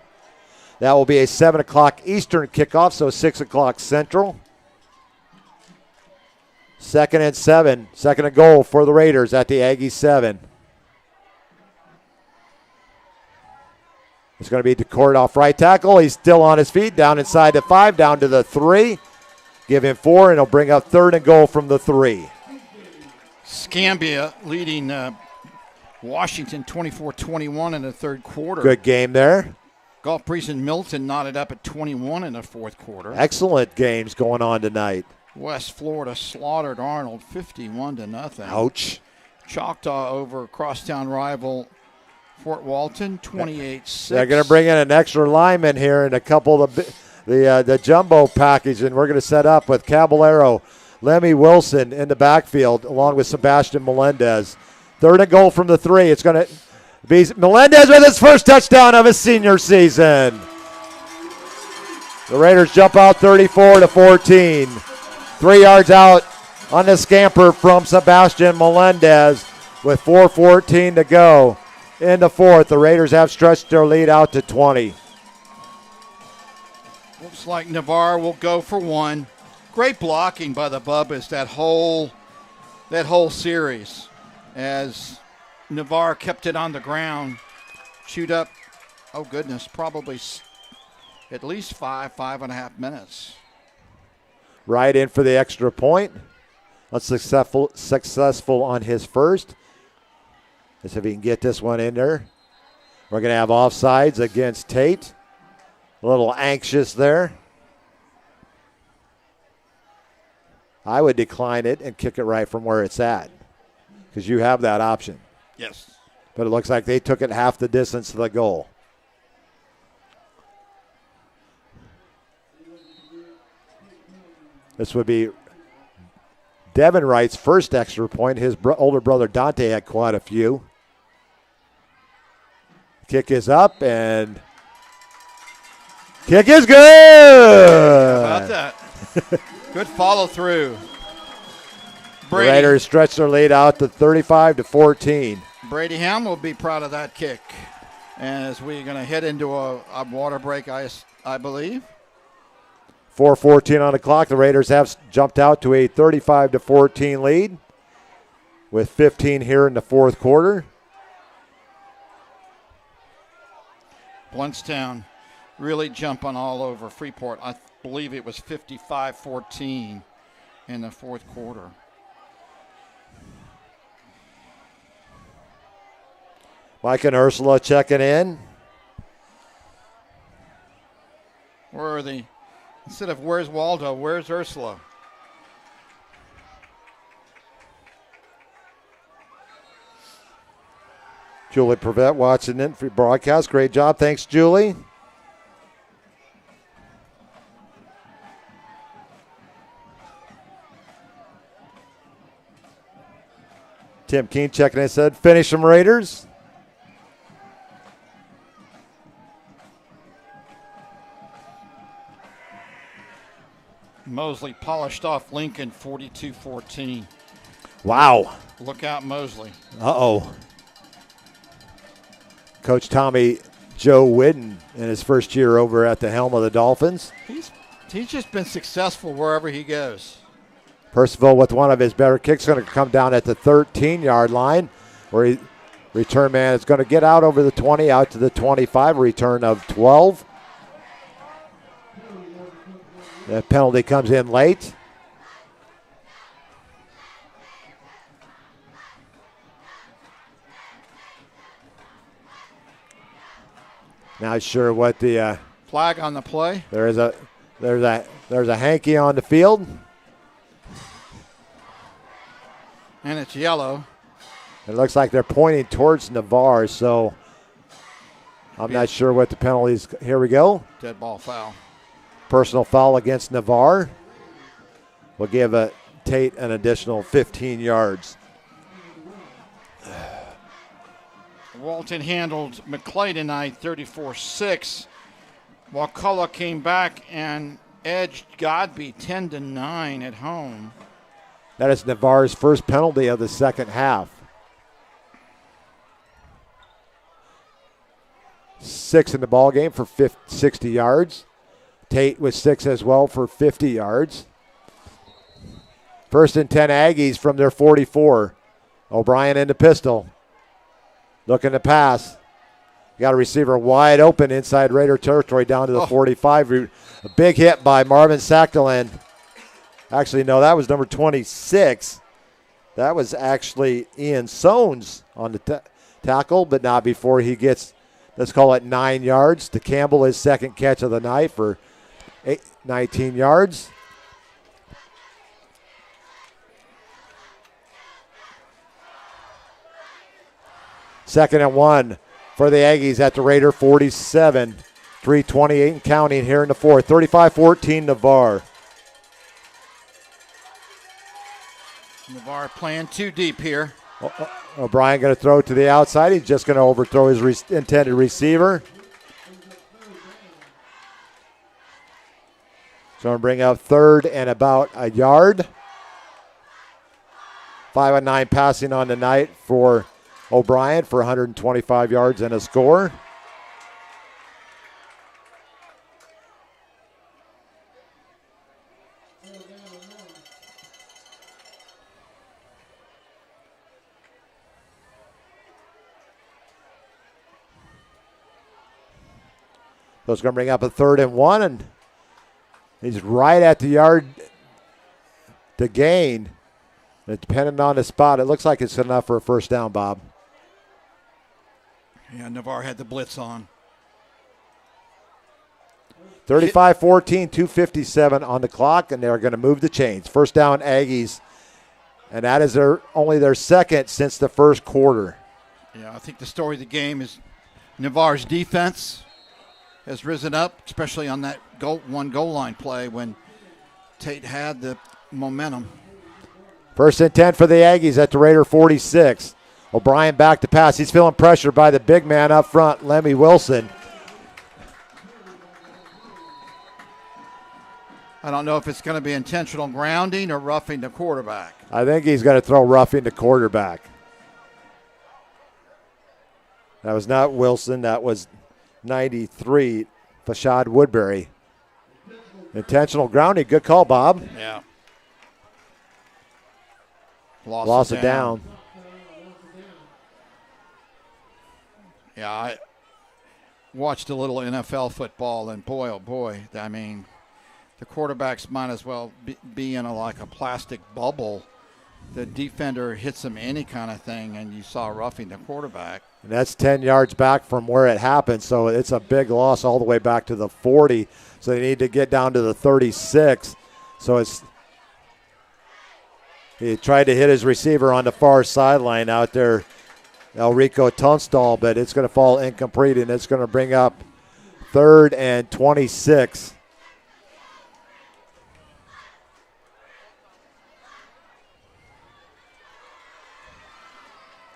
That will be a 7 o'clock Eastern kickoff, so 6 o'clock Central. Second and 7, second and goal for the Raiders at the Aggie 7. It's going to be DeCourt off right tackle. He's still on his feet, down inside the 5, down to the 3. Give him 4, and he'll bring up 3rd and goal from the 3. Scambia leading Washington 24-21 in the third quarter. Good game there. Gulf Breeze and Milton knotted up at 21 in the fourth quarter. Excellent games going on tonight. West Florida slaughtered Arnold 51-0. Ouch. Choctaw over crosstown rival Fort Walton 28-6. They're going to bring in an extra lineman here and a couple of the jumbo package, and we're going to set up with Caballero, Lemmy Wilson in the backfield, along with Sebastian Melendez. 3rd and goal from the 3. It's going to be Melendez with his first touchdown of his senior season. The Raiders jump out 34-14. 3 yards out on the scamper from Sebastian Melendez with 4:14 to go in the fourth. The Raiders have stretched their lead out to 20. Looks like Navarre will go for 1. Great blocking by the Bubbas that whole series as Navarre kept it on the ground. Chewed up, oh goodness, probably at least 5.5 minutes. Right in for the extra point. Successful on his first. Let's see if he can get this one in there. We're going to have offsides against Tate. A little anxious there. I would decline it and kick it right from where it's at because you have that option. Yes. But it looks like they took it half the distance to the goal. This would be Devin Wright's first extra point. His older brother Dante had quite a few. Kick is up and kick is good. How about that? Good follow through. The Raiders stretch their lead out to 35-14. Brady Ham will be proud of that kick. And as we're going to head into a water break, I believe. 4:14 on the clock. The Raiders have jumped out to a 35-14 lead with 15 here in the fourth quarter. Bluntstown really jumping all over Freeport. I believe it was 55-14 in the fourth quarter. Mike and Ursula checking in. Where are they? Instead of where's Waldo, where's Ursula? Julie Prevette watching in for broadcast. Great job. Thanks, Julie. Tim Keene checking in, said, finish them, Raiders. Mosley polished off Lincoln 42-14. Wow. Look out, Mosley. Uh-oh. Coach Tommy Joe Whidden in his first year over at the helm of the Dolphins. He's just been successful wherever he goes. Percival with one of his better kicks going to come down at the 13-yard line where return man is going to get out over the 20, out to the 25, return of 12. The penalty comes in late. Not sure what the flag on the play. There's a hanky on the field. And it's yellow. It looks like they're pointing towards Navarre, so I'm not sure what the penalty is. Here we go. Dead ball foul. Personal foul against Navarre. We'll give Tate an additional 15 yards. Walton handled McClay tonight 34-6. Wakulla came back and edged Godby 10-9 at home. That is Navarre's first penalty of the second half. 6 in the ball game for 60 yards. Tate with 6 as well for 50 yards. First and 10 Aggies from their 44. O'Brien in the pistol. Looking to pass. Got a receiver wide open inside Raider territory down to the 45. A big hit by Marvin Sakdaland. Actually, no, that was number 26. That was actually Ian Sones on the tackle, but not before he gets, let's call it 9 yards. To Campbell, his second catch of the night for 19 yards. Second and 1 for the Aggies at the Raider 47. 3:28 and counting here in the fourth. 35-14 Navarre. Navarre playing too deep here. O'Brien going to throw to the outside. He's just going to overthrow his intended receiver. So going to bring up third and about a yard. 5 of 9 passing on the night for O'Brien for 125 yards and a score. So it's going to bring up a 3rd and 1, and he's right at the yard to gain. Depending on the spot, it looks like it's enough for a first down, Bob. Yeah, Navarre had the blitz on. 35-14, 2:57 on the clock, and they're going to move the chains. First down, Aggies, and that is only their second since the first quarter. Yeah, I think the story of the game is Navarre's defense has risen up, especially on that goal line play when Tate had the momentum. First and 10 for the Aggies at the Raider 46. O'Brien back to pass. He's feeling pressured by the big man up front, Lemmy Wilson. I don't know if it's going to be intentional grounding or roughing the quarterback. I think he's going to throw roughing the quarterback. That was not Wilson. That was 93, Fashad Woodbury. Intentional grounding. Good call, Bob. Yeah. Lost it down. Yeah, I watched a little NFL football, and boy, oh boy, I mean, the quarterbacks might as well be in like a plastic bubble. The defender hits him any kind of thing, and you saw roughing the quarterback. And that's 10 yards back from where it happened, so it's a big loss all the way back to the 40. So they need to get down to the 36. So he tried to hit his receiver on the far sideline out there, Elrico Tunstall, but it's going to fall incomplete, and it's going to bring up 3rd and 26.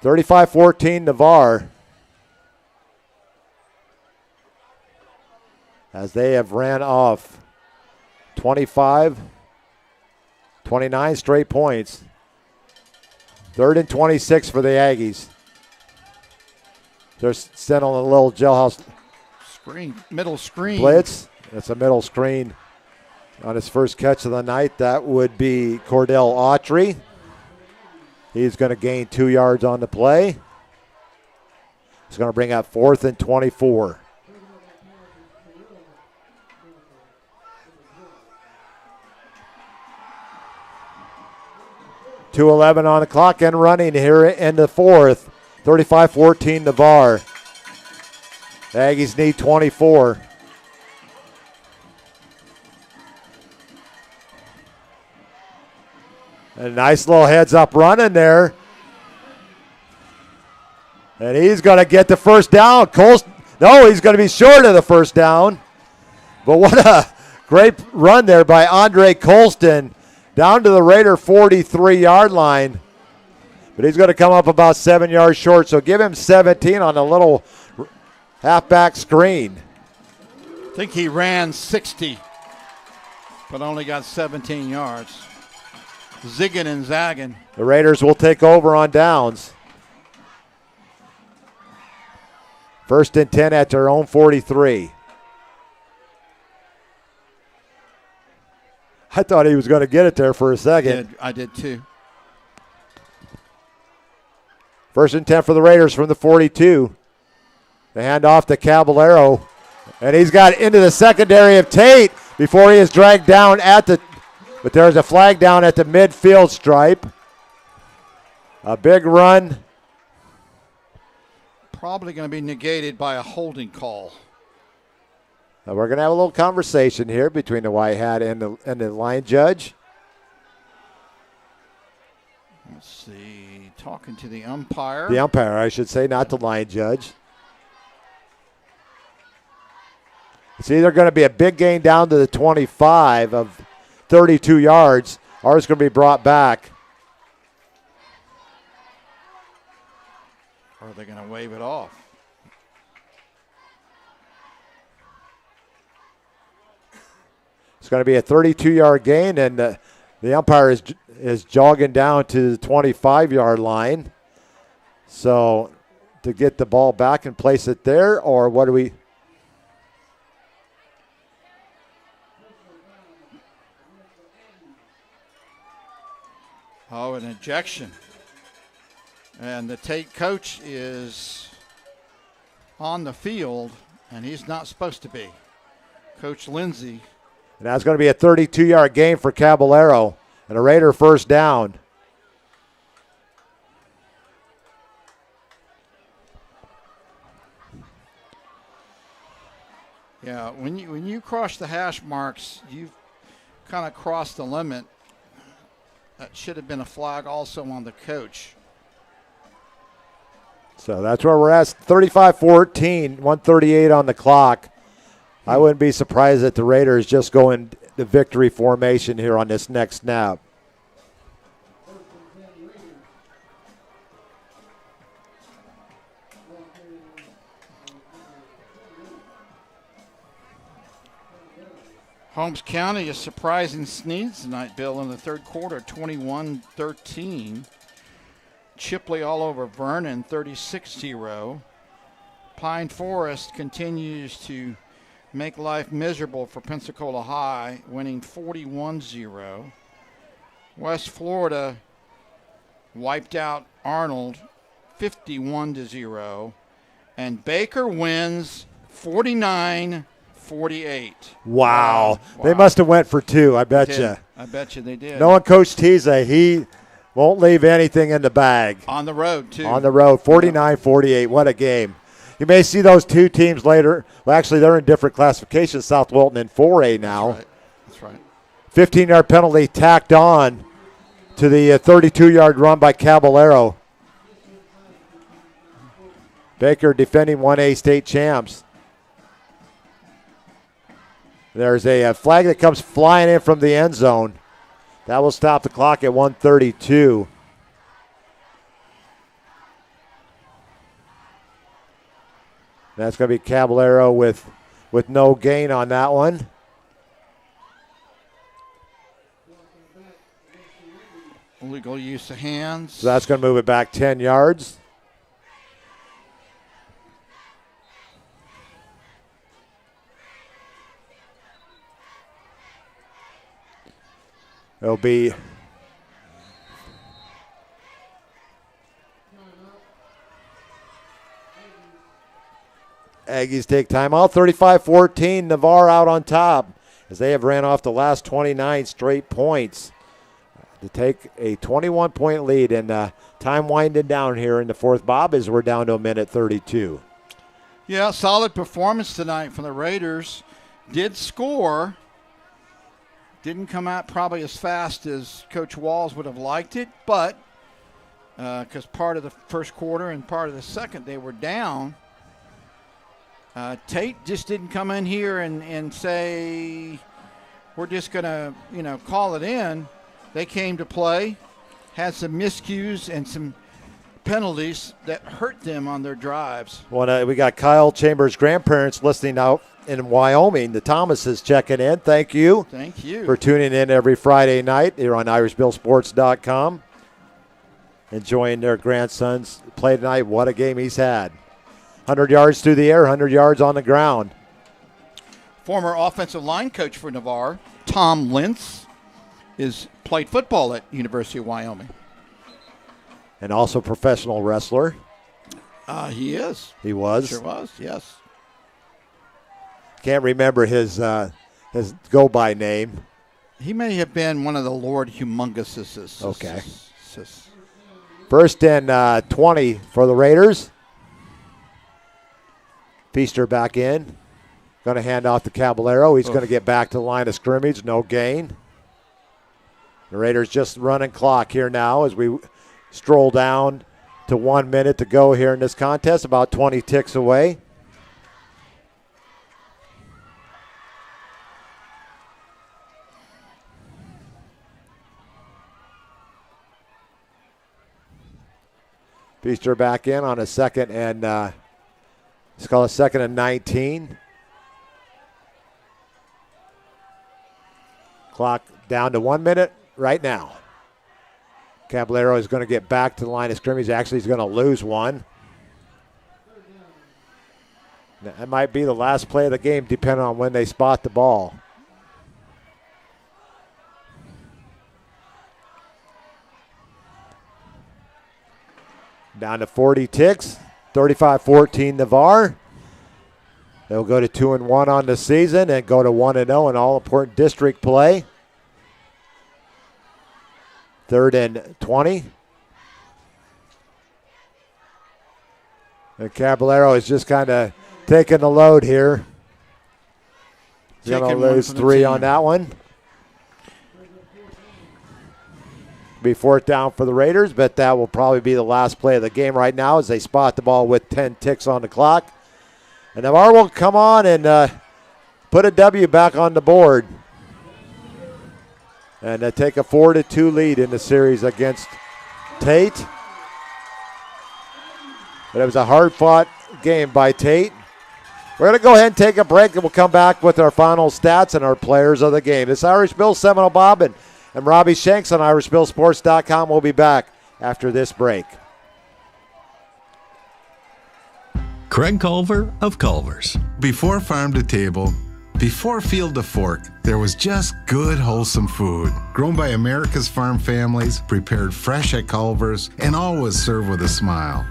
(35-14) Navarre, as they have ran off 25, 29 straight points. 3rd and 26 for the Aggies. They're sending a little jailhouse middle screen blitz. That's a middle screen on his first catch of the night. That would be Cordell Autry. He's going to gain 2 yards on the play. He's going to bring up 4th and 24. .2:11 on the clock and running here in the 4th. 35-14 Navarre. The Aggies need 24. A nice little heads-up running there. And he's going to get the first down. No, he's going to be short of the first down. But what a great run there by Andre Colston down to the Raider 43-yard line. But he's going to come up about 7 yards short, so give him 17 on a little halfback screen. I think he ran 60, but only got 17 yards. Zigging and zagging. The Raiders will take over on downs. 1st and 10 at their own 43. I thought he was going to get it there for a second. I did too. 1st and 10 for the Raiders from the 42. They hand off to Caballero, and he's got into the secondary of Tate before he is dragged down but there's a flag down at the midfield stripe. A big run. Probably going to be negated by a holding call. Now we're going to have a little conversation here between the white hat and the line judge. Let's see, talking to the umpire. The umpire, I should say, not the line judge. It's either going to be a big gain down to the 25 of 32 yards, or it's going to be brought back. Or are they going to wave it off? It's going to be a 32-yard gain, and the umpire is jogging down to the 25-yard line. So to get the ball back and place it there, or what do we? Oh, an ejection. And the Tate coach is on the field, and he's not supposed to be. Coach Lindsay. And that's going to be a 32-yard gain for Caballero. And a Raider first down. Yeah, when you cross the hash marks, you've kind of crossed the limit. That should have been a flag also on the coach. So that's where we're at. 35-14, 138 on the clock. I wouldn't be surprised that the Raiders just go in the victory formation here on this next snap. Holmes County, a surprising sneeze tonight, Bill, in the third quarter, 21-13. Chipley all over Vernon, 36-0. Pine Forest continues to make life miserable for Pensacola High, winning 41-0. West Florida wiped out Arnold, 51-0. And Baker wins 49-48. Wow. They must have went for two, I bet you. I bet you they did. Knowing Coach Teza, he won't leave anything in the bag. On the road, too. On the road, 49-48. What a game. You may see those two teams later. Well, actually, they're in different classifications. South Wilton in 4A now. That's right. 15-yard penalty tacked on to the 32-yard run by Caballero. Baker defending 1A state champs. There's a flag that comes flying in from the end zone. That will stop the clock at 1:32. That's going to be Caballero with no gain on that one. Illegal use of hands. So that's going to move it back 10 yards. It'll be Aggies take timeout. 35-14, Navarre out on top as they have ran off the last 29 straight points to take a 21-point lead. And time winding down here in the fourth, Bob, as we're down to a minute 32. Yeah, solid performance tonight from the Raiders. Did score. Didn't come out probably as fast as Coach Walls would have liked it, but because part of the first quarter and part of the second they were down. Tate just didn't come in here and say, we're just going to, call it in. They came to play, had some miscues and some penalties that hurt them on their drives. Well, we got Kyle Chambers' grandparents listening out in Wyoming. The Thomases checking in. Thank you. Thank you for tuning in every Friday night here on IrishBillSports.com. Enjoying their grandson's play tonight. What a game he's had. 100 yards through the air, 100 yards on the ground. Former offensive line coach for Navarre, Tom Lentz, played football at University of Wyoming. And also professional wrestler. He is. He was. Sure was, yes. Can't remember his go-by name. He may have been one of the Lord Humonguses. Okay. First and 20 for the Raiders. Feaster back in. Going to hand off to Caballero. He's going to get back to the line of scrimmage. No gain. The Raiders just running clock here now as we stroll down to 1 minute to go here in this contest. About 20 ticks away. Feaster back in on a second and let's call it 2nd and 19. Clock down to 1 minute right now. Caballero is going to get back to the line of scrimmage. Actually, he's going to lose one. That might be the last play of the game, depending on when they spot the ball. Down to 40 ticks. 35-14 Navarre. They'll go to 2-1 on the season and go to 1-0 in all-important district play. 3rd and 20. And Caballero is just kind of taking the load here. He's going to lose 3 on that one. Be 4th down for the Raiders, but that will probably be the last play of the game right now as they spot the ball with 10 ticks on the clock. And Navarre will come on and put a W back on the board. And take a 4-2 lead in the series against Tate. But it was a hard-fought game by Tate. We're going to go ahead and take a break, and we'll come back with our final stats and our players of the game. This Irish Bill, Seminole Bob, and Robbie Shanks on IrishBillSports.com. We'll be back after this break. Craig Culver of Culver's. Before farm to table, before field to fork, there was just good, wholesome food. Grown by America's farm families, prepared fresh at Culver's, and always served with a smile.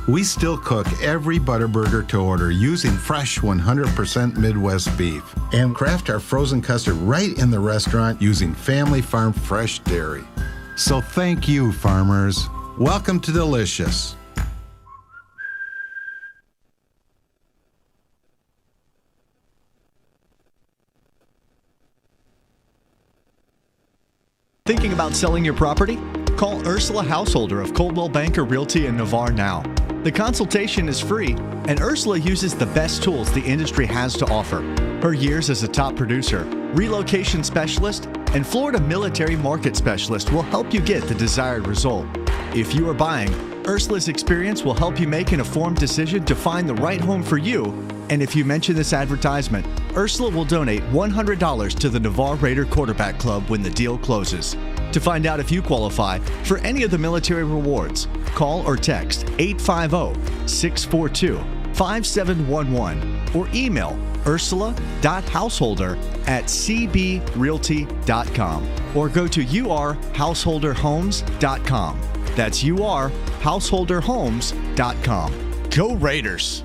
We still cook every Butterburger to order using fresh 100% Midwest beef and craft our frozen custard right in the restaurant using family farm fresh dairy. So thank you, farmers. Welcome to Delicious. Thinking about selling your property? Call Ursula Householder of Coldwell Banker Realty in Navarre now. The consultation is free, and Ursula uses the best tools the industry has to offer. Her years as a top producer, relocation specialist, and Florida military market specialist will help you get the desired result. If you are buying, Ursula's experience will help you make an informed decision to find the right home for you. And if you mention this advertisement, Ursula will donate $100 to the Navarre Raider Quarterback Club when the deal closes. To find out if you qualify for any of the military rewards, call or text 850-642-5711 or email ursula.householder@cbrealty.com or go to urhouseholderhomes.com. That's urhouseholderhomes.com. Go Raiders!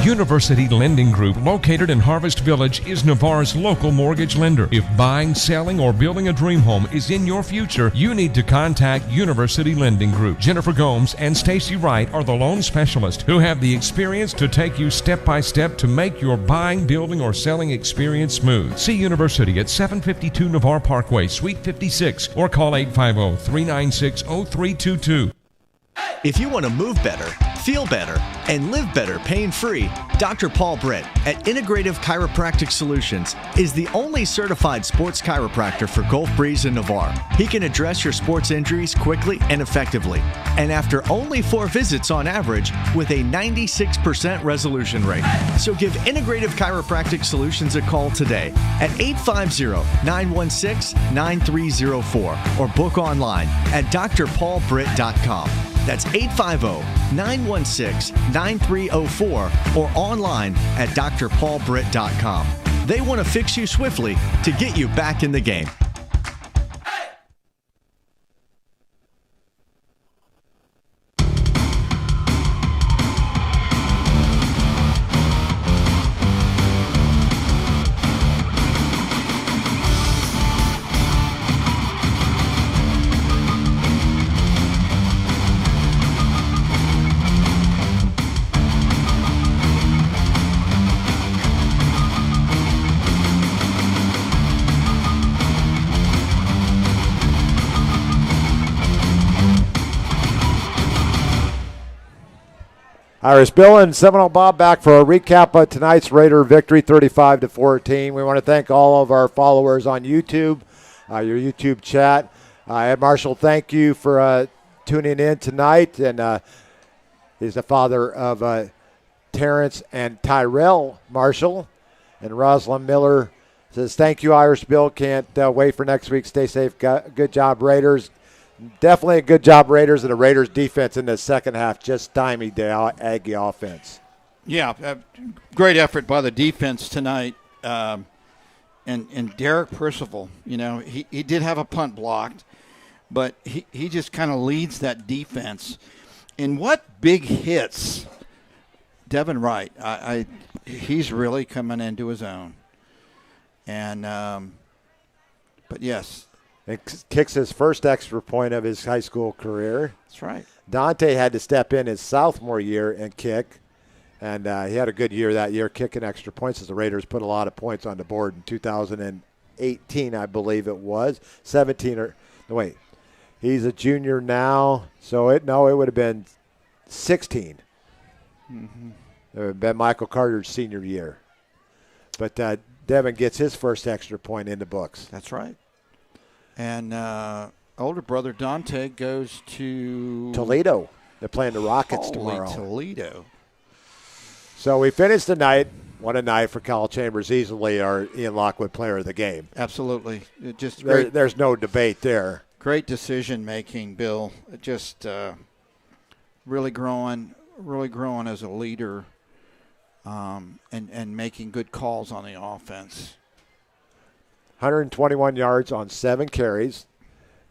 University Lending Group, located in Harvest Village, is Navarre's local mortgage lender. If buying, selling, or building a dream home is in your future, you need to contact University Lending Group. Jennifer Gomes and Stacy Wright are the loan specialists who have the experience to take you step by step to make your buying, building, or selling experience smooth. See University at 752 Navarre Parkway, Suite 56, or call 850-396-0322. If you want to move better, feel better, and live better pain-free, Dr. Paul Britt at Integrative Chiropractic Solutions is the only certified sports chiropractor for Gulf Breeze and Navarre. He can address your sports injuries quickly and effectively, and after only 4 visits on average with a 96% resolution rate. So give Integrative Chiropractic Solutions a call today at 850-916-9304 or book online at drpaulbritt.com. That's 850-916-9304 or online at drpaulbritt.com. They want to fix you swiftly to get you back in the game. Irish Bill and Seminole Bob back for a recap of tonight's Raider victory, 35-14. We want to thank all of our followers on YouTube, your YouTube chat. Ed Marshall, thank you for tuning in tonight. And he's the father of Terrence and Tyrell Marshall. And Rosalind Miller says, thank you, Irish Bill. Can't wait for next week. Stay safe. Good job, Raiders. Definitely a good job, Raiders, and the Raiders' defense in the second half just stymied the Aggie offense. Yeah, great effort by the defense tonight. And Derek Percival, you know, he did have a punt blocked, but he just kind of leads that defense. And what big hits Devin Wright, he's really coming into his own. And, but yes. It kicks his first extra point of his high school career. That's right. Dante had to step in his sophomore year and kick. And he had a good year that year, kicking extra points as the Raiders put a lot of points on the board in 2018, I believe it was. 17 or, no, wait. He's a junior now, so it would have been 16. Mm-hmm. It would have been Michael Carter's senior year. But Devin gets his first extra point in the books. That's right. And older brother Dante goes to Toledo. They're playing the Rockets tomorrow. Toledo. So we finished the night. What a night for Kyle Chambers. Easily our Ian Lockwood player of the game. Absolutely. Just great. There's no debate there. Great decision making, Bill. Just really growing as a leader, and making good calls on the offense. 121 yards on 7 carries,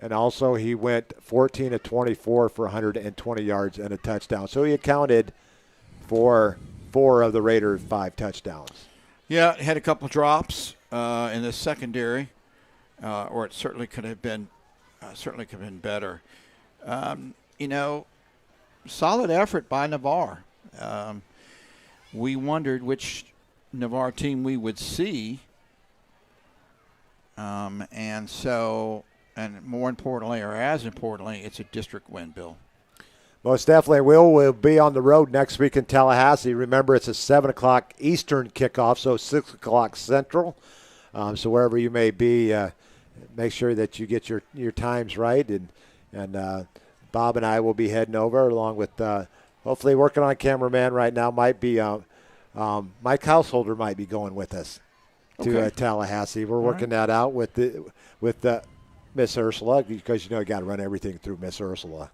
and also he went 14 of 24 for 120 yards and a touchdown. So he accounted for 4 of the Raiders' 5 touchdowns. Yeah, had a couple drops in the secondary, or it certainly could have been better. Solid effort by Navarre. We wondered which Navarre team we would see. And more importantly, or as importantly, it's a district win, Bill. Most definitely. We'll be on the road next week in Tallahassee. Remember, it's a 7 o'clock Eastern kickoff, so 6 o'clock Central. So wherever you may be, make sure that you get your times right. And Bob and I will be heading over along with hopefully working on a cameraman right now. Might be Mike Householder might be going with us to Tallahassee. We're working that out with Miss Ursula, because you got to run everything through Miss Ursula.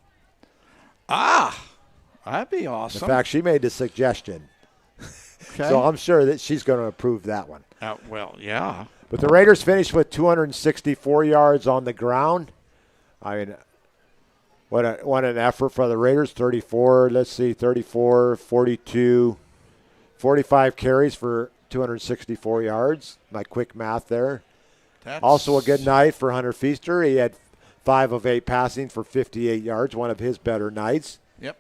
That'd be awesome. In fact, she made the suggestion. Okay. So I'm sure that she's going to approve that one. Well, yeah. But the Raiders finished with 264 yards on the ground. I mean, what an effort for the Raiders. 34, 42, 45 carries for 264 yards. My quick math there. Also a good night for Hunter Feaster. He had 5 of 8 passing for 58 yards, one of his better nights. Yep.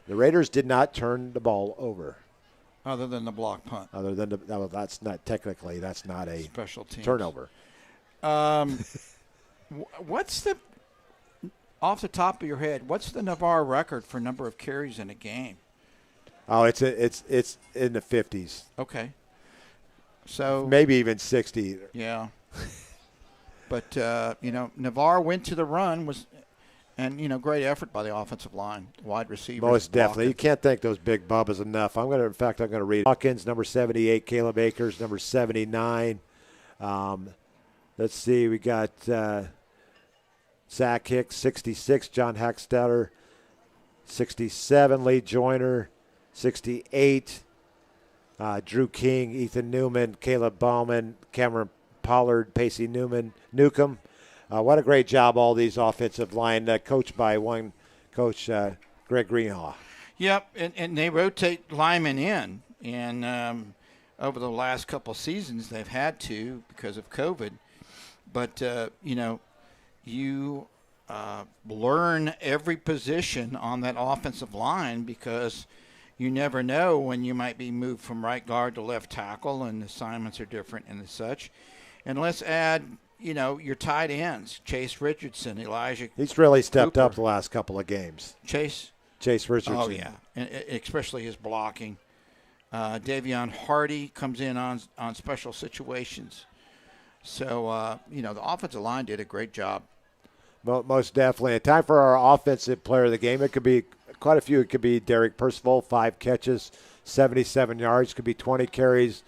The Raiders did not turn the ball over. Other than the block punt. That's not a special teams turnover. What's the, off the top of your head, what's the Navarre record for number of carries in a game? Oh, it's in the 50s. Okay. So maybe even 60. Yeah. But Navarre went to the run, and great effort by the offensive line, wide receivers. Most definitely. You can't thank those big bubbas enough. I'm going to read Hawkins, number 78, Caleb Akers, number 79. Let's see, we got Zach Hicks, 66, John Hackstetter, 67, Lee Joyner, 68, Drew King, Ethan Newman, Caleb Bauman, Cameron Pollard, Pacey Newcomb. What a great job all these offensive line, coached by one coach, Greg Greenhaw. Yep, and they rotate linemen in. And over the last couple of seasons, they've had to because of COVID. But, you learn every position on that offensive line because you never know when you might be moved from right guard to left tackle, and assignments are different and such. And let's add, your tight ends, Chase Richardson, Elijah. He's really stepped Cooper. up the last couple of games. Chase Richardson. Oh, yeah, and especially his blocking. Davion Hardy comes in on special situations. So, the offensive line did a great job. Most definitely. Time for our offensive player of the game. It could be quite a few. It could be Derek Percival, 5 catches, 77 yards. Could be 20 carries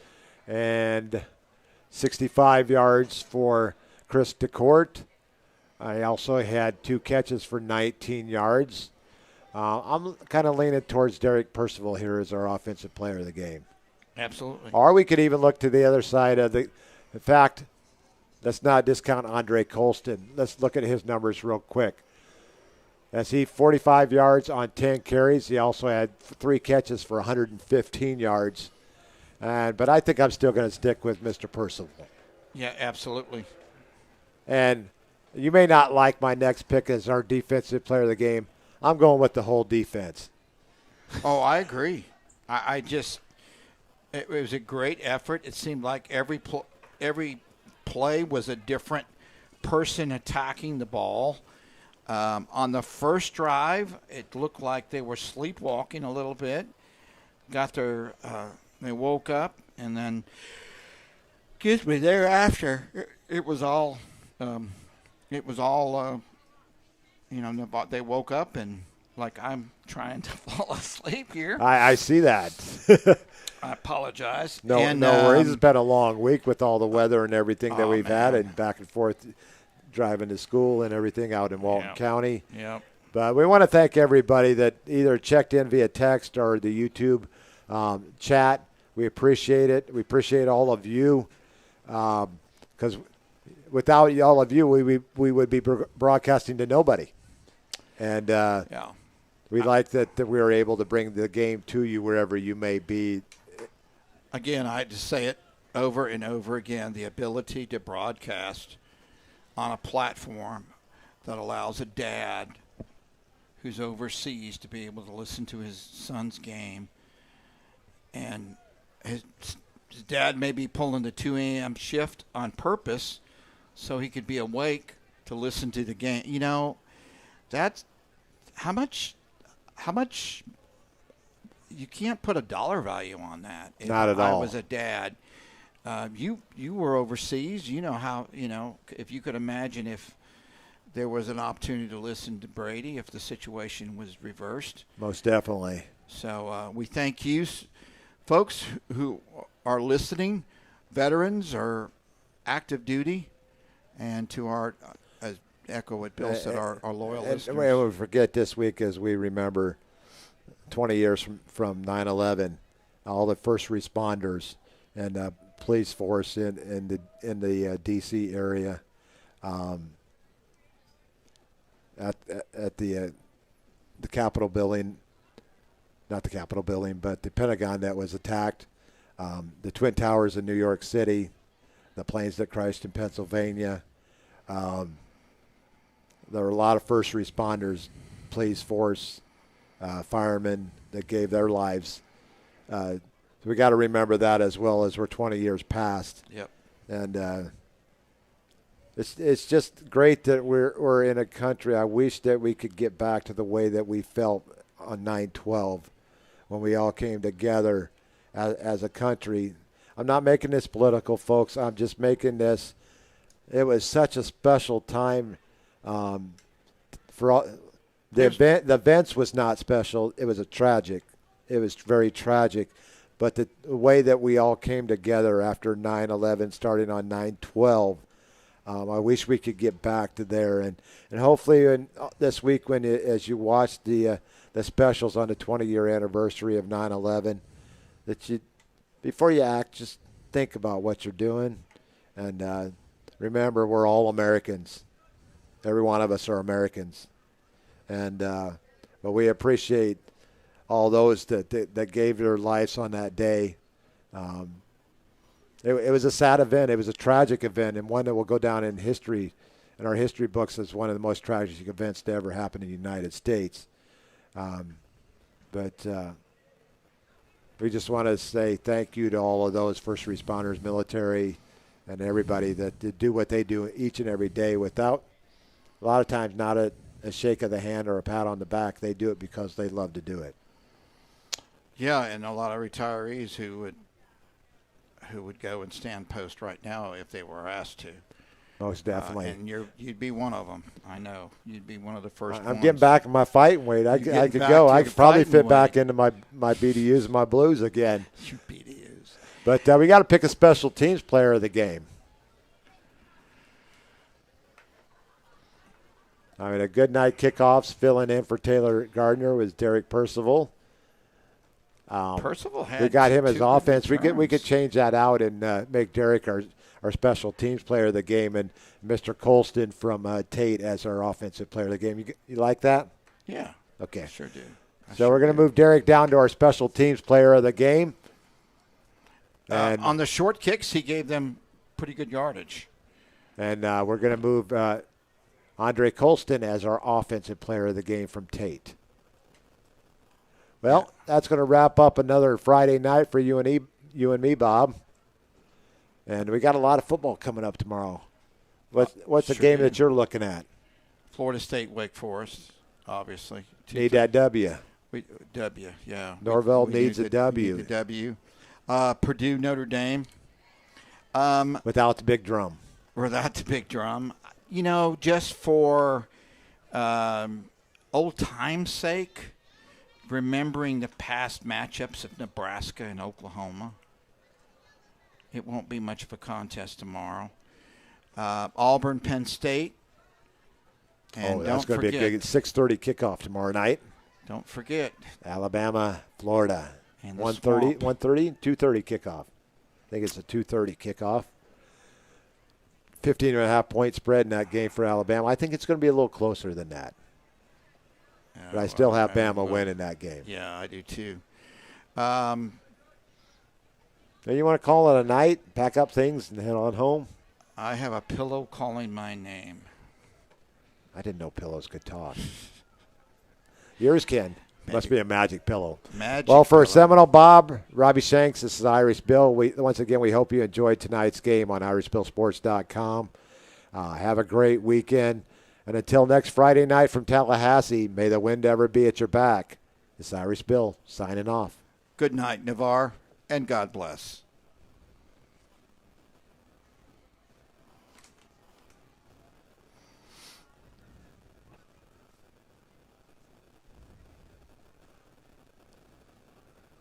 and 65 yards for Chris DeCourt. I also had 2 catches for 19 yards. I'm kind of leaning towards Derek Percival here as our offensive player of the game. Absolutely. Or we could even look to the other side of the fact. Let's not discount Andre Colston. Let's look at his numbers real quick. as he 45 yards on 10 carries. He also had 3 catches for 115 yards. But I think I'm still going to stick with Mr. Percival. Yeah, absolutely. And you may not like my next pick as our defensive player of the game. I'm going with the whole defense. Oh, I agree. It was a great effort. It seemed like every play was a different person attacking the ball. On the first drive, it looked like they were sleepwalking a little bit. They woke up, and then, thereafter, it was all, they woke up and like I'm trying to fall asleep here. I see that. I apologize. No worries. It's been a long week with all the weather and everything that we've had, and back and forth driving to school and everything out in Walton County. Yep. But we want to thank everybody that either checked in via text or the YouTube chat. We appreciate it. We appreciate all of you because without all of you, we would be broadcasting to nobody. And we like that we were able to bring the game to you wherever you may be. Again, I just say it over and over again, the ability to broadcast on a platform that allows a dad who's overseas to be able to listen to his son's game. And his dad may be pulling the 2 a.m. shift on purpose so he could be awake to listen to the game. You know, that's how much you can't put a dollar value on that. Not at all. If I was a dad, you were overseas. You know how, if you could imagine if there was an opportunity to listen to Brady if the situation was reversed. Most definitely. So we thank you, folks who are listening, veterans or active duty, and to our, echo what Bill said, our loyal listeners. And we will forget this week as we remember 20 years from 9/11, all the first responders and police force in the D.C. area at the Capitol building, not the Capitol building, but the Pentagon that was attacked, the Twin Towers in New York City, the planes that crashed in Pennsylvania. There were a lot of first responders, police force, firemen that gave their lives. So we got to remember that as well as we're 20 years past. Yep. And it's just great that we're in a country. I wish that we could get back to the way that we felt on 9/12 when we all came together as a country. I'm not making this political, folks. I'm just making this. It was such a special time. For all, the events was not special. It was tragic. It was very tragic. But the way that we all came together after 9/11, starting on 9/12, I wish we could get back to there. And hopefully this week, as you watch the specials on the 20-year anniversary of 9/11, that you, before you act, just think about what you're doing. And remember, we're all Americans. Every one of us are Americans. And but we appreciate all those that gave their lives on that day. It was a sad event. It was a tragic event, and one that will go down in history, in our history books, as one of the most tragic events to ever happen in the United States. But we just want to say thank you to all of those first responders, military, and everybody that do what they do each and every day without, a lot of times, not a shake of the hand or a pat on the back. They do it because they love to do it. Yeah, and a lot of retirees who would go and stand post right now if they were asked to. Most definitely. And you'd be one of them. I know. You'd be one of the first ones. I'm getting back in my fighting weight. I could go. I could probably fit back into my BDUs and my Blues again. Your BDUs. But we got to pick a special teams player of the game. I mean, a good night kickoffs filling in for Taylor Gardner was Derek Percival. Percival had. We got him as two offense. good We could change that out and make Derek our special teams player of the game, and Mr. Colston from Tate as our offensive player of the game. You like that? Yeah. Okay. Sure do. So we're going to move Derek down to our special teams player of the game. And on the short kicks, he gave them pretty good yardage. And we're going to move Andre Colston as our offensive player of the game from Tate. Well, that's going to wrap up another Friday night for you and me, Bob. And we got a lot of football coming up tomorrow. What's the game that you're looking at? Florida State, Wake Forest, obviously. Need that W. W, yeah. Norvell needs a W. We need a W. Purdue, Notre Dame. Without the big drum. Without the big drum. You know, just for old time's sake, remembering the past matchups of Nebraska and Oklahoma, it won't be much of a contest tomorrow. Auburn, Penn State. And that's going to be a big 6:30 kickoff tomorrow night. Don't forget. Alabama, Florida. And 1:30, 2:30 kickoff. I think it's a 2:30 kickoff. 15.5 point spread in that game for Alabama. I think it's going to be a little closer than that. But I still have Bama winning that game. Yeah, I do too. Now you want to call it a night, pack up things, and head on home? I have a pillow calling my name. I didn't know pillows could talk. Yours can. Must be a magic pillow. Well, for Seminole Bob, Robbie Shanks, this is Irish Bill. Once again, we hope you enjoyed tonight's game on irishbillsports.com. Have a great weekend. And until next Friday night from Tallahassee, may the wind ever be at your back. This is Irish Bill signing off. Good night, Navarre, and God bless.